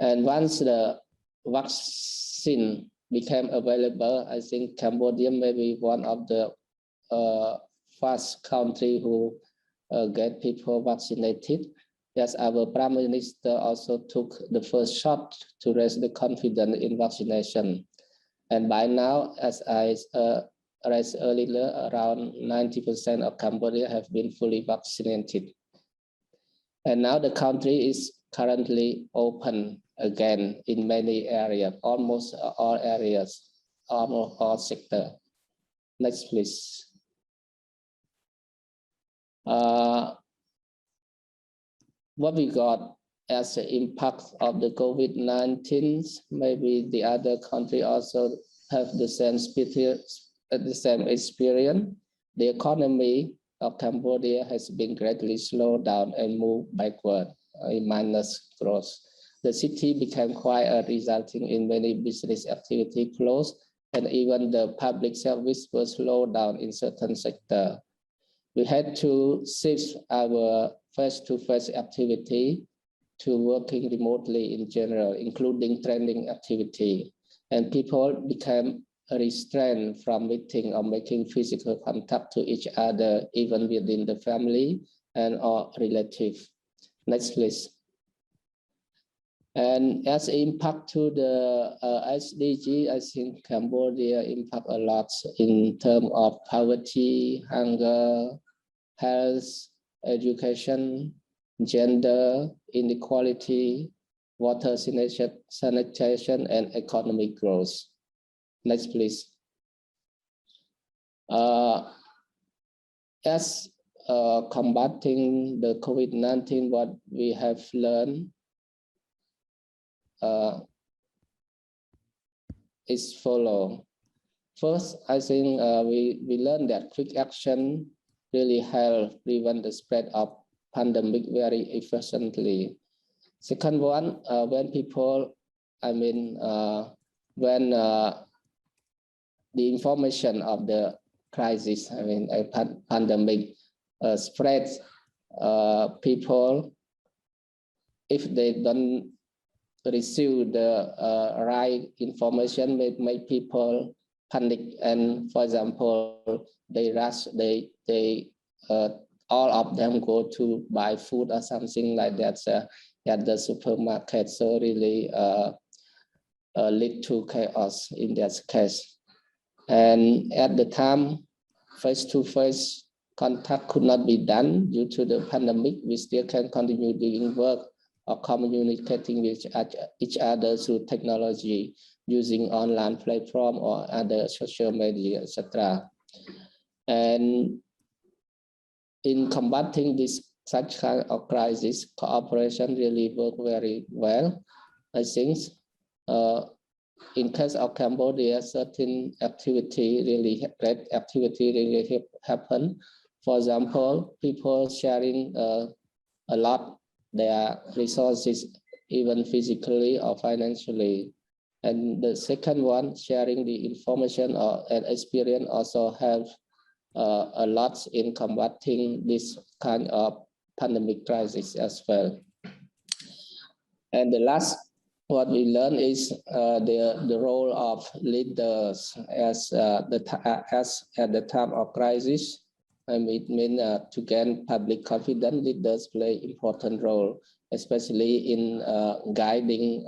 And once the vaccine became available, I think Cambodia may be one of the first country who get people vaccinated. Yes, our Prime Minister also took the first shot to raise the confidence in vaccination. And by now, as I raised earlier, around 90% of Cambodia have been fully vaccinated. And now the country is currently open again in many areas, almost all areas, almost all sectors. Next, please. What we got as the impact of the COVID-19, maybe the other country also have the same experience. The economy of Cambodia has been greatly slowed down and moved backward in minus growth. The city became quiet, resulting in many business activity closed, and even the public service was slowed down in certain sectors. We had to shift our face-to-face activity to working remotely in general, including training activity. And people became restrained from meeting or making physical contact to each other, even within the family and or relative. Next, please. And as impact to the SDG, I think Cambodia impact a lot in terms of poverty, hunger, health, education, gender inequality, water sanitation, and economic growth. Next, please. As combating the COVID-19, what we have learned is follow. First, I think we learned that quick action really help prevent the spread of pandemic very efficiently. Second one, when people, when the information of the crisis, a pandemic spreads, people, if they don't receive the right information, make people panic. And for example, they rush, all of them go to buy food or something like that at the supermarket. So really lead to chaos in that case. And at the time, face-to-face contact could not be done due to the pandemic. We still can continue doing work or communicating with each other through technology using online platform or other social media, etc. And in combating this such kind of crisis, cooperation really worked very well. I think in case of Cambodia, certain activity really, great activity really happen. For example, people sharing a lot their resources, even physically or financially. And the second one, sharing the information and experience also help a lot in combating this kind of pandemic crisis as well. And the last, what we learn is the role of leaders as at the time of crisis. to gain public confidence, leaders play important role, especially in guiding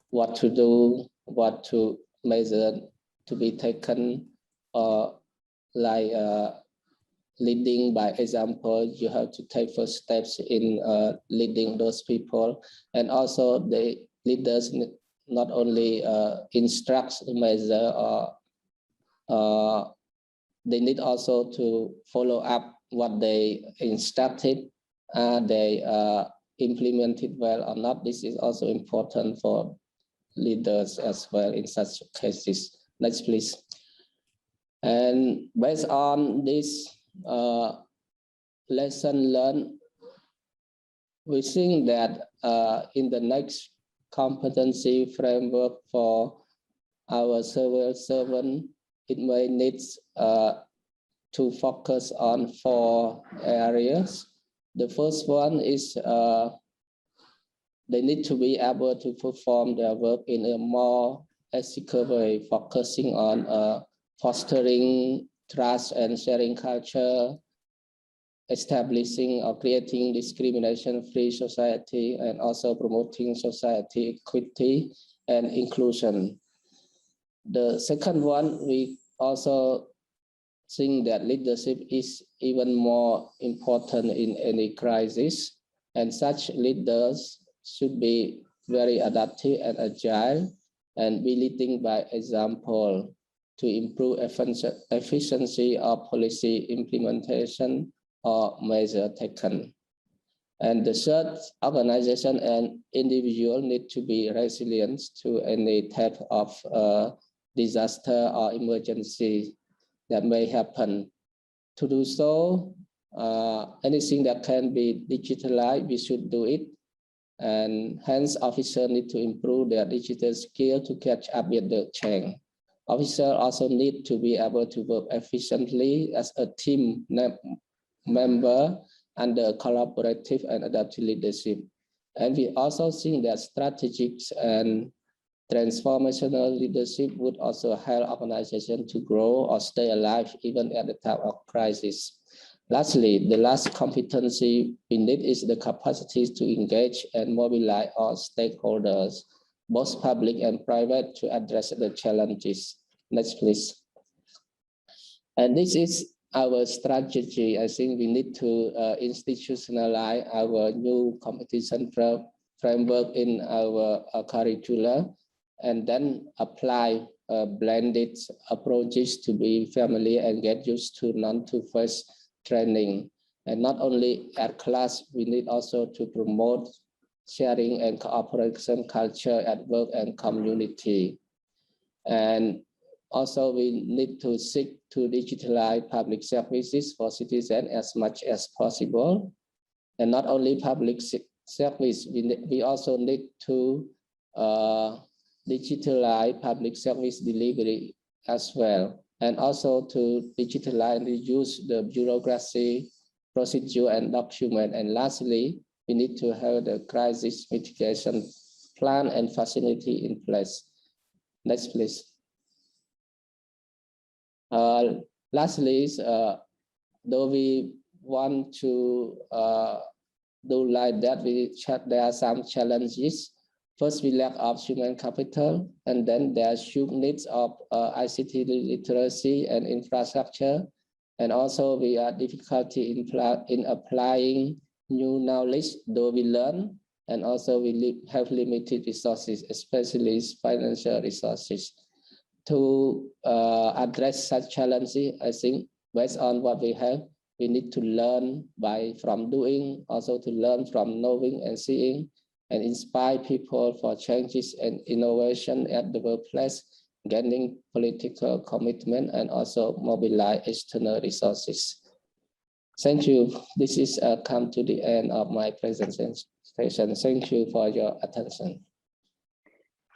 what to do, what to measure to be taken, or like leading by example. You have to take first steps in leading those people, and also the leaders not only instruct, measure, or they need also to follow up what they instructed. They implemented well or not. This is also important for leaders as well in such cases. Next, please. And based on this lesson learned, we think that in the next competency framework for our civil servant, it may need to focus on 4 areas. The first one is they need to be able to perform their work in a more ethical way, focusing on fostering trust and sharing culture, establishing or creating discrimination-free society, and also promoting society equity and inclusion. The second one, we also think that leadership is even more important in any crisis, and such leaders should be very adaptive and agile and be leading by example to improve efficiency of policy implementation or measure taken. And the third, organization and individual need to be resilient to any type of disaster or emergency that may happen. To do so, anything that can be digitalized, we should do it. And hence, officers need to improve their digital skill to catch up with the change. Officers also need to be able to work efficiently as a team member under collaborative and adaptive leadership. And we also think that strategic and transformational leadership would also help organizations to grow or stay alive even at the time of crisis. Lastly, the last competency we need is the capacity to engage and mobilize all stakeholders, both public and private, to address the challenges. Next, please. And this is our strategy. I think we need to institutionalize our new competition framework in our curricula, and then apply blended approaches to be familiar and get used to non-to-face training. And not only at class, we need also to promote sharing and cooperation culture at work and community. And also we need to seek to digitalize public services for citizens as much as possible. And not only public service, we also need to digitalize public service delivery as well, and also to digitalize and reduce the bureaucracy, procedure, and document. And lastly, we need to have the crisis mitigation plan and facility in place. Next, please. Lastly, though we want to do like that, there are some challenges. First, we lack of human capital, and then there are huge needs of ICT literacy and infrastructure. And also we are difficulty in applying new knowledge, though we learn, and also we have limited resources, especially financial resources. To address such challenges, I think based on what we have, we need to learn from doing, also to learn from knowing and seeing, and inspire people for changes and innovation at the workplace, gaining political commitment, and also mobilize external resources. Thank you. This is come to the end of my presentation. Thank you for your attention.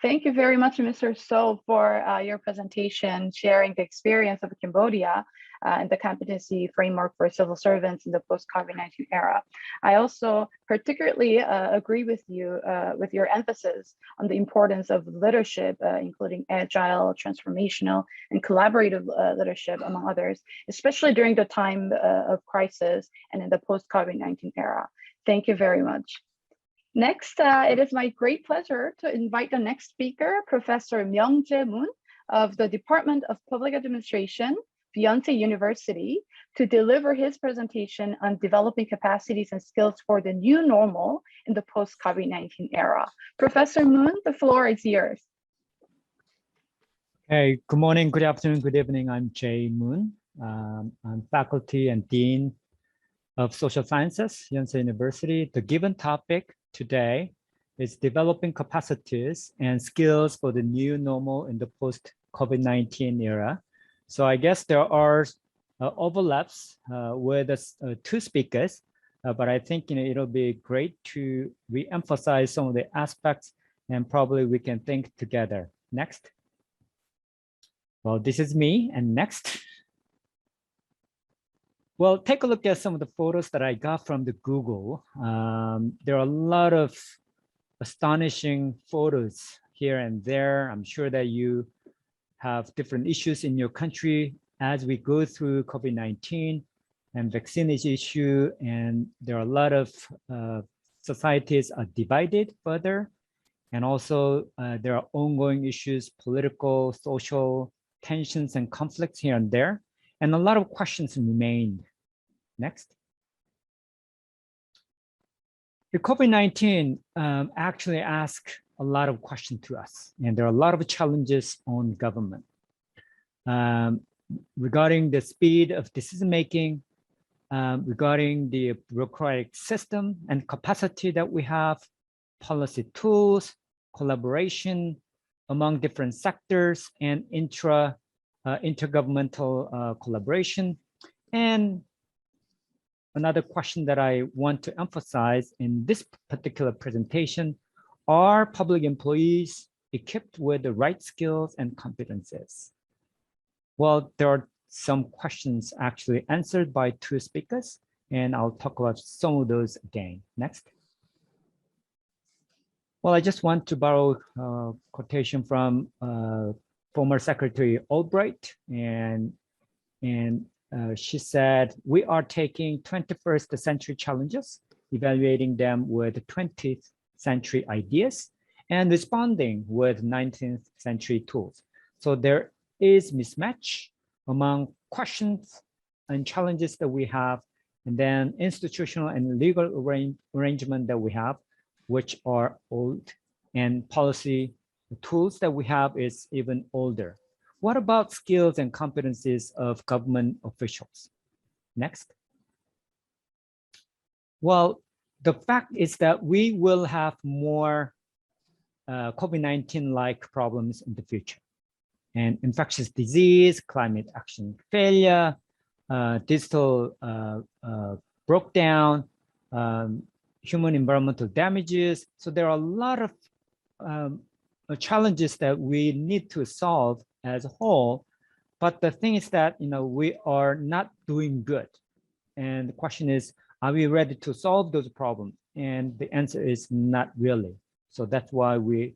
Thank you very much, Mr. So, for your presentation, sharing the experience of Cambodia and the competency framework for civil servants in the post-COVID-19 era. I also particularly agree with you with your emphasis on the importance of leadership, including agile, transformational, and collaborative leadership, among others, especially during the time of crisis and in the post-COVID-19 era. Thank you very much. Next, it is my great pleasure to invite the next speaker, Professor Myung-jae Moon of the Department of Public Administration, Yonsei University, to deliver his presentation on developing capacities and skills for the new normal in the post-COVID-19 era. Professor Moon, the floor is yours. Hey, good morning, good afternoon, good evening. I'm Jae Moon. I'm faculty and dean of social sciences, Yonsei University. The given topic today is developing capacities and skills for the new normal in the post-COVID-19 era. So I guess there are overlaps with the two speakers, but I think it'll be great to re-emphasize some of the aspects, and probably we can think together. Next. Well, this is me, and next. Well, take a look at some of the photos that I got from the Google. There are a lot of astonishing photos here and there. I'm sure that you have different issues in your country as we go through COVID-19 and vaccine issue, and there are a lot of societies are divided further. And also there are ongoing issues, political, social tensions and conflicts here and there. And a lot of questions remain. Next. The COVID-19 actually asks a lot of questions to us, and there are a lot of challenges on government regarding the speed of decision-making, regarding the bureaucratic system and capacity that we have, policy tools, collaboration among different sectors, and intergovernmental collaboration. And another question that I want to emphasize in this particular presentation: are public employees equipped with the right skills and competences? Well, there are some questions actually answered by two speakers, and I'll talk about some of those again. Next. Well, I just want to borrow a quotation from former Secretary Albright, and she said, "We are taking 21st century challenges, evaluating them with 20th century ideas, and responding with 19th century tools." So there is mismatch among questions and challenges that we have, and then institutional and legal arrangement that we have, which are old, and policy tools that we have is even older. What about skills and competencies of government officials? Next. Well, the fact is that we will have more COVID-19-like problems in the future. And infectious disease, climate action failure, digital breakdown, human environmental damages. So there are a lot of challenges that we need to solve as a whole. But the thing is that we are not doing good. And the question is, are we ready to solve those problems? And the answer is not really. So that's why we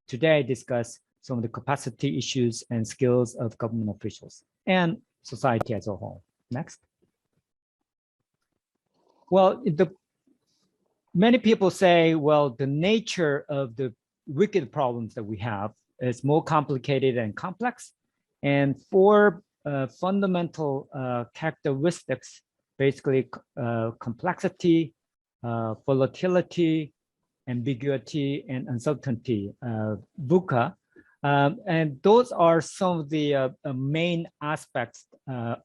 today discuss some of the capacity issues and skills of government officials and society as a whole. Next. Well, many people say, well, the nature of the wicked problems that we have is more complicated and complex. And four fundamental characteristics, basically complexity, volatility, ambiguity, and uncertainty, VUCA. And those are some of the main aspects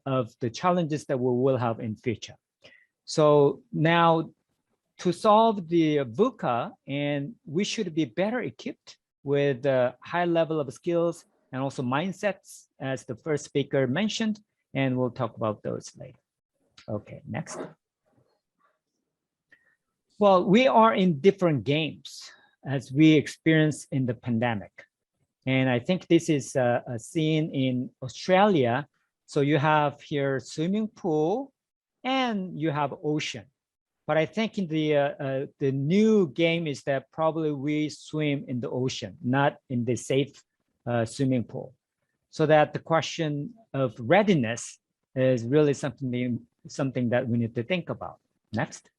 of the challenges that we will have in future. So now to solve the VUCA, and we should be better equipped with a high level of skills and also mindsets, as the first speaker mentioned, and we'll talk about those later. Okay, next. Well, we are in different games. as we experienced in the pandemic. And I think this is seen in Australia. So you have here swimming pool and you have ocean. But I think in the new game is that probably we swim in the ocean, not in the safe swimming pool. So that the question of readiness is really something that we need to think about. Next.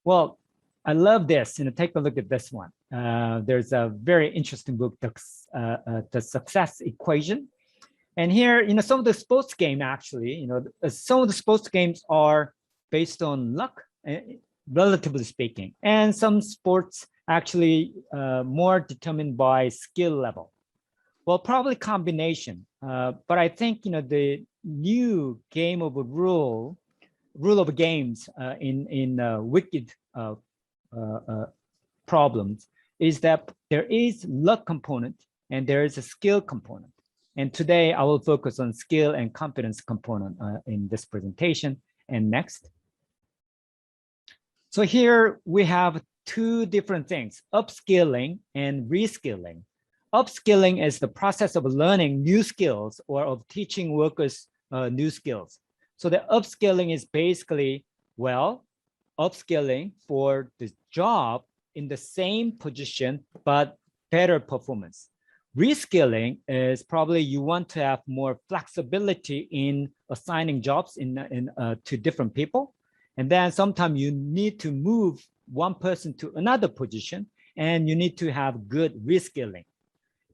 Well, I love this. Take a look at this one. There's a very interesting book, The Success Equation. And here, some of the sports game actually, some of the sports games are based on luck, relatively speaking, and some sports actually more determined by skill level. Well, probably combination. But I think the new game of rule of games in wicked problems is that there is luck component and there is a skill component. And today I will focus on skill and competence component in this presentation. And next. So here we have two different things, upskilling and reskilling. Upskilling is the process of learning new skills or of teaching workers new skills. So the upskilling is basically, well, upskilling for the job in the same position, but better performance. Reskilling is probably you want to have more flexibility in assigning jobs to different people. And then sometimes you need to move one person to another position and you need to have good reskilling.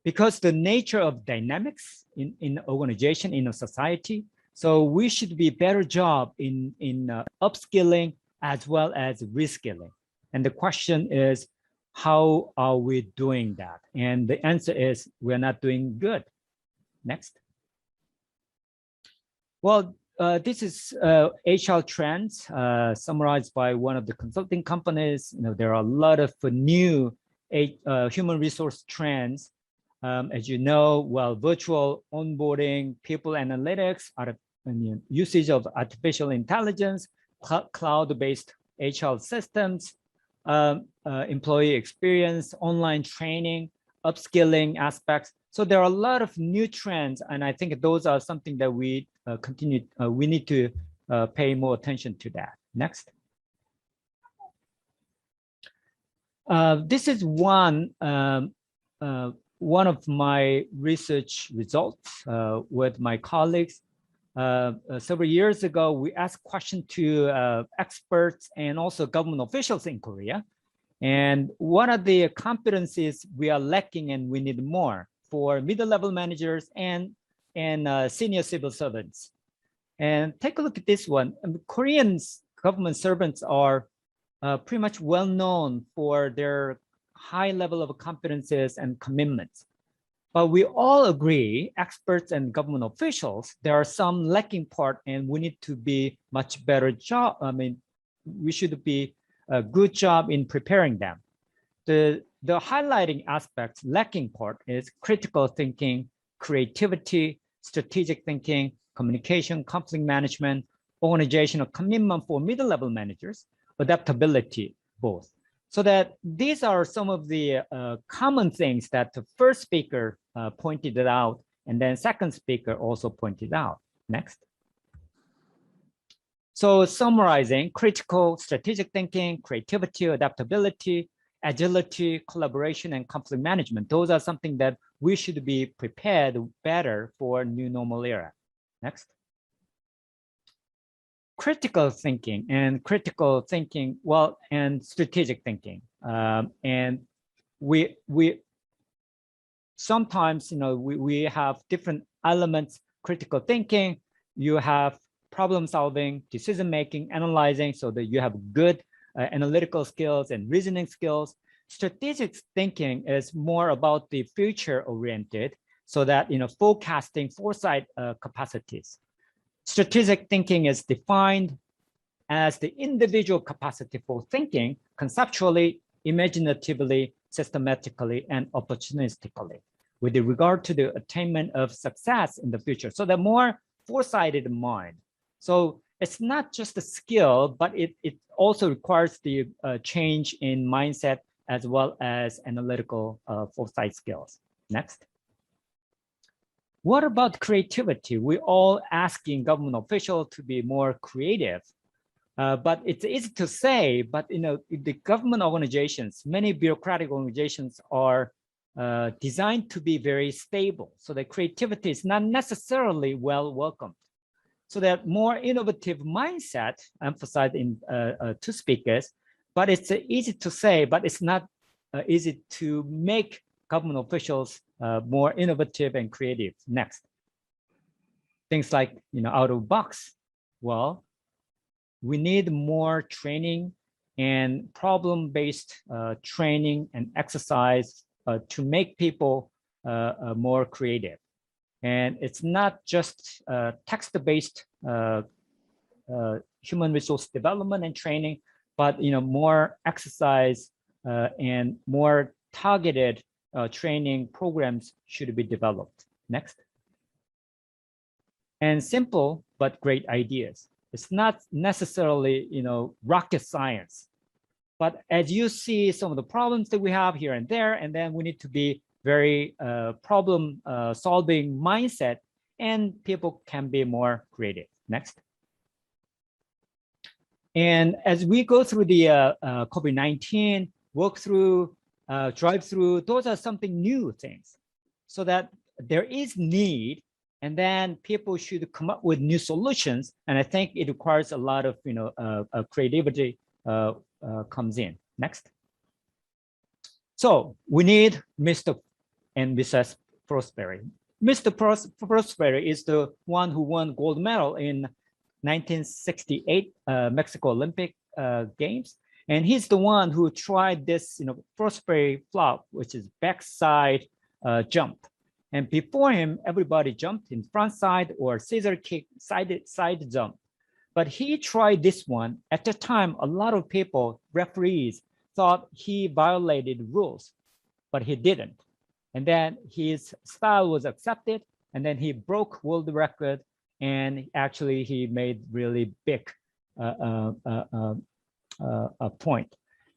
Because the nature of dynamics in organization, in a society, so we should be better job in upskilling as well as reskilling. And the question is, how are we doing that? And the answer is we're not doing good. Next. Well, this is HR trends summarized by one of the consulting companies. There are a lot of new human resource trends. As you know, well, virtual onboarding, people analytics, usage of artificial intelligence, cloud-based HR systems, employee experience, online training, upskilling aspects. So there are a lot of new trends, and I think those are something that we we need to pay more attention to that. Next. This is one of my research results with my colleagues. Several years ago, we asked questions to experts and also government officials in Korea. And what are the competencies we are lacking and we need more for middle-level managers and senior civil servants? And take a look at this one. Korean government servants are pretty much well known for their high level of competencies and commitments. But we all agree, experts and government officials, there are some lacking part and we need to be much better job. We should be a good job in preparing them. The highlighting aspects, lacking part is critical thinking, creativity, strategic thinking, communication, conflict management, organizational commitment for middle-level managers, adaptability, both. So that these are some of the common things that the first speaker pointed out, and then second speaker also pointed out. Next. So summarizing, critical strategic thinking, creativity, adaptability, agility, collaboration, and conflict management. Those are something that we should be prepared better for new normal era. Next. Critical thinking, well, and strategic thinking. And we sometimes, we have different elements. Critical thinking, you have problem solving, decision making, analyzing, so that you have good analytical skills and reasoning skills. Strategic thinking is more about the future oriented, so that forecasting, foresight capacities. Strategic thinking is defined as the individual capacity for thinking conceptually, imaginatively, systematically, and opportunistically with regard to the attainment of success in the future. So the more foresighted mind. So it's not just a skill, but it also requires the change in mindset as well as analytical foresight skills. Next. What about creativity? We're all asking government officials to be more creative, but it's easy to say, but the government organizations, many bureaucratic organizations are designed to be very stable. So the creativity is not necessarily well welcomed. So that more innovative mindset emphasized in two speakers, but it's easy to say, but it's not easy to make government officials more innovative and creative. Next. Things like, out of box. Well, we need more training and problem-based training and exercise to make people more creative. And it's not just text-based human resource development and training, but more exercise and more targeted training programs should be developed. Next. And simple but great ideas. It's not necessarily rocket science, but as you see some of the problems that we have here and there, and then we need to be very problem solving mindset, and people can be more creative. Next. And as we go through the COVID-19, work through, drive through, those are something new things, so that there is need, and then people should come up with new solutions. And I think it requires a lot of creativity comes in. Next. So we need Mr. and Mrs. Prosperi. Mr. Prosperi is the one who won gold medal in 1968 Mexico Olympic Games. And he's the one who tried this, Prosperi flop, which is backside jump. And before him, everybody jumped in front side or scissor kick side jump. But he tried this one. At the time, a lot of people, referees, thought he violated rules, but he didn't. And then his style was accepted, and then he broke world record, and actually he made really big point.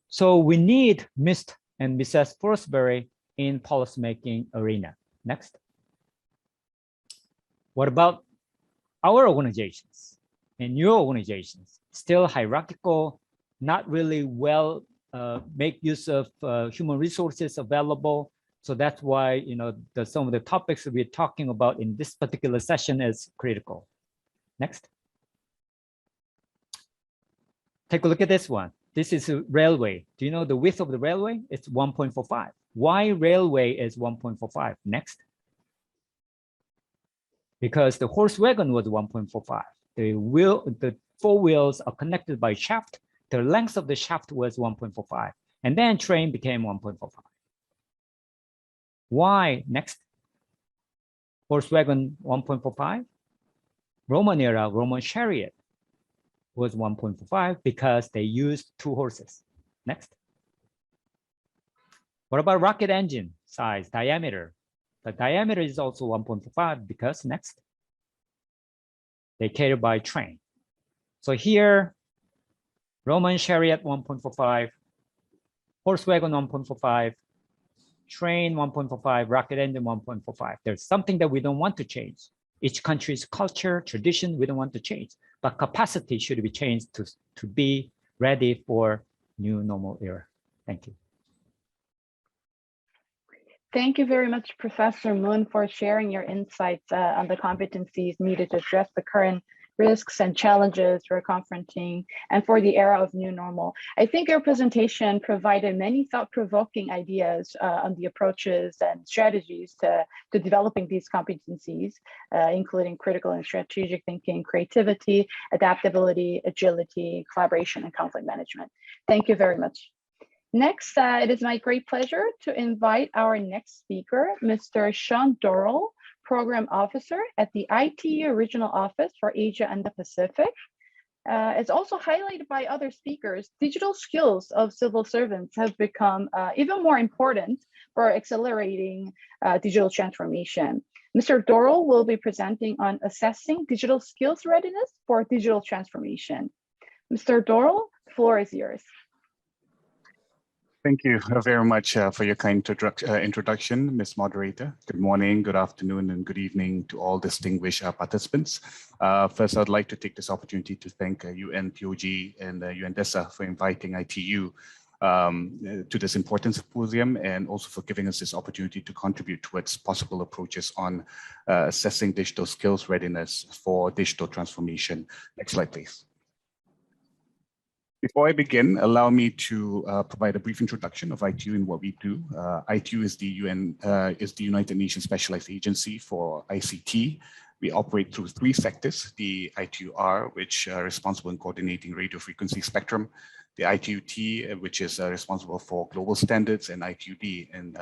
So we need Mr. and Mrs. Forsberry in policymaking arena. Next. What about our organizations and your organizations? Still hierarchical, not really well make use of human resources available. So that's why some of the topics that we're talking about in this particular session is critical. Next. Take a look at this one. This is a railway. Do you know the width of the railway? It's 1.45. Why railway is 1.45? Next. Because the horse wagon was 1.45. The four wheels are connected by shaft. The length of the shaft was 1.45. And then train became 1.45. Why? Next. Horse wagon 1.45. Roman era, Roman chariot was 1.45 because they used two horses. Next. What about rocket engine size, diameter? The diameter is also 1.45 because next, they carry by train. So here, Roman chariot 1.45, horse wagon 1.45, train 1.45, rocket engine 1.45. There's something that we don't want to change. Each country's culture, tradition, we don't want to change, but capacity should be changed to be ready for new normal era. Thank you. Thank you very much, Professor Moon, for sharing your insights on the competencies needed to address the current risks and challenges we're confronting and for the era of new normal. I think your presentation provided many thought-provoking ideas on the approaches and strategies to developing these competencies, including critical and strategic thinking, creativity, adaptability, agility, collaboration, and conflict management. Thank you very much. Next, it is my great pleasure to invite our next speaker, Mr. Sean Dorrell, Program Officer at the ITU Regional Office for Asia and the Pacific. It's also highlighted by other speakers. Digital skills of civil servants have become even more important for accelerating digital transformation. Mr. Dorrell will be presenting on assessing digital skills readiness for digital transformation. Mr. Dorrell, the floor is yours. Thank you very much for your kind introduction, Ms. Moderator. Good morning, good afternoon, and good evening to all distinguished participants. First, I'd like to take this opportunity to thank UNPOG and UNDESA for inviting ITU to this important symposium, and also for giving us this opportunity to contribute towards possible approaches on assessing digital skills readiness for digital transformation. Next slide, please. Before I begin, allow me to provide a brief introduction of ITU and what we do. ITU is the United Nations Specialized Agency for ICT. We operate through 3 sectors: the ITUR, which are responsible in coordinating radio frequency spectrum; the ITUT, which is responsible for global standards; and ITUD, and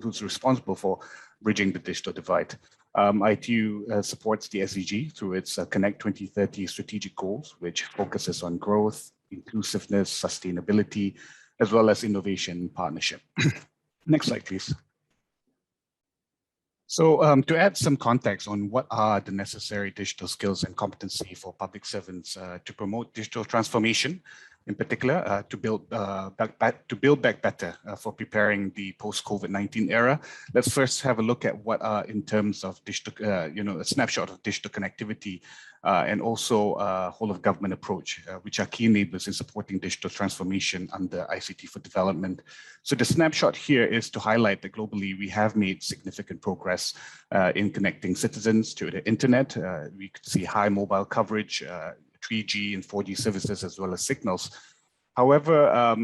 who's responsible for bridging the digital divide. ITU supports the SDG through its Connect 2030 strategic goals, which focuses on growth, inclusiveness, sustainability, as well as innovation and partnership. Next slide, please. So to add some context on what are the necessary digital skills and competency for public servants to promote digital transformation, in particular to build back better for preparing the post-COVID-19 era, let's first have a look at what are in terms of digital, a snapshot of digital connectivity and also whole of government approach, which are key enablers in supporting digital transformation under ICT for development. So the snapshot here is to highlight that globally we have made significant progress in connecting citizens to the internet. We could see high mobile coverage, 3G and 4G services, as well as signals. However,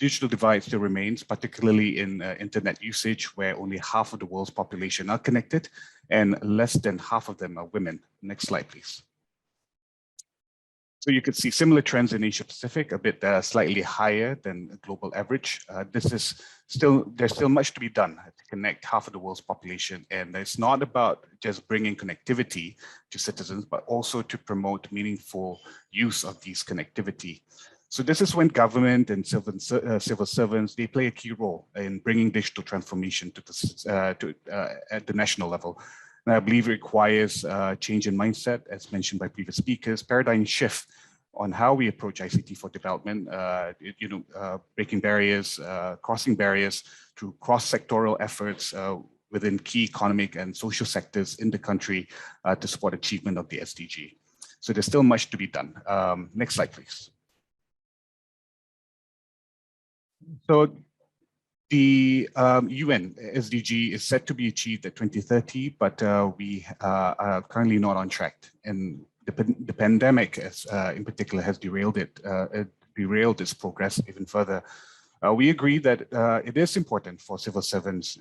digital divide still remains, particularly in internet usage, where only half of the world's population are connected and less than half of them are women. Next slide, please. So you could see similar trends in Asia Pacific, a bit slightly higher than the global average. There's still much to be done to connect half of the world's population. And it's not about just bringing connectivity to citizens, but also to promote meaningful use of these connectivity. So this is when government and civil servants, they play a key role in bringing digital transformation to at the national level. And I believe it requires change in mindset, as mentioned by previous speakers, paradigm shift on how we approach ICT for development, breaking barriers, crossing barriers through cross-sectoral efforts within key economic and social sectors in the country to support achievement of the SDG. So there's still much to be done. Next slide, please. So the UN SDG is set to be achieved at 2030, but we are currently not on track. And the pandemic, in particular, has derailed its progress even further. We agree that it is important for civil servants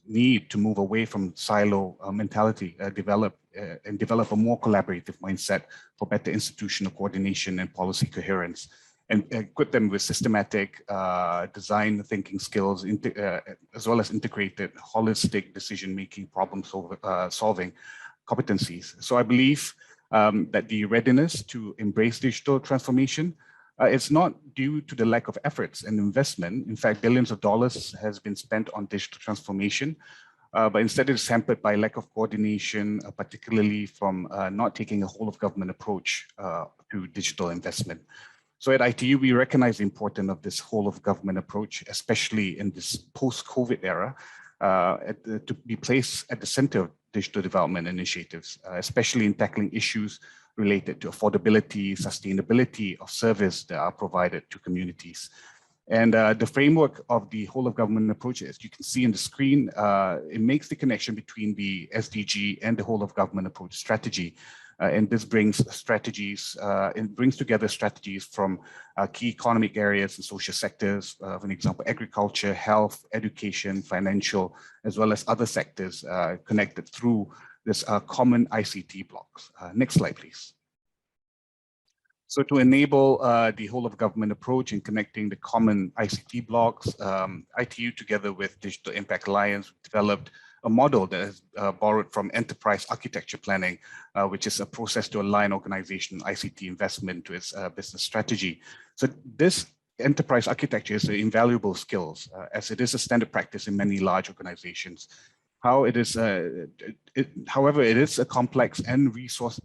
need to move away from silo mentality, develop a more collaborative mindset for better institutional coordination and policy coherence, and equip them with systematic design thinking skills, as well as integrated, holistic decision-making, problem-solving competencies. So I believe that the readiness to embrace digital transformation is not due to the lack of efforts and investment. In fact, billions of dollars has been spent on digital transformation, but instead it's hampered by lack of coordination, particularly from not taking a whole of government approach to digital investment. So at ITU, we recognize the importance of this whole of government approach, especially in this post-COVID era, to be placed at the center of digital development initiatives, especially in tackling issues related to affordability, sustainability of service that are provided to communities. And the framework of the whole of government approach, as you can see in the screen, it makes the connection between the SDG and the whole of government approach strategy. And this brings strategies, it brings together strategies from key economic areas and social sectors, for example, agriculture, health, education, financial, as well as other sectors connected through this common ICT blocks. Next slide, please. So to enable the whole of government approach in connecting the common ICT blocks, ITU together with Digital Impact Alliance developed a model that is borrowed from enterprise architecture planning, which is a process to align organization ICT investment to its business strategy. So this enterprise architecture is an invaluable skills as it is a standard practice in many large organizations. How it is, however, it is a complex and resource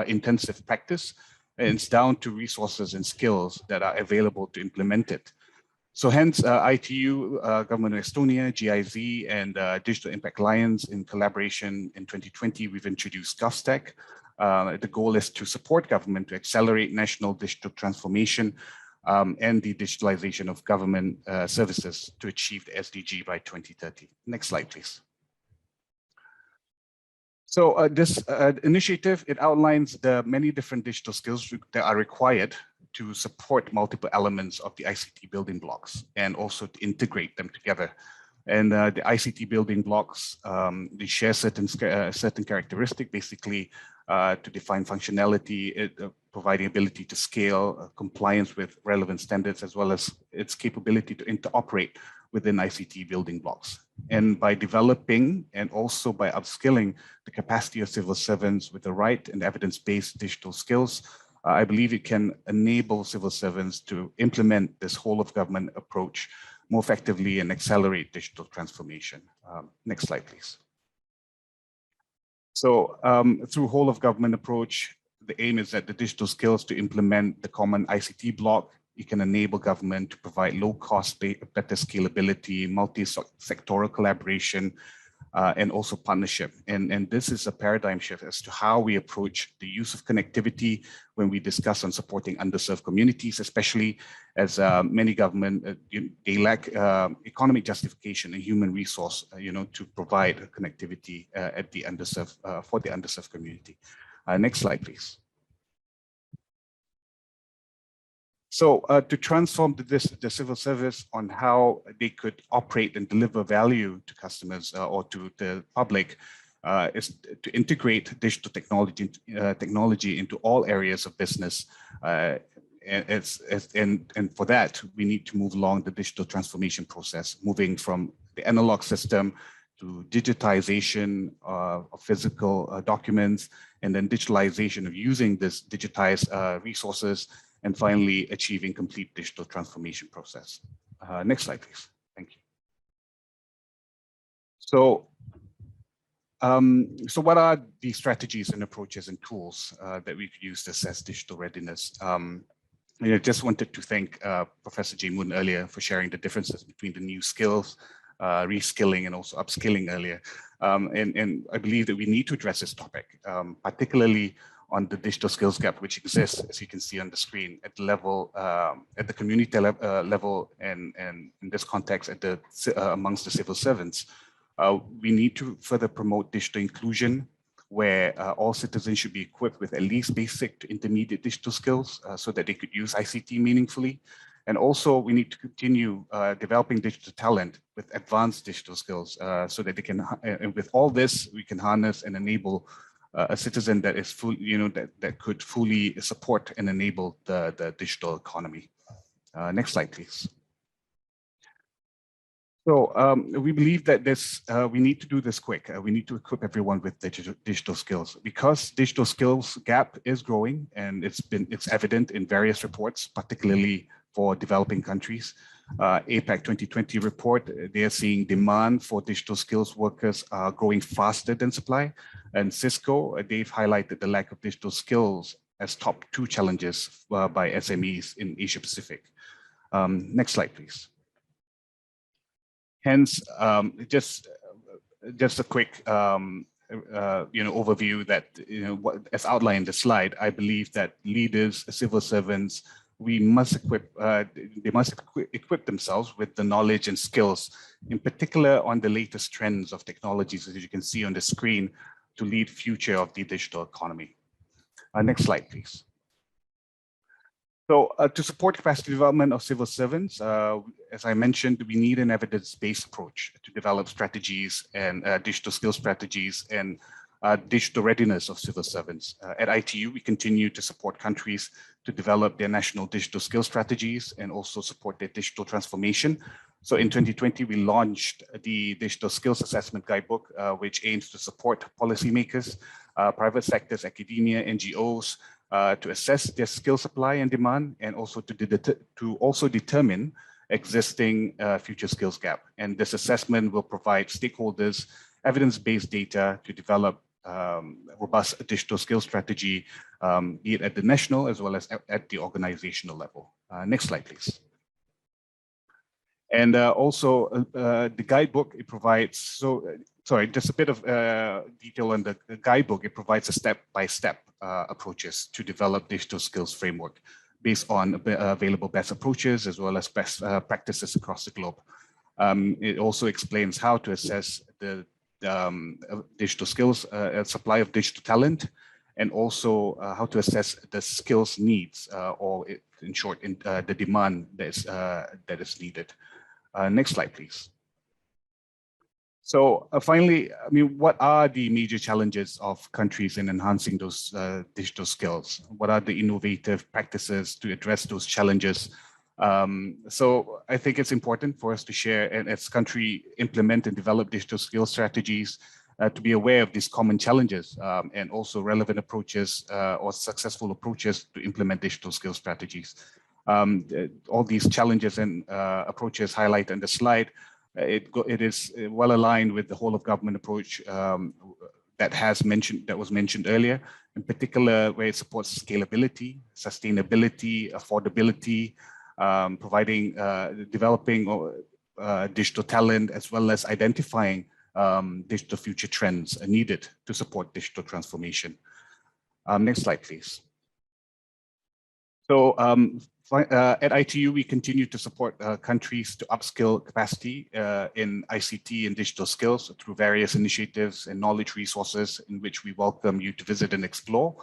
intensive practice, and it's down to resources and skills that are available to implement it. So hence, ITU, Government of Estonia, GIZ, and Digital Impact Alliance in collaboration in 2020, we've introduced GovStack. The goal is to support government to accelerate national digital transformation and the digitalization of government services to achieve the SDG by 2030. Next slide, please. So this initiative, it outlines the many different digital skills that are required to support multiple elements of the ICT building blocks and also to integrate them together. And the ICT building blocks, they share certain characteristics, basically to define functionality, providing ability to scale, compliance with relevant standards, as well as its capability to interoperate within ICT building blocks. And by developing and also by upskilling the capacity of civil servants with the right and evidence-based digital skills, I believe it can enable civil servants to implement this whole of government approach more effectively and accelerate digital transformation. Next slide, please. So through whole of government approach, the aim is that the digital skills to implement the common ICT block, it can enable government to provide low cost, better scalability, multi-sectoral collaboration, and also partnership. And this is a paradigm shift as to how we approach the use of connectivity when we discuss on supporting underserved communities, especially as many government, they lack economic justification and human resource, to provide connectivity at the underserved, for the underserved community. Next slide, please. So to transform the civil service on how they could operate and deliver value to customers or to the public is to integrate digital technology into all areas of business. And for that, we need to move along the digital transformation process, moving from the analog system to digitization of physical documents, and then digitalization of using this digitized resources, and finally achieving complete digital transformation process. Next slide, please. Thank you. So, so what are the strategies and approaches and tools that we could use to assess digital readiness? I just wanted to thank Professor Jay Moon earlier for sharing the differences between the new skills, reskilling, and also upskilling earlier. And I believe that we need to address this topic, particularly on the digital skills gap, which exists, as you can see on the screen, at the level, at the community level, and in this context, at the amongst the civil servants. We need to further promote digital inclusion, where all citizens should be equipped with at least basic to intermediate digital skills so that they could use ICT meaningfully. And also, we need to continue developing digital talent with advanced digital skills so that they can, and with all this, we can harness and enable a citizen that is full, that could fully support and enable the digital economy. Next slide, please. So we believe that we need to do this quick. We need to equip everyone with digital skills, because digital skills gap is growing, and it's evident in various reports, particularly for developing countries. APAC 2020 report, they are seeing demand for digital skills workers are growing faster than supply. And Cisco, they've highlighted the lack of digital skills as top 2 challenges by SMEs in Asia Pacific. Next slide, please. Hence, just a quick overview that as outlined in the slide, I believe that leaders, civil servants, we must they must equip themselves with the knowledge and skills, in particular on the latest trends of technologies, as you can see on the screen, to lead future of the digital economy. Next slide, please. So to support capacity development of civil servants, as I mentioned, we need an evidence-based approach to develop strategies and digital skill strategies and digital readiness of civil servants. At ITU, we continue to support countries to develop their national digital skill strategies and also support their digital transformation. So in 2020, we launched the Digital Skills Assessment Guidebook, which aims to support policymakers, private sectors, academia, NGOs, to assess their skill supply and demand, and also to also determine existing future skills gap. And this assessment will provide stakeholders evidence-based data to develop robust digital skills strategy, be it at the national as well as at the organizational level. Next slide, please. And also the guidebook, it provides, sorry, just a bit of detail on the guidebook. It provides a step-by-step approaches to develop digital skills framework based on available best approaches as well as best practices across the globe. It also explains how to assess the digital skills, supply of digital talent, and also how to assess the skills needs, or in short, the demand that is needed. Next slide, please. So finally, I mean, what are the major challenges of countries in enhancing those digital skills? What are the innovative practices to address those challenges? So I think it's important for us to share, and as country implement and develop digital skills strategies, to be aware of these common challenges and also relevant approaches or successful approaches to implement digital skills strategies. All these challenges and approaches highlighted on the slide, it is well aligned with the whole of government approach that was mentioned earlier, in particular where it supports scalability, sustainability, affordability, providing, developing digital talent, as well as identifying digital future trends needed to support digital transformation. Next slide, please. So at ITU, we continue to support countries to upskill capacity in ICT and digital skills through various initiatives and knowledge resources in which we welcome you to visit and explore.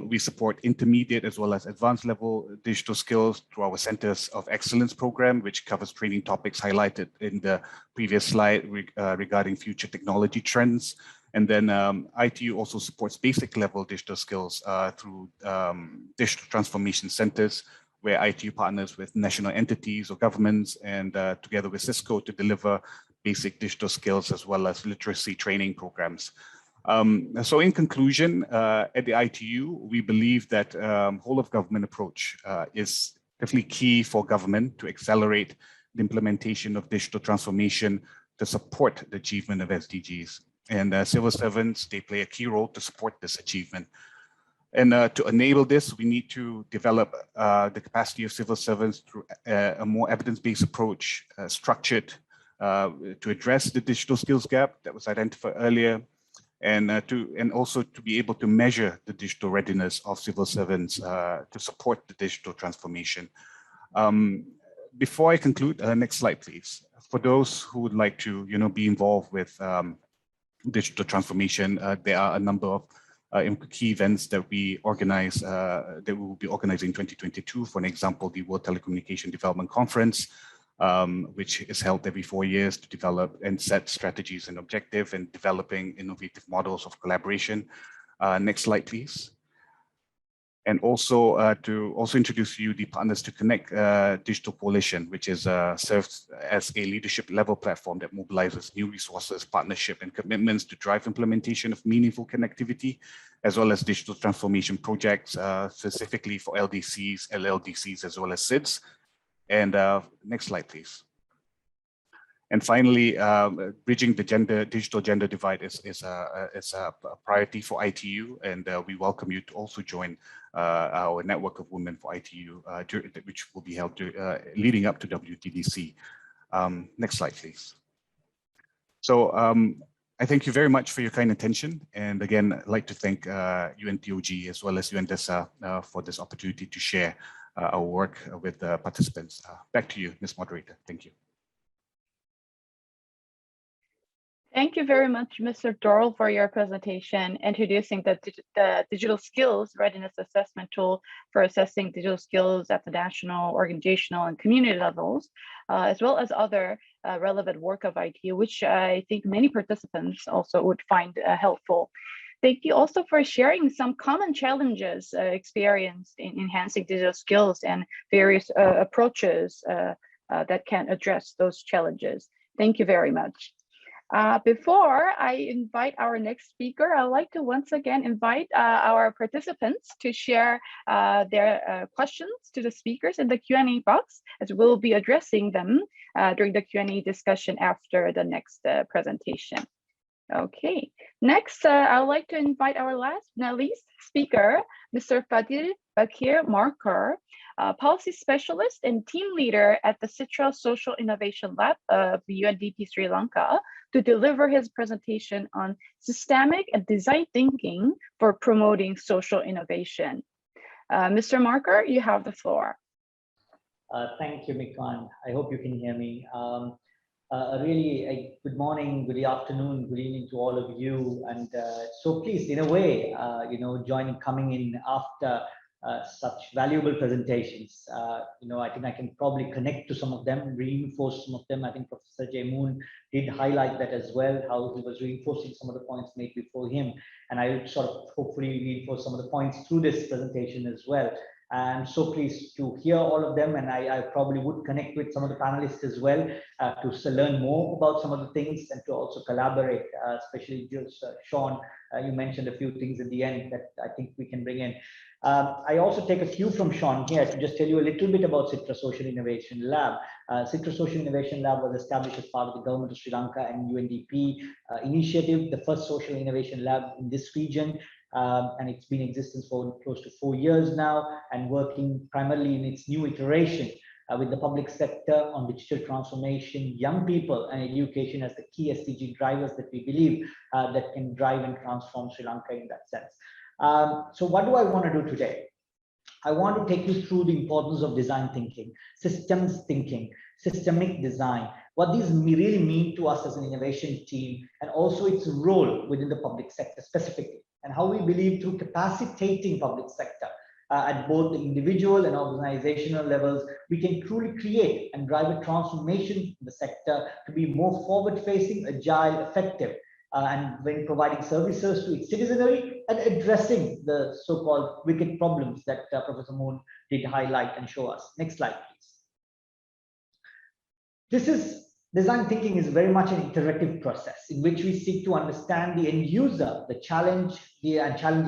We support intermediate as well as advanced level digital skills through our Centers of Excellence program, which covers training topics highlighted in the previous slide regarding future technology trends. And then ITU also supports basic level digital skills through digital transformation centers, where ITU partners with national entities or governments and together with Cisco to deliver basic digital skills as well as literacy training programs. So in conclusion, at the ITU, we believe that whole of government approach is definitely key for government to accelerate the implementation of digital transformation to support the achievement of SDGs. And civil servants, they play a key role to support this achievement. And to enable this, we need to develop the capacity of civil servants through a more evidence-based approach, structured to address the digital skills gap that was identified earlier, and also to be able to measure the digital readiness of civil servants to support the digital transformation. Before I conclude, next slide, please. For those who would like to, be involved with digital transformation, there are a number of key events that we organize, that we will be organizing in 2022. For an example, the World Telecommunication Development Conference, which is held every 4 years to develop and set strategies and objectives and developing innovative models of collaboration. Next slide, please. And also to also introduce you the Partners to Connect Digital Coalition, which is serves as a leadership level platform that mobilizes new resources, partnership, and commitments to drive implementation of meaningful connectivity, as well as digital transformation projects, specifically for LDCs, LLDCs, as well as SIDS. And next slide, please. And finally, bridging the digital gender divide is a priority for ITU, and we welcome you to also join our network of women for ITU, which will be held leading up to WTDC. Next slide, please. So I thank you very much for your kind attention, and again, I'd like to thank UNTOG as well as UNDESA for this opportunity to share our work with the participants. Back to you, Ms. Moderator. Thank you. Thank you very much, Mr. Dorl, for your presentation, introducing the Digital Skills Readiness Assessment Tool for assessing digital skills at the national, organizational, and community levels, as well as other relevant work of ITU, which I think many participants also would find helpful. Thank you also for sharing some common challenges experienced in enhancing digital skills and various approaches that can address those challenges. Thank you very much. Before I invite our next speaker, I'd like to once again invite our participants to share their questions to the speakers in the Q&A box, as we'll be addressing them during the Q&A discussion after the next presentation. Okay, next, I'd like to invite our last but not least speaker, Mr. Fadil Bakir Marker, policy specialist and team leader at the Citra Social Innovation Lab of UNDP Sri Lanka, to deliver his presentation on systemic and design thinking for promoting social innovation. Mr. Marker, you have the floor. Thank you, Mikwan. I hope you can hear me. Really, good morning, good afternoon, good evening to all of you, and so pleased in a way, coming in after such valuable presentations. I think I can probably connect to some of them, reinforce some of them. I think Professor Jaimoon did highlight that as well, how he was reinforcing some of the points made before him, and I would sort of hopefully reinforce some of the points through this presentation as well. I'm so pleased to hear all of them, and I probably would connect with some of the panelists as well to learn more about some of the things and to also collaborate, especially just Sean, you mentioned a few things at the end that I think we can bring in. I also take a cue from Sean here to just tell you a little bit about Citra Social Innovation Lab. Citra Social Innovation Lab was established as part of the Government of Sri Lanka and UNDP initiative, the first social innovation lab in this region. And it's been in existence for close to 4 years now, and working primarily in its new iteration with the public sector on digital transformation, young people, and education as the key SDG drivers that we believe that can drive and transform Sri Lanka in that sense. So what do I want to do today? I want to take you through the importance of design thinking, systems thinking, systemic design, what these really mean to us as an innovation team, and also its role within the public sector specifically, and how we believe through capacitating public sector at both the individual and organizational levels, we can truly create and drive a transformation in the sector to be more forward-facing, agile, effective, and when providing services to its citizenry and addressing the so-called wicked problems that Professor Moon did highlight and show us. Next slide, please. Design thinking is very much an iterative process in which we seek to understand the end user, challenge the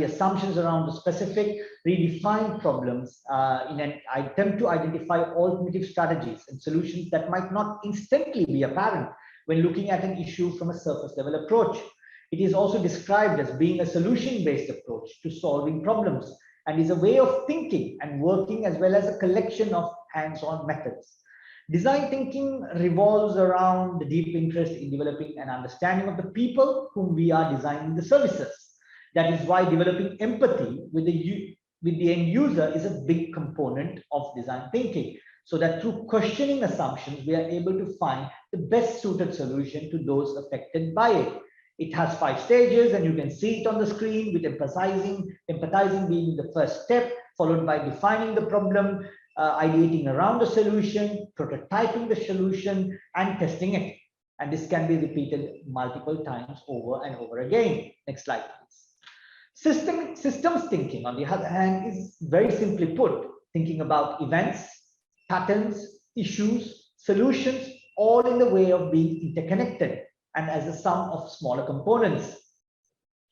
assumptions around the specific redefined problems in an attempt to identify alternative strategies and solutions that might not instantly be apparent when looking at an issue from a surface level approach. It is also described as being a solution-based approach to solving problems, and is a way of thinking and working as well as a collection of hands-on methods. Design thinking revolves around the deep interest in developing an understanding of the people whom we are designing the services. That is why developing empathy with the end user is a big component of design thinking, so that through questioning assumptions, we are able to find the best suited solution to those affected by it. It has 5 stages, and you can see it on the screen, with empathizing being the first step, followed by defining the problem, ideating around the solution, prototyping the solution, and testing it. And this can be repeated multiple times over and over again. Next slide, please. Systems thinking, on the other hand, is very simply put, thinking about events, patterns, issues, solutions, all in the way of being interconnected and as a sum of smaller components.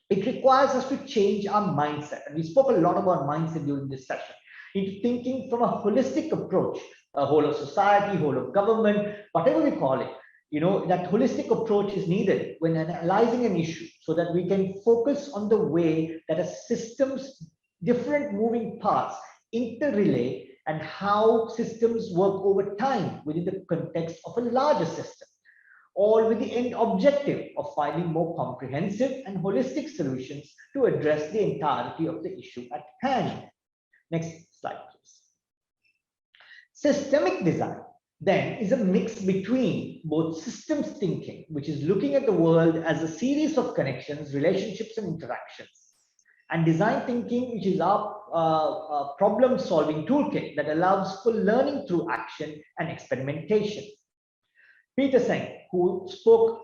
It requires us to change our mindset. And we spoke a lot about mindset during this session, into thinking from a holistic approach, a whole of society, whole of government, whatever we call it. That holistic approach is needed when analyzing an issue, so that we can focus on the way that a system's different moving parts interrelate and how systems work over time within the context of a larger system, all with the end objective of finding more comprehensive and holistic solutions to address the entirety of the issue at hand. Next slide, please. Systemic design, then, is a mix between both systems thinking, which is looking at the world as a series of connections, relationships, and interactions, and design thinking, which is our problem-solving toolkit that allows for learning through action and experimentation. Peter Singh, who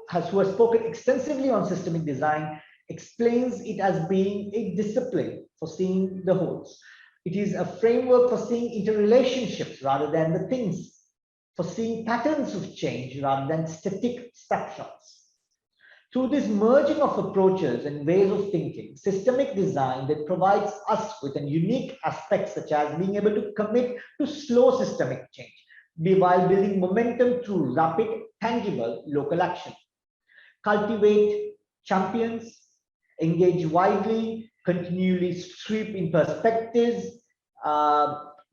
has spoken extensively on systemic design, explains it as being a discipline for seeing the wholes. It is a framework for seeing interrelationships rather than the things, for seeing patterns of change rather than static snapshots. Through this merging of approaches and ways of thinking, systemic design that provides us with a unique aspect, such as being able to commit to slow systemic change, while building momentum through rapid, tangible local action. Cultivate champions, engage widely, continually sweep in perspectives,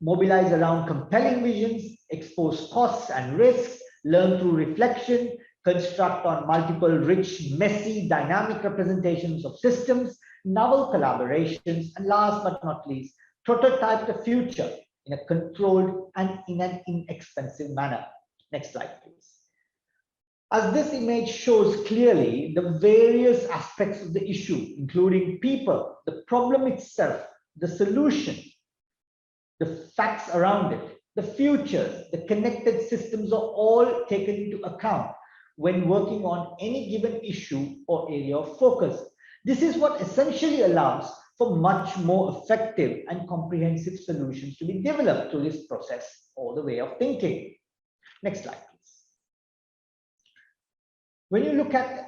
mobilize around compelling visions, expose costs and risks, learn through reflection, construct on multiple rich, messy, dynamic representations of systems, novel collaborations, and last but not least, prototype the future in a controlled and in an inexpensive manner. Next slide, please. As this image shows clearly, the various aspects of the issue, including people, the problem itself, the solution, the facts around it, the futures, the connected systems are all taken into account when working on any given issue or area of focus. This is what essentially allows for much more effective and comprehensive solutions to be developed through this process or the way of thinking. Next slide, please. When you look at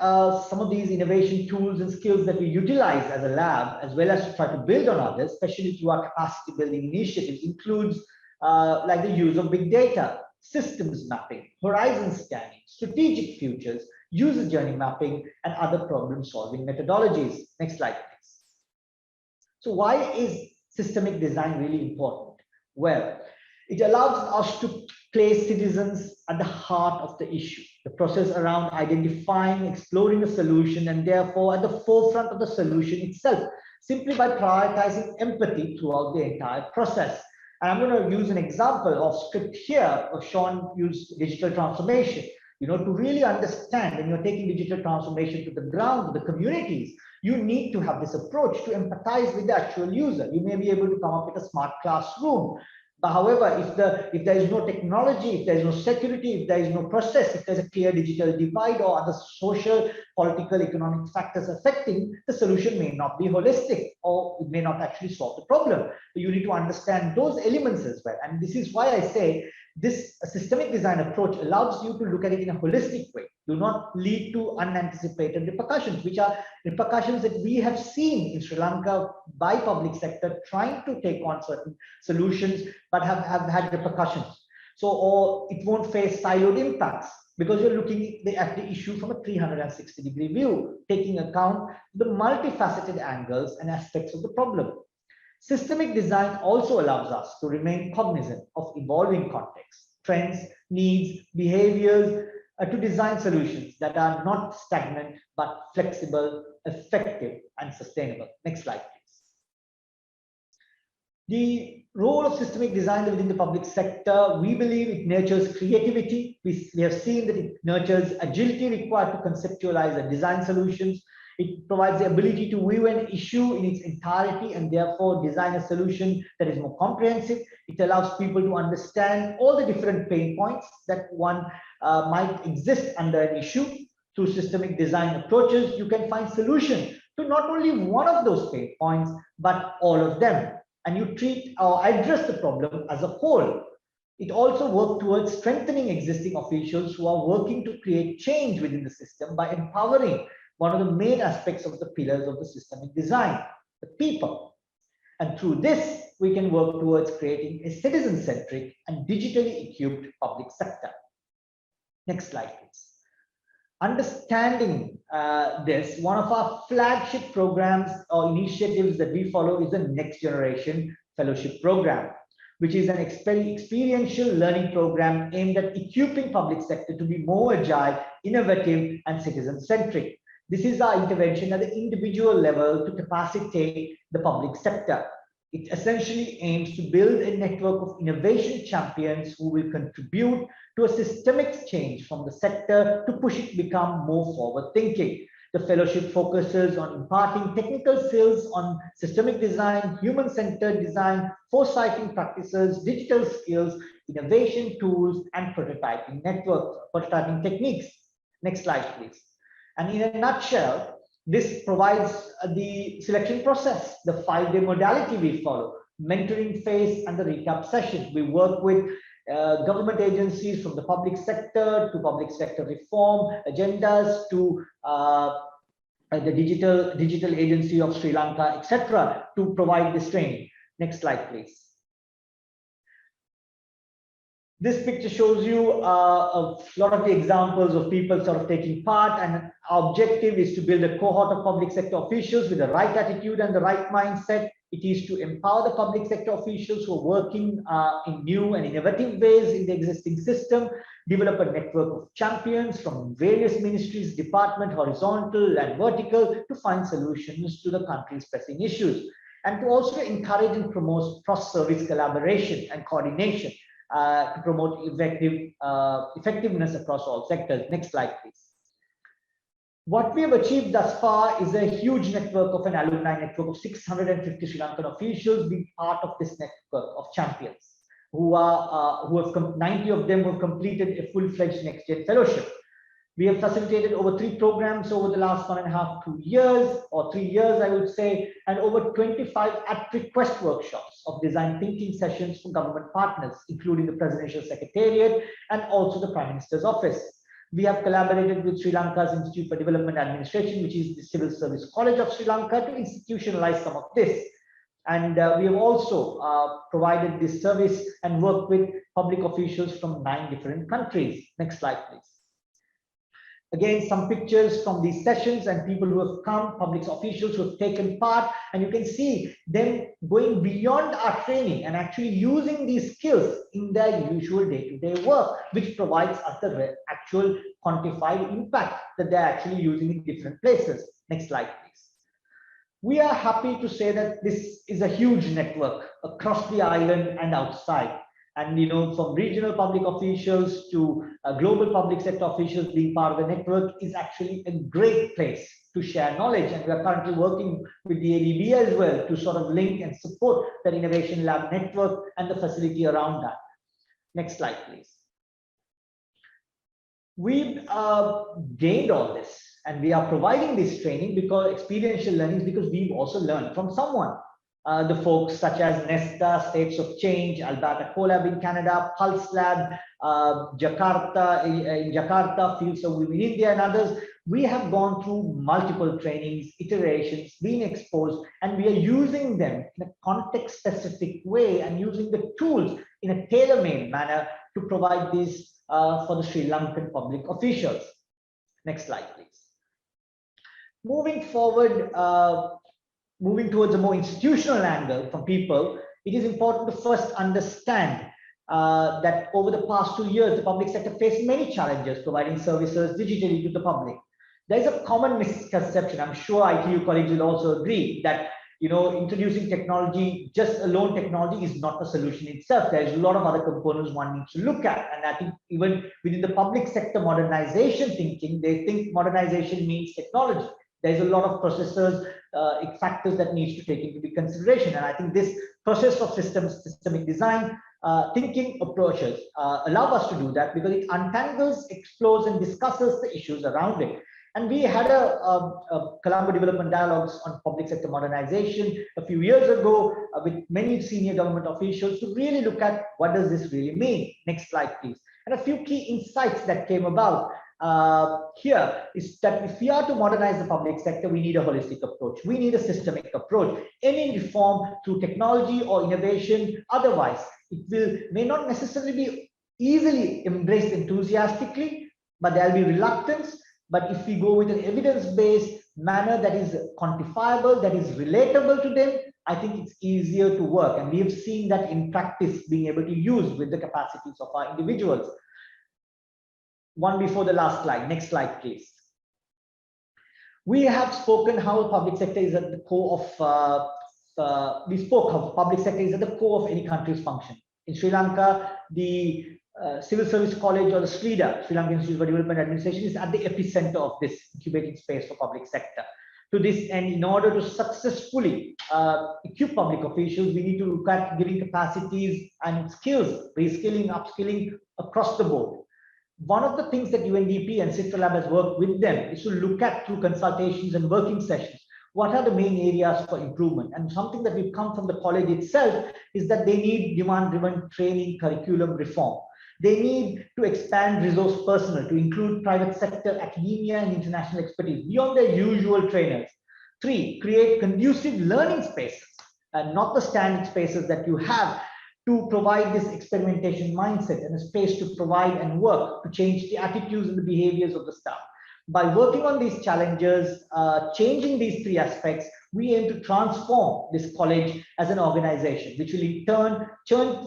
some of these innovation tools and skills that we utilize as a lab, as well as to try to build on others, especially through our capacity building initiatives, includes like the use of big data, systems mapping, horizon scanning, strategic futures, user journey mapping, and other problem solving methodologies. Next slide, please. So why is systemic design really important? Well, it allows us to place citizens at the heart of the issue, the process around identifying, exploring a solution, and therefore at the forefront of the solution itself, simply by prioritizing empathy throughout the entire process. And I'm going to use an example of script here. Sean used digital transformation. You know, to really understand when you're taking digital transformation to the ground, to the communities, you need to have this approach to empathize with the actual user. You may be able to come up with a smart classroom. But however, if there is no technology, if there is no security, if there is no process, if there's a clear digital divide or other social, political, economic factors affecting, the solution may not be holistic or it may not actually solve the problem. So you need to understand those elements as well. And this is why I say this systemic design approach allows you to look at it in a holistic way. Do not lead to unanticipated repercussions, which are repercussions that we have seen in Sri Lanka by public sector trying to take on certain solutions, but have had repercussions. So, or it won't face siloed impacts because you're looking at the issue from a 360-degree view, taking account the multifaceted angles and aspects of the problem. Systemic design also allows us to remain cognizant of evolving contexts, trends, needs, behaviors, to design solutions that are not stagnant, but flexible, effective, and sustainable. Next slide, please. The role of systemic design within the public sector, we believe it nurtures creativity. We have seen that it nurtures agility required to conceptualize and design solutions. It provides the ability to view an issue in its entirety and therefore design a solution that is more comprehensive. It allows people to understand all the different pain points that one might exist under an issue. Through systemic design approaches, you can find solutions to not only one of those pain points, but all of them. And you treat or address the problem as a whole. It also works towards strengthening existing officials who are working to create change within the system by empowering one of the main aspects of the pillars of the systemic design, the people. And through this, we can work towards creating a citizen-centric and digitally equipped public sector. Next slide, please. Understanding this, one of our flagship programs or initiatives that we follow is the Next Generation Fellowship Program, which is an experiential learning program aimed at equipping public sector to be more agile, innovative, and citizen-centric. This is our intervention at the individual level to capacitate the public sector. It essentially aims to build a network of innovation champions who will contribute to a systemic change from the sector to push it to become more forward-thinking. The fellowship focuses on imparting technical skills on systemic design, human-centered design, foresighting practices, digital skills, innovation tools, and prototyping networks, prototyping techniques. Next slide, please. And in a nutshell, this provides the selection process, the 5-day modality we follow, mentoring phase, and the recap session. We work with government agencies from the public sector to public sector reform agendas to the digital agency of Sri Lanka, etc., to provide this training. Next slide, please. This picture shows you a lot of the examples of people sort of taking part, and our objective is to build a cohort of public sector officials with the right attitude and the right mindset. It is to empower the public sector officials who are working in new and innovative ways in the existing system, develop a network of champions from various ministries, department, horizontal and vertical, to find solutions to the country's pressing issues, and to also encourage and promote cross-service collaboration and coordination to promote effectiveness across all sectors. Next slide, please. What we have achieved thus far is a huge network of an alumni network of 650 Sri Lankan officials being part of this network of champions who have 90 of them who have completed a full-fledged Next Gen fellowship. We have facilitated over 3 programs over the last 1.5 to 2 years, or 3 years, I would say, and over 25 at-request workshops of design thinking sessions for government partners, including the Presidential Secretariat and also the Prime Minister's Office. We have collaborated with Sri Lanka's Institute for Development Administration, which is the Civil Service College of Sri Lanka, to institutionalize some of this. And we have also provided this service and worked with public officials from 9 different countries. Next slide, please. Again, some pictures from these sessions and people who have come, public officials who have taken part, and you can see them going beyond our training and actually using these skills in their usual day-to-day work, which provides us the actual quantified impact that they're actually using in different places. Next slide, please. We are happy to say that this is a huge network across the island and outside. And from regional public officials to global public sector officials being part of the network is actually a great place to share knowledge. And we are currently working with the ADB as well to sort of link and support that innovation lab network and the facility around that. Next slide, please. We've gained all this, and we are providing this training because experiential learning, because we've also learned from someone. The folks such as Nesta, States of Change, Alberta Collab in Canada, Pulse Lab, Jakarta, in Jakarta, Fields of Women in India, and others. We have gone through multiple trainings, iterations, been exposed, and we are using them in a context-specific way and using the tools in a tailor-made manner to provide this for the Sri Lankan public officials. Next slide, please. Moving forward, moving towards a more institutional angle for people, it is important to first understand that over the past 2 years, the public sector faced many challenges providing services digitally to the public. There is a common misconception, I'm sure ITU colleagues will also agree, that introducing technology, just alone technology, is not a solution itself. There's a lot of other components one needs to look at. And I think even within the public sector modernization thinking, they think modernization means technology. There's a lot of processes, factors that needs to take into consideration. And I think this process of systemic design thinking approaches allow us to do that because it untangles, explores, and discusses the issues around it. And we had a Colombo Development Dialogues on public sector modernization a few years ago with many senior government officials to really look at what does this really mean. Next slide, please. And a few key insights that came about here is that if we are to modernize the public sector, we need a holistic approach. We need a systemic approach. Any reform through technology or innovation, otherwise, it may not necessarily be easily embraced enthusiastically, but there'll be reluctance. But if we go with an evidence-based manner that is quantifiable, that is relatable to them, I think it's easier to work. And we have seen that in practice being able to use with the capacities of our individuals. One before the last slide. Next slide, please. We have spoken how public sector is at the core of, we spoke how public sector is at the core of any country's function. In Sri Lanka, the Civil Service College, or the SLIDA, Sri Lankan Institute for Development Administration, is at the epicenter of this incubating space for public sector. To this end, in order to successfully equip public officials, we need to look at giving capacities and skills, reskilling, upskilling across the board. One of the things that UNDP and Citra Lab has worked with them is to look at through consultations and working sessions, what are the main areas for improvement? And something that we've come from the college itself is that they need demand-driven training curriculum reform. They need to expand resource personnel to include private sector, academia, and international expertise beyond their usual trainers. 3, create conducive learning spaces and not the standard spaces that you have. to provide this experimentation mindset and a space to provide and work to change the attitudes and the behaviors of the staff. By working on these challenges, changing these three aspects, we aim to transform this college as an organization, which will in turn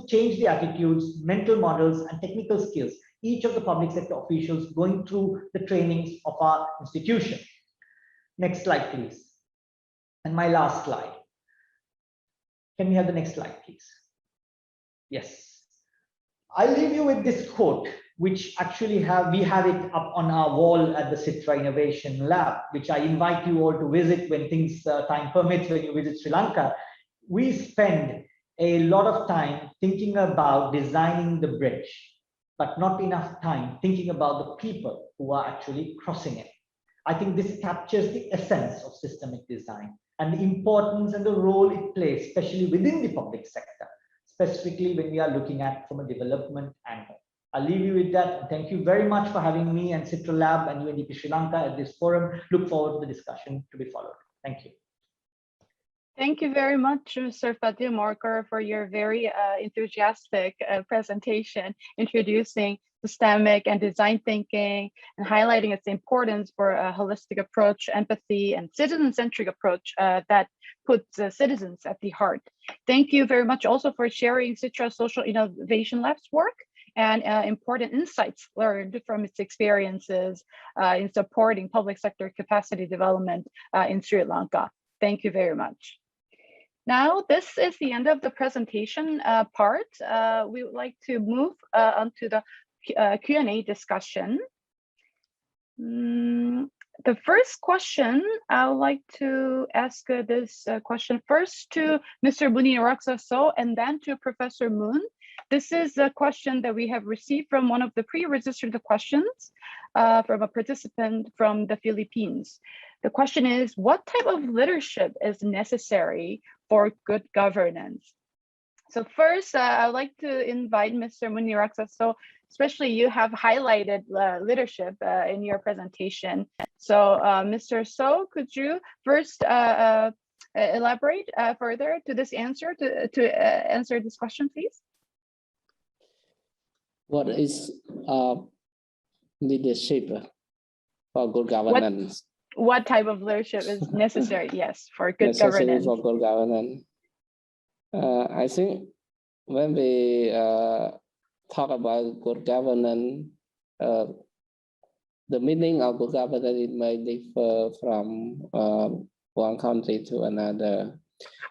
change the attitudes, mental models, and technical skills, each of the public sector officials going through the trainings of our institution. Next slide, please. And my last slide. Can we have the next slide, please? Yes. I'll leave you with this quote, which actually we have it up on our wall at the Citra Innovation Lab, which I invite you all to visit when time permits, when you visit Sri Lanka. We spend a lot of time thinking about designing the bridge, but not enough time thinking about the people who are actually crossing it. I think this captures the essence of systemic design and the importance and the role it plays, especially within the public sector, specifically when we are looking at from a development angle. I'll leave you with that. Thank you very much for having me and Citra Lab and UNDP Sri Lanka at this forum. Look forward to the discussion to be followed. Thank you. Thank you very much, Mr. Fatil Morkar, for your very enthusiastic presentation, introducing systemic and design thinking and highlighting its importance for a holistic approach, empathy, and citizen-centric approach that puts citizens at the heart. Thank you very much also for sharing Citra Social Innovation Lab's work and important insights learned from its experiences in supporting public sector capacity development in Sri Lanka. Thank you very much. Now, this is the end of the presentation part. We would like to move on to the Q&A discussion. The first question, I would like to ask this question first to Mr. Buni Raksaso and then to Professor Moon. This is a question that we have received from one of the pre-registered questions from a participant from the Philippines. The question is, what type of leadership is necessary for good governance? So first, I would like to invite Mr. Muni Raksaso, especially you have highlighted leadership in your presentation. So Mr. So, could you first elaborate further to this answer, to answer this question, please? What is leadership for good governance? What type of leadership is necessary? Yes, for good governance. For good governance. I think when we talk about good governance, the meaning of good governance it may differ from one country to another.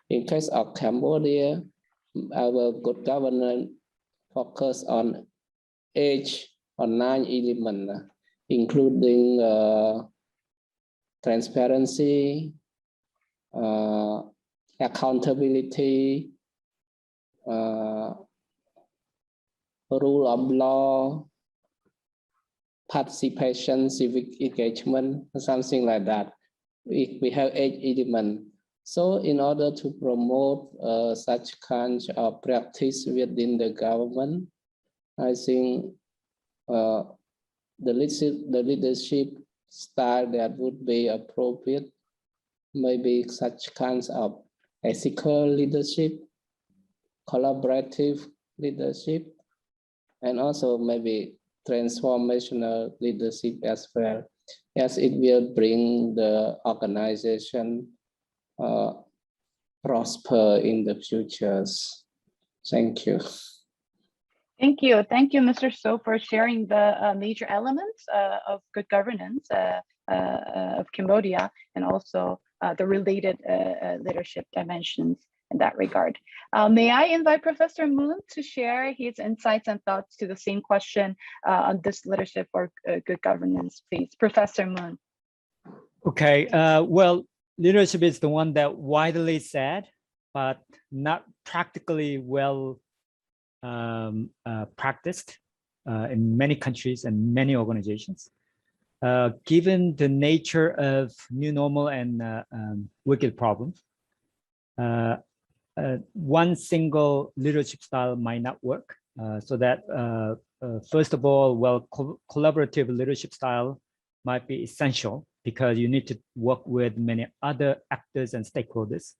In case of Cambodia, our good governance focus on 8 or 9 elements, including transparency, accountability, rule of law, participation, civic engagement, something like that. We have 8 elements. So in order to promote such kinds of practice within the government, I think the leadership style that would be appropriate, maybe such kinds of ethical leadership, collaborative leadership, and also maybe transformational leadership as well, as it will bring the organization prosper in the futures. Thank you. Thank you. Thank you, Mr. So, for sharing the major elements of good governance of Cambodia and also the related leadership dimensions in that regard. May I invite Professor Moon to share his insights and thoughts to the same question on this leadership or good governance, please. Professor Moon. Okay, well, leadership is the one that widely said, but not practically well practiced in many countries and many organizations. Given the nature of new normal and wicked problems, one single leadership style might not work. So that first of all, well, collaborative leadership style might be essential because you need to work with many other actors and stakeholders.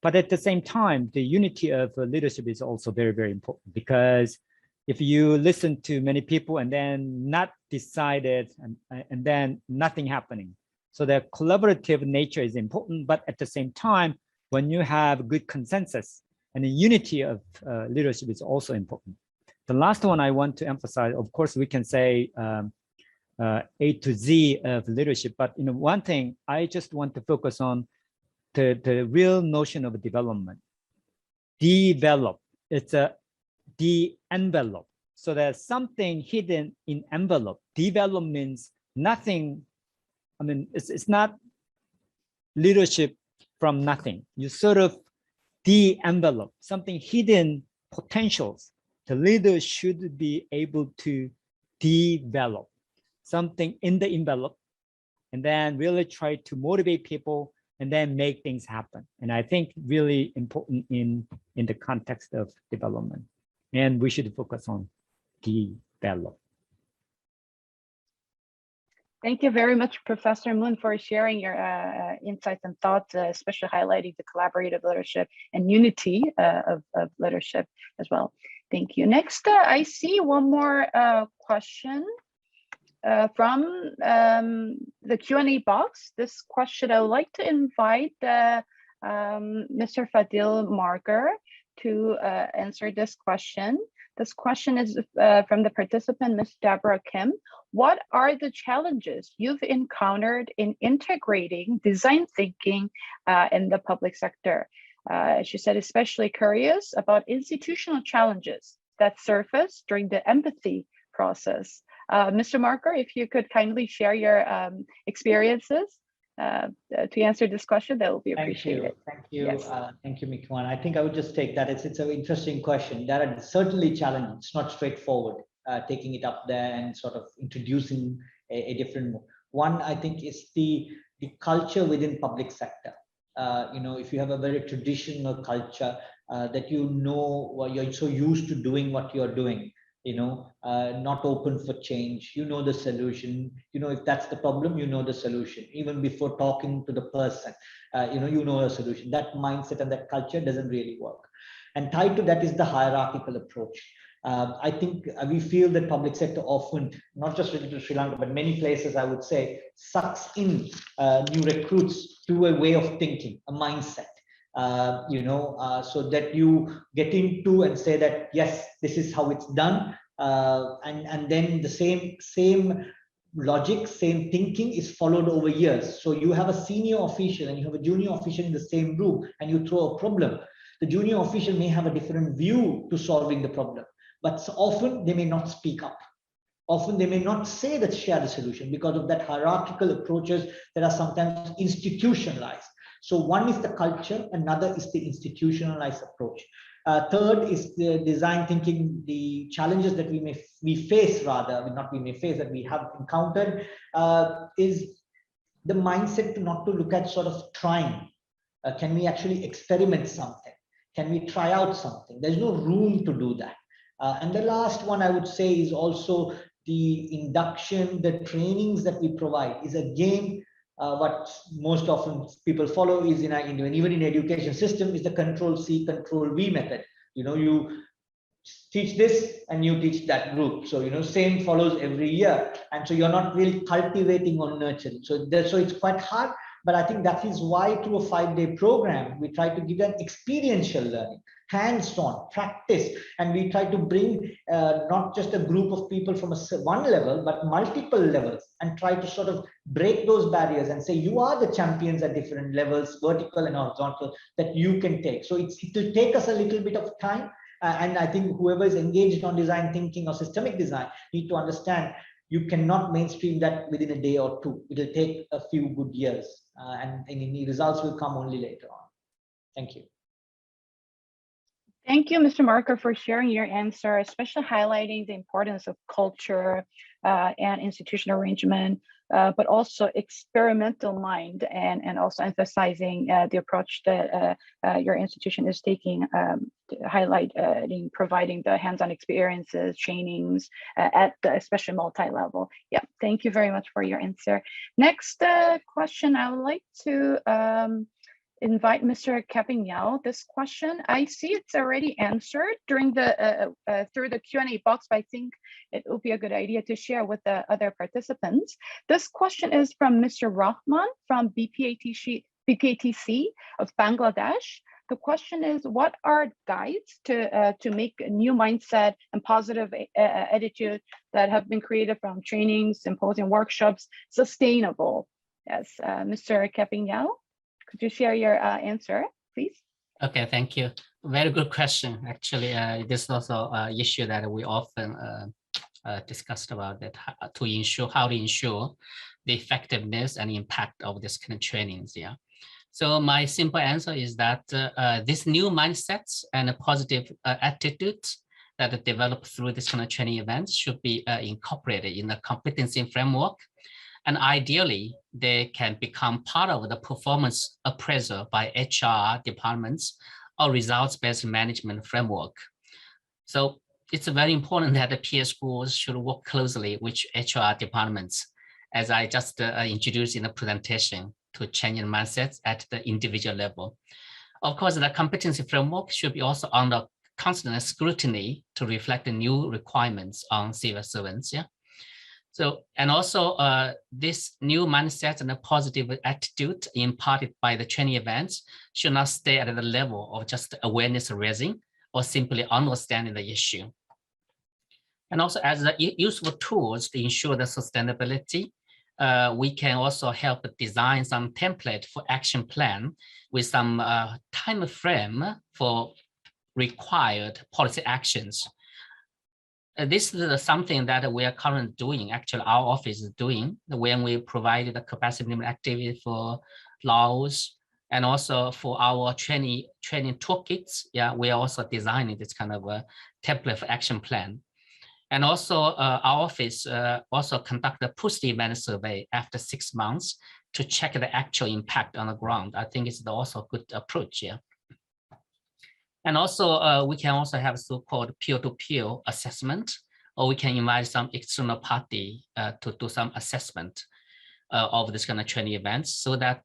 But at the same time, the unity of leadership is also very, very important, because if you listen to many people and then not decided and then nothing happening. So the collaborative nature is important, but at the same time, when you have good consensus and the unity of leadership is also important. The last one I want to emphasize, of course, we can say A to Z of leadership, but one thing I just want to focus on the real notion of development. Develop, it's a de-envelope. So there's something hidden in envelope. Develop means nothing. I mean, it's not leadership from nothing. You sort of de-envelope, something hidden potentials. The leader should be able to develop something in the envelope and then really try to motivate people and then make things happen. And I think really important in the context of development. And we should focus on develop. Thank you very much, Professor Moon, for sharing your insights and thoughts, especially highlighting the collaborative leadership and unity of leadership as well. Thank you. Next, I see one more question from the Q&A box. This question, I would like to invite Mr. Fadil Marker to answer this question. This question is from the participant, Ms. Deborah Kim. What are the challenges you've encountered in integrating design thinking in the public sector? She said, especially curious about institutional challenges that surface during the empathy process. Mr. Marker, if you could kindly share your experiences to answer this question, that will be appreciated. Thank you. Yes. Thank you, Mikwan. I think I would just take that. It's an interesting question. There are certainly challenges. It's not straightforward, taking it up there and sort of introducing a different one. I think is the culture within public sector. If you have a very traditional culture that you're so used to doing what you're doing, not open for change, the solution, if that's the problem, the solution, even before talking to the person, the solution. That mindset and that culture doesn't really work. And tied to that is the hierarchical approach. I think we feel that public sector often, not just related to Sri Lanka, but many places, I would say, sucks in new recruits to a way of thinking, a mindset. So that you get into and say that, yes, this is how it's done. And then the same logic, same thinking is followed over years. So you have a senior official and you have a junior official in the same room and you throw a problem. The junior official may have a different view to solving the problem, but so often they may not speak up. Often they may not say that share the solution because of that hierarchical approaches that are sometimes institutionalized. So one is the culture, another is the institutionalized approach. Third is the design thinking, the challenges that we face that we have encountered is the mindset to not to look at sort of trying. Can we actually experiment something? Can we try out something? There's no room to do that. And the last one I would say is also the induction, the trainings that we provide is again, what most often people follow is even in education system is the Control C, Control V method. You teach this and you teach that group. So, same follows every year. And so you're not really cultivating or nurturing. So it's quite hard, but I think that is why through a 5-day program, we try to give them experiential learning, hands-on practice, and we try to bring not just a group of people from one level, but multiple levels, and try to sort of break those barriers and say, you are the champions at different levels, vertical and horizontal, that you can take. So it will take us a little bit of time. And I think whoever is engaged on design thinking or systemic design need to understand you cannot mainstream that within a day or two. It will take a few good years, and any results will come only later on. Thank you. Thank you, Mr. Marker, for sharing your answer, especially highlighting the importance of culture and institutional arrangement, but also experimental mind, and also emphasizing the approach that your institution is taking, highlighting providing the hands-on experiences, trainings at the especially multi-level. Yeah, thank you very much for your answer. Next question I would like to invite Mr. Capignal this question. I see it's already answered during the through the Q&A box, but I think it would be a good idea to share with the other participants. This question is from Mr. Rahman from BPATC of Bangladesh. The question is, what are guides to make a new mindset and positive attitude that have been created from trainings, symposium, workshops sustainable? Yes, Mr. Capignal, could you share your answer, please? Okay, thank you. Very good question. Actually, this is also an issue that we often discussed about, that to ensure how to ensure the effectiveness and impact of this kind of trainings. Yeah. So my simple answer is that these new mindsets and positive attitudes that are developed through this kind of training events should be incorporated in the competency framework. And ideally, they can become part of the performance appraisal by HR departments or results-based management framework. So it's very important that the peer schools should work closely with HR departments, as I just introduced in the presentation, to change the mindsets at the individual level. Of course, the competency framework should be also under constant scrutiny to reflect the new requirements on civil servants. Yeah. So, and also this new mindset and a positive attitude imparted by the training events should not stay at the level of just awareness raising or simply understanding the issue. And also as the useful tools to ensure the sustainability, we can also help design some template for action plan with some time frame for required policy actions. This is something that we are currently doing. Actually, our office is doing when we provided the capacity building activity for Laos and also for our training toolkits. Yeah, we are also designing this kind of a template for action plan. And also our office also conduct a post-event survey after 6 months to check the actual impact on the ground. I think it's also a good approach, yeah. And also we can also have so-called peer-to-peer assessment, or we can invite some external party to do some assessment of this kind of training events, so that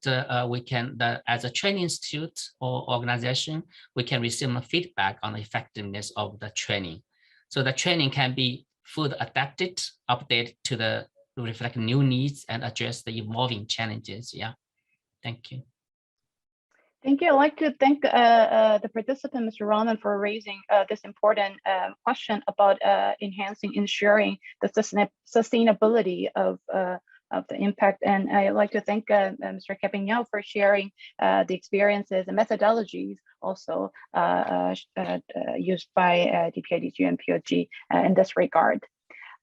we can, as a training institute or organization, we can receive feedback on the effectiveness of the training. So the training can be further adapted, updated to reflect new needs and address the evolving challenges. Yeah, thank you. Thank you. I'd like to thank the participant, Mr. Rahman, for raising this important question about ensuring the sustainability of the impact. And I'd like to thank Mr. Capignal for sharing the experiences and methodologies also used by DPIDG and POG in this regard.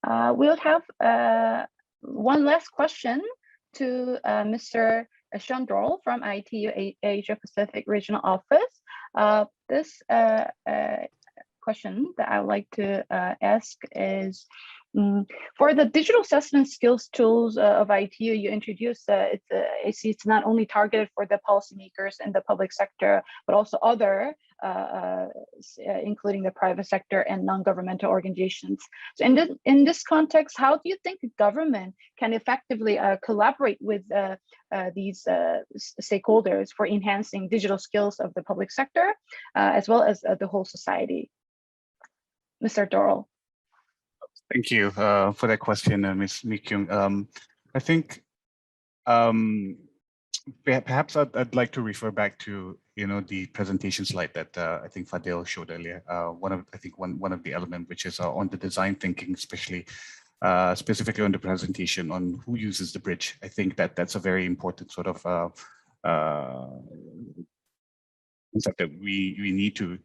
We'll have one last question to Mr. Sean Dorrell from ITU Asia Pacific Regional Office. This question that I would like to ask is, for the digital assessment skills tools of ITU you introduced, it's not only targeted for the policymakers and the public sector, but also other, including the private sector and non-governmental organizations. So in this context, how do you think the government can effectively collaborate with these stakeholders for enhancing digital skills of the public sector, as well as the whole society? Mr. Dorrell. Thank you for that question, Ms. Mi-Kyung. I think perhaps I'd like to refer back to the presentation slide that I think Fadil showed earlier. One of the elements which is on the design thinking, especially specifically on the presentation on who uses the bridge. I think that's a very important sort of concept that we need to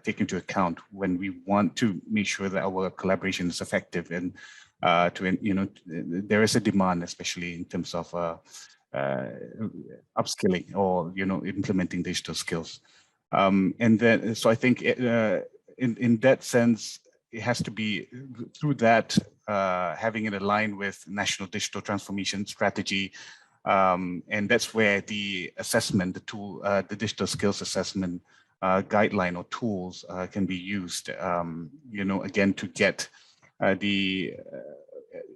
take into account when we want to make sure that our collaboration is effective, and there is a demand, especially in terms of upskilling or implementing digital skills, and then so I think in that sense it has to be through that having it aligned with national digital transformation strategy. And that's where the assessment, the tool, the digital skills assessment guideline or tools can be used, again, to get the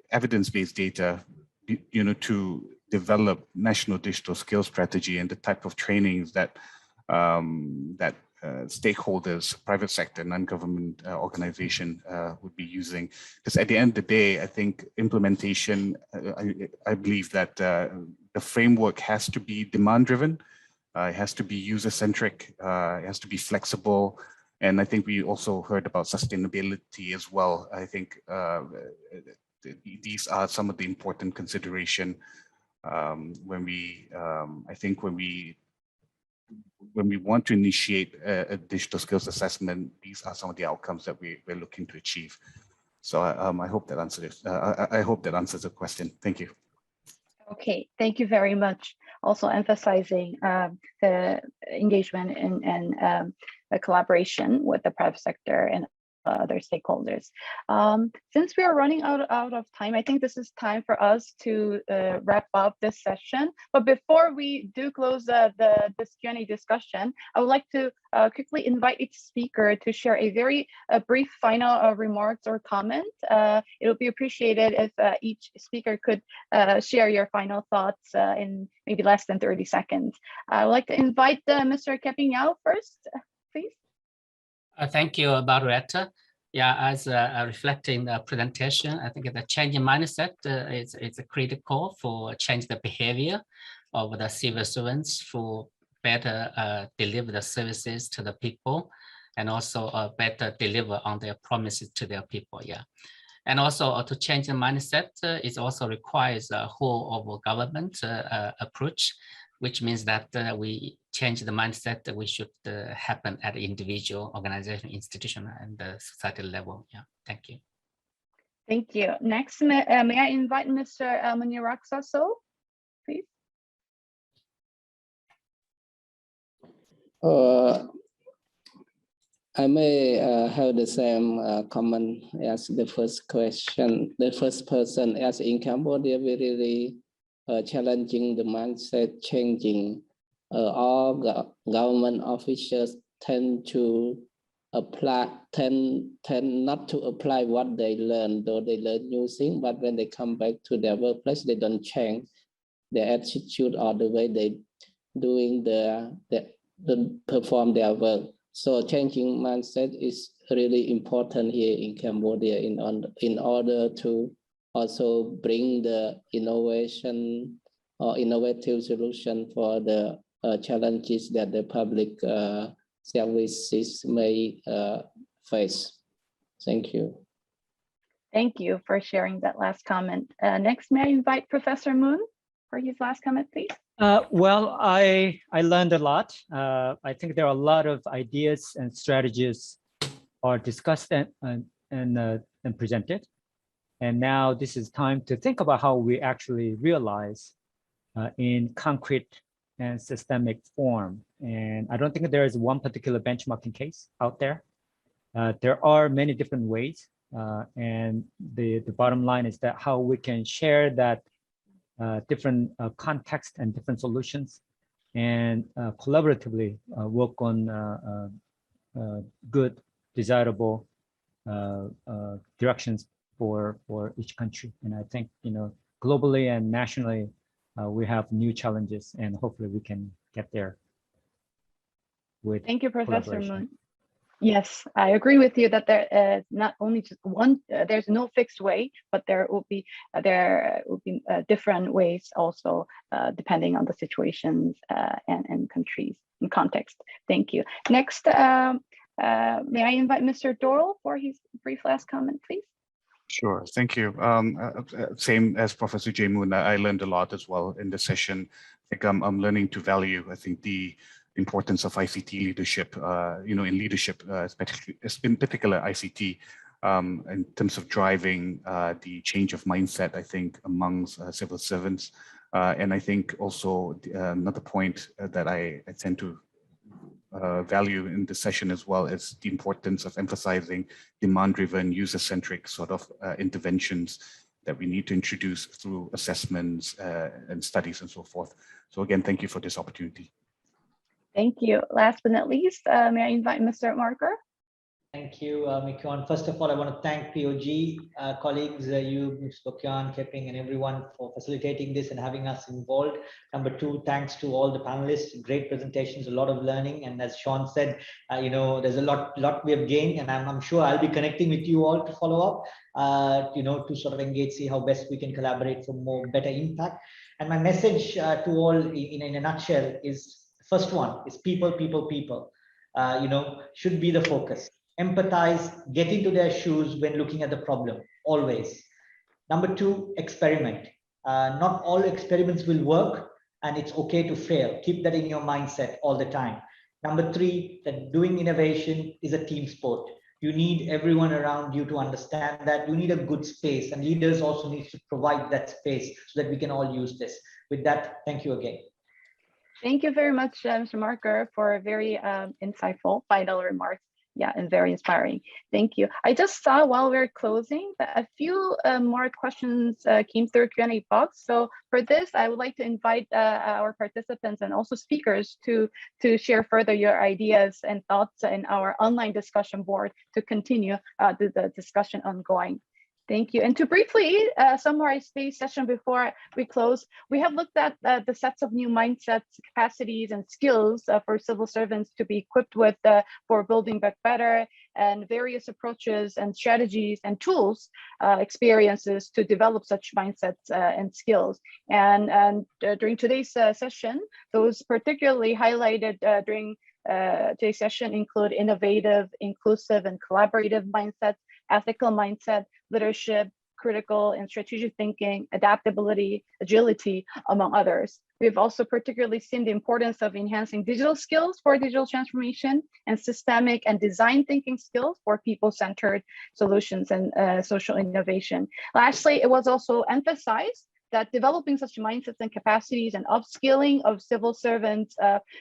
evidence-based data, to develop national digital skills strategy and the type of trainings that stakeholders, private sector, non-government organization would be using. Because at the end of the day, I think implementation, I believe that the framework has to be demand-driven, it has to be user-centric, it has to be flexible. And I think we also heard about sustainability as well. I think these are some of the important consideration when we, I think when we want to initiate a digital skills assessment, these are some of the outcomes that we're looking to achieve. So I hope that answers I hope that answers the question. Thank you. Okay, thank you very much. Also emphasizing the engagement and the collaboration with the private sector and other stakeholders. Since we are running out of time, I think this is time for us to wrap up this session. But before we do close this Q&A discussion, I would like to quickly invite each speaker to share a very brief final remarks or comment. It would be appreciated if each speaker could share your final thoughts in maybe less than 30 seconds. I would like to invite Mr. Keping Yao first, please. Thank you, moderator. Yeah, as reflecting the presentation, I think the changing mindset is critical for change the behavior of the civil servants for better deliver the services to the people and also better deliver on their promises to their people. Yeah. And also to change the mindset, it also requires a whole of government approach, which means that we change the mindset that we should happen at individual, organization, institution, and the societal level. Yeah, thank you. Thank you. Next, may I invite Mr. Muniraksaso, please? I may have the same comment as the first question. The first person, as in Cambodia, we really challenging the mindset, changing. All government officials tend to tend not to apply what they learn, though they learn new things, but when they come back to their workplace, they don't change their attitude or the way they doing perform their work. So changing mindset is really important here in Cambodia in order to also bring the innovation or innovative solution for the challenges that the public services may face. Thank you. Thank you for sharing that last comment. Next, may I invite Professor Moon for his last comment, please? Well, I learned a lot. I think there are a lot of ideas and strategies are discussed and presented. And now this is time to think about how we actually realize in concrete and systemic form. And I don't think there is one particular benchmarking case out there. There are many different ways. And the bottom line is that how we can share that different context and different solutions and collaboratively work on good, desirable directions for each country. And I think, globally and nationally, we have new challenges and hopefully we can get there with Thank you, Professor Moon. Yes, I agree with you that there is not only just one, there's no fixed way, but there will be different ways also depending on the situations and countries and context. Thank you. Next, may I invite Mr. Dorrell for his brief last comment, please? Sure, thank you. Same as Professor J. Moon, I learned a lot as well in the session. I think I'm learning to value, I think, the importance of ICT leadership, in leadership, in particular ICT, in terms of driving the change of mindset, I think, amongst civil servants. And I think also another point that I tend to value in the session as well is the importance of emphasizing demand-driven, user-centric sort of interventions that we need to introduce through assessments and studies and so forth. So again, thank you for this opportunity. Thank you. Last but not least, may I invite Mr. Marker? Thank you, Mikyon. First of all, I want to thank POG colleagues, you, Ms. Bokyan, Keping, and everyone for facilitating this and having us involved. Number two, thanks to all the panelists. Great presentations, a lot of learning. And as Sean said, there's a lot we have gained, and I'm sure I'll be connecting with you all to follow up, to sort of engage, see how best we can collaborate for better impact. And my message to all in a nutshell is, first one is people, should be the focus. Empathize, get into their shoes when looking at the problem, always. Number two, experiment. Not all experiments will work, and it's okay to fail. Keep that in your mindset all the time. Number three, that doing innovation is a team sport. You need everyone around you to understand that. You need a good space, and leaders also need to provide that space so that we can all use this. With that, thank you again. Thank you very much, Mr. Marker, for very insightful final remarks. Yeah, and very inspiring. Thank you. I just saw while we're closing that a few more questions came through Q&A box. So for this, I would like to invite our participants and also speakers to share further your ideas and thoughts in our online discussion board to continue the discussion ongoing. Thank you. And to briefly summarize today's session before we close, we have looked at the sets of new mindsets, capacities, and skills for civil servants to be equipped with for building back better, and various approaches and strategies and tools, experiences to develop such mindsets and skills. And during today's session, those particularly highlighted during today's session include innovative, inclusive, and collaborative mindsets, ethical mindset, leadership, critical and strategic thinking, adaptability, agility, among others. We've also particularly seen the importance of enhancing digital skills for digital transformation and systemic and design thinking skills for people-centered solutions and social innovation. Lastly, it was also emphasized that developing such mindsets and capacities and upskilling of civil servants,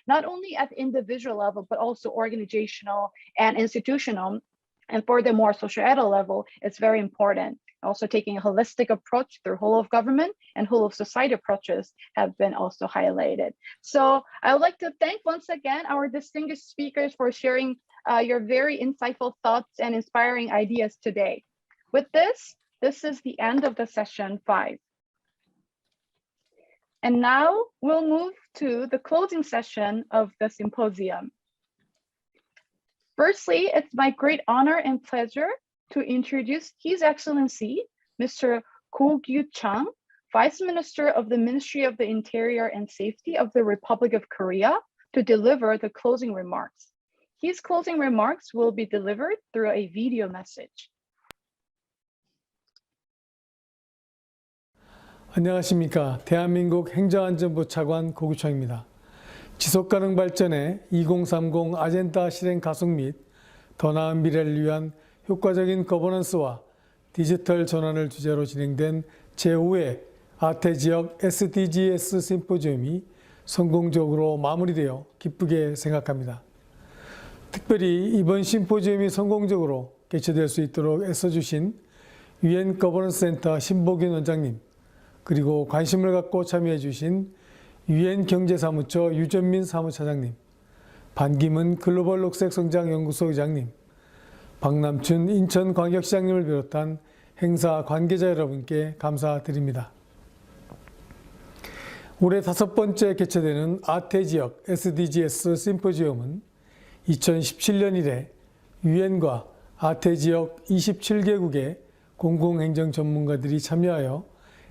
not only at the individual level, but also organizational and institutional, and furthermore, societal level, it's very important. Also taking a holistic approach through whole of government and whole of society approaches have been also highlighted. So I would like to thank once again our distinguished speakers for sharing your very insightful thoughts and inspiring ideas today. With this is the end of the session 5. And now we'll move to the closing session of the symposium. Firstly, it's my great honor and pleasure to introduce His Excellency, Mr. Ko Gyu-chang, Vice Minister of the Ministry of the Interior and Safety of the Republic of Korea, to deliver the closing remarks. His closing remarks will be delivered through a video message. 안녕하십니까. 대한민국 행정안전부 차관 고규창입니다. 지속가능 발전의 2030 아젠다 실행 가속 및 더 나은 미래를 위한 효과적인 거버넌스와 디지털 전환을 주제로 진행된 제5회 아태지역 SDGs 심포지엄이 성공적으로 마무리되어 기쁘게 생각합니다. 특별히 이번 심포지엄이 성공적으로 개최될 수 있도록 애써주신 UN 거버넌스 센터 신복윤 원장님, 그리고 관심을 갖고 참여해 주신 UN 경제사무처 유전민 사무차장님, 반기문 글로벌 녹색성장연구소 의장님, 박남춘 인천광역시장님을 비롯한 행사 관계자 여러분께 감사드립니다. 올해 5번째 개최되는 아태지역 SDGs 심포지엄은 2017년 이래 UN과 아태지역 27개국의 공공행정 전문가들이 참여하여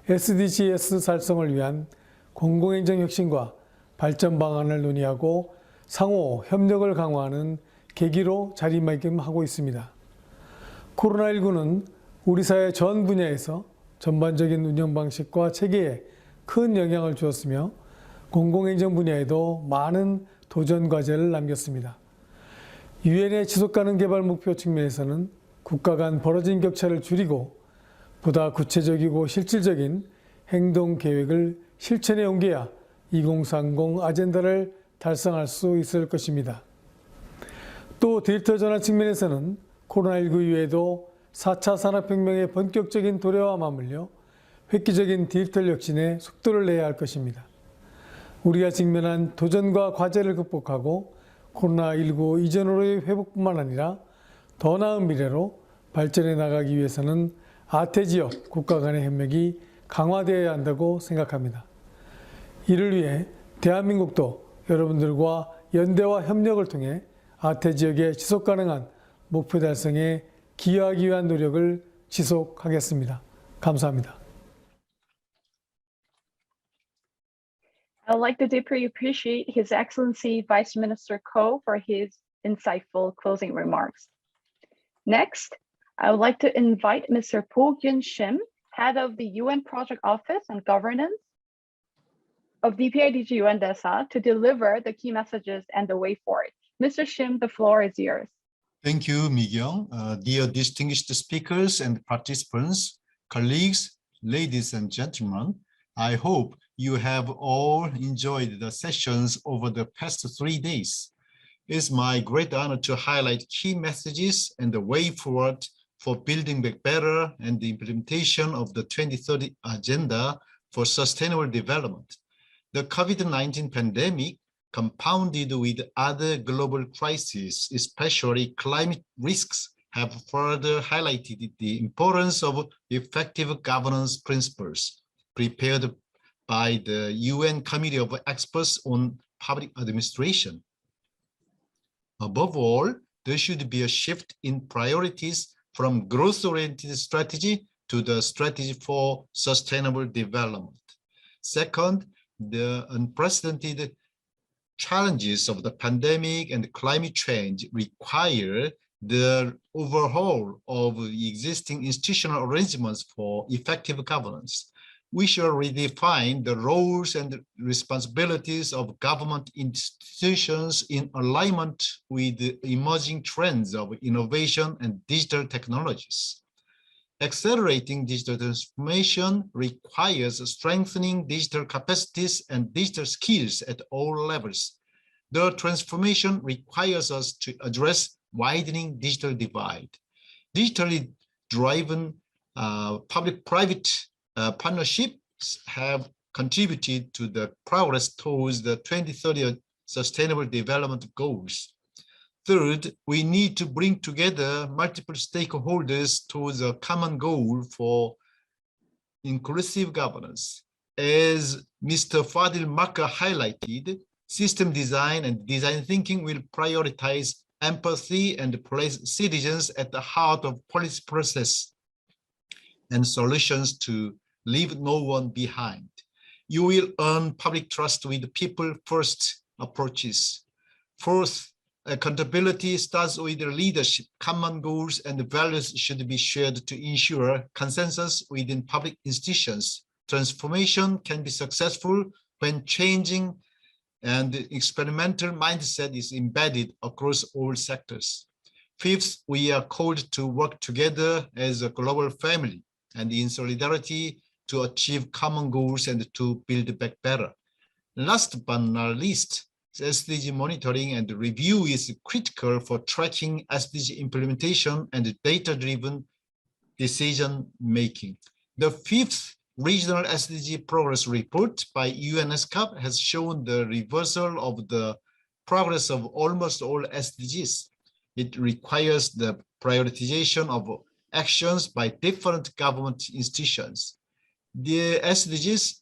SDGs 달성을 위한 공공행정 혁신과 발전 방안을 논의하고 상호 협력을 강화하는 계기로 자리매김하고 있습니다. 코로나19는 우리 사회 전 분야에서 전반적인 운영 방식과 체계에 큰 영향을 주었으며 공공행정 분야에도 많은 도전 과제를 남겼습니다. 유엔의 지속가능 개발 목표 측면에서는 국가 간 벌어진 격차를 줄이고 보다 구체적이고 실질적인 행동 계획을 실천에 옮겨야 2030 아젠다를 달성할 수 있을 것입니다. 또 디지털 전환 측면에서는 코로나19 이후에도 4차 산업혁명의 본격적인 도래와 맞물려 획기적인 디지털 혁신에 속도를 내야 할 것입니다. 우리가 직면한 도전과 과제를 극복하고 코로나19 이전으로의 회복뿐만 아니라 더 나은 미래로 발전해 나가기 위해서는 아태 지역 국가 간의 협력이 강화되어야 한다고 생각합니다. 이를 위해 대한민국도 여러분들과 연대와 협력을 통해 아태 지역의 지속 가능한 목표 달성에 기여하기 위한 노력을 지속하겠습니다. 감사합니다. I would like to deeply appreciate His Excellency Vice Minister Ko for his insightful closing remarks. Next, I would like to invite Mr. Po Gyun Shim, Head of the UN Project Office and Governance of DPIDG UN DESA, to deliver the key messages and the way forward. Mr. Shim, the floor is yours. Thank you, Mi-kyung. Dear distinguished speakers and participants, colleagues, ladies and gentlemen, I hope you have all enjoyed the sessions over the past 3 days. It's my great honor to highlight key messages and the way forward for building back better and the implementation of the 2030 Agenda for Sustainable Development. The COVID-19 pandemic, compounded with other global crises, especially climate risks, have further highlighted the importance of effective governance principles prepared by the UN Committee of Experts on Public Administration. Above all, there should be a shift in priorities from growth-oriented strategy to the strategy for sustainable development. Second, the unprecedented challenges of the pandemic and climate change require the overhaul of existing institutional arrangements for effective governance. We shall redefine the roles and responsibilities of government institutions in alignment with the emerging trends of innovation and digital technologies. Accelerating digital transformation requires strengthening digital capacities and digital skills at all levels. The transformation requires us to address widening digital divide. Digitally driven public-private partnerships have contributed to the progress towards the 2030 Sustainable Development Goals. Third, we need to bring together multiple stakeholders towards a common goal for inclusive governance. As Mr. Fadil Makka highlighted, system design and design thinking will prioritize empathy and place citizens at the heart of policy process and solutions to leave no one behind. You will earn public trust with people-first approaches. Fourth, accountability starts with leadership. Common goals and values should be shared to ensure consensus within public institutions. Transformation can be successful when changing and experimental mindset is embedded across all sectors. Fifth, we are called to work together as a global family and in solidarity to achieve common goals and to build back better. Last but not least, SDG monitoring and review is critical for tracking SDG implementation and data-driven decision-making. The fifth Regional SDG Progress Report by UNESCAP has shown the reversal of the progress of almost all SDGs. It requires the prioritization of actions by different government institutions. The SDGs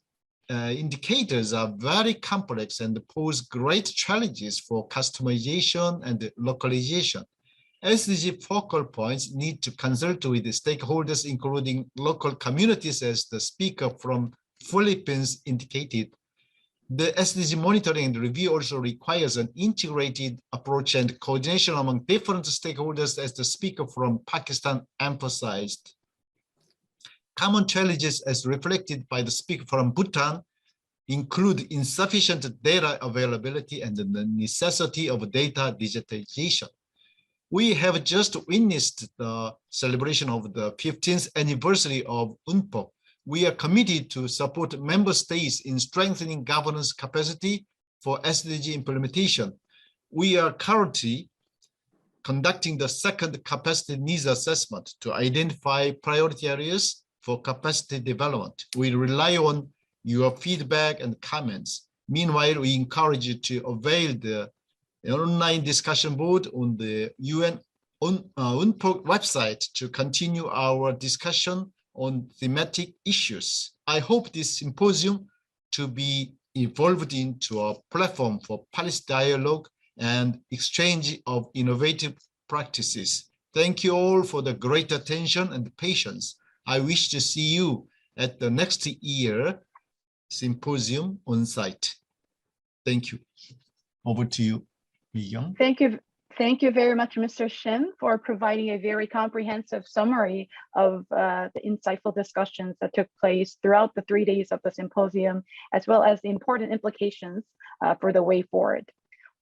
indicators are very complex and pose great challenges for customization and localization. SDG focal points need to consult with the stakeholders, including local communities, as the speaker from Philippines indicated. The SDG monitoring and review also requires an integrated approach and coordination among different stakeholders, as the speaker from Pakistan emphasized. Common challenges, as reflected by the speaker from Bhutan, include insufficient data availability and the necessity of data digitization. We have just witnessed the celebration of the 15th anniversary of UNPO. We are committed to support member states in strengthening governance capacity for SDG implementation. We are currently conducting the second capacity needs assessment to identify priority areas for capacity development. We rely on your feedback and comments. Meanwhile, we encourage you to avail the online discussion board on the UN UNPOG website to continue our discussion on thematic issues. I hope this symposium to be evolved into a platform for policy dialogue and exchange of innovative practices. Thank you all for the great attention and patience. I wish to see you at the next year symposium on site. Thank you. Over to you, Mi-kyung. Thank you very much, Mr. Shim, for providing a very comprehensive summary of the insightful discussions that took place throughout the 3 days of the symposium, as well as the important implications for the way forward.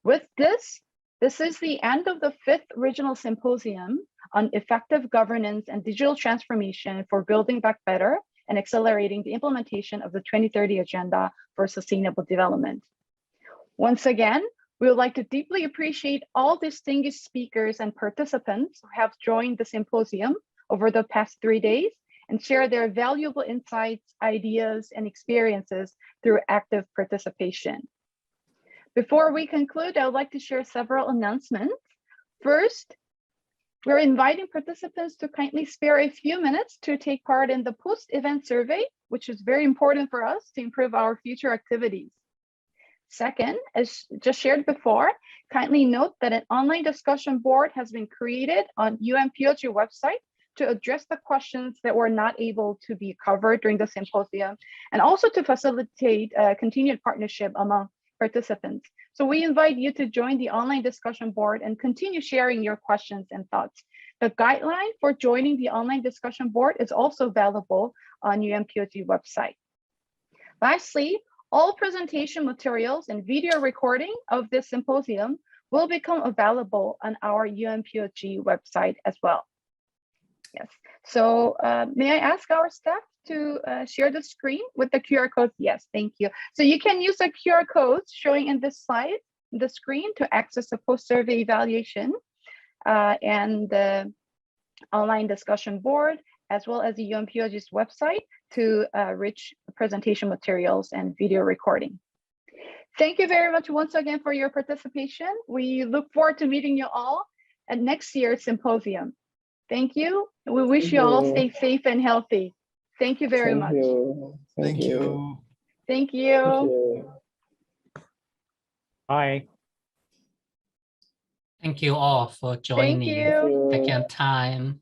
With this is the end of the 5th Regional Symposium on Effective Governance and Digital Transformation for Building Back Better and Accelerating the Implementation of the 2030 Agenda for Sustainable Development. Once again, we would like to deeply appreciate all distinguished speakers and participants who have joined the symposium over the past 3 days and share their valuable insights, ideas, and experiences through active participation. Before we conclude, I would like to share several announcements. First, we're inviting participants to kindly spare a few minutes to take part in the post-event survey, which is very important for us to improve our future activities. Second, as just shared before, kindly note that an online discussion board has been created on UNPOG website to address the questions that were not able to be covered during the symposium, and also to facilitate continued partnership among participants. So we invite you to join the online discussion board and continue sharing your questions and thoughts. The guideline for joining the online discussion board is also available on UNPOG website. Lastly, all presentation materials and video recording of this symposium will become available on our UNPOG website as well. Yes, so may I ask our staff to share the screen with the QR code? Yes, thank you. So you can use the QR codes showing in this slide, the screen, to access the post-survey evaluation and the online discussion board, as well as the UNPOG's website to reach presentation materials and video recording. Thank you very much once again for your participation. We look forward to meeting you all at next year's symposium. Thank you. We wish you all stay safe and healthy. Thank you very much. Thank you. Thank you. Bye. Thank you all for joining. Thank you. Take your time.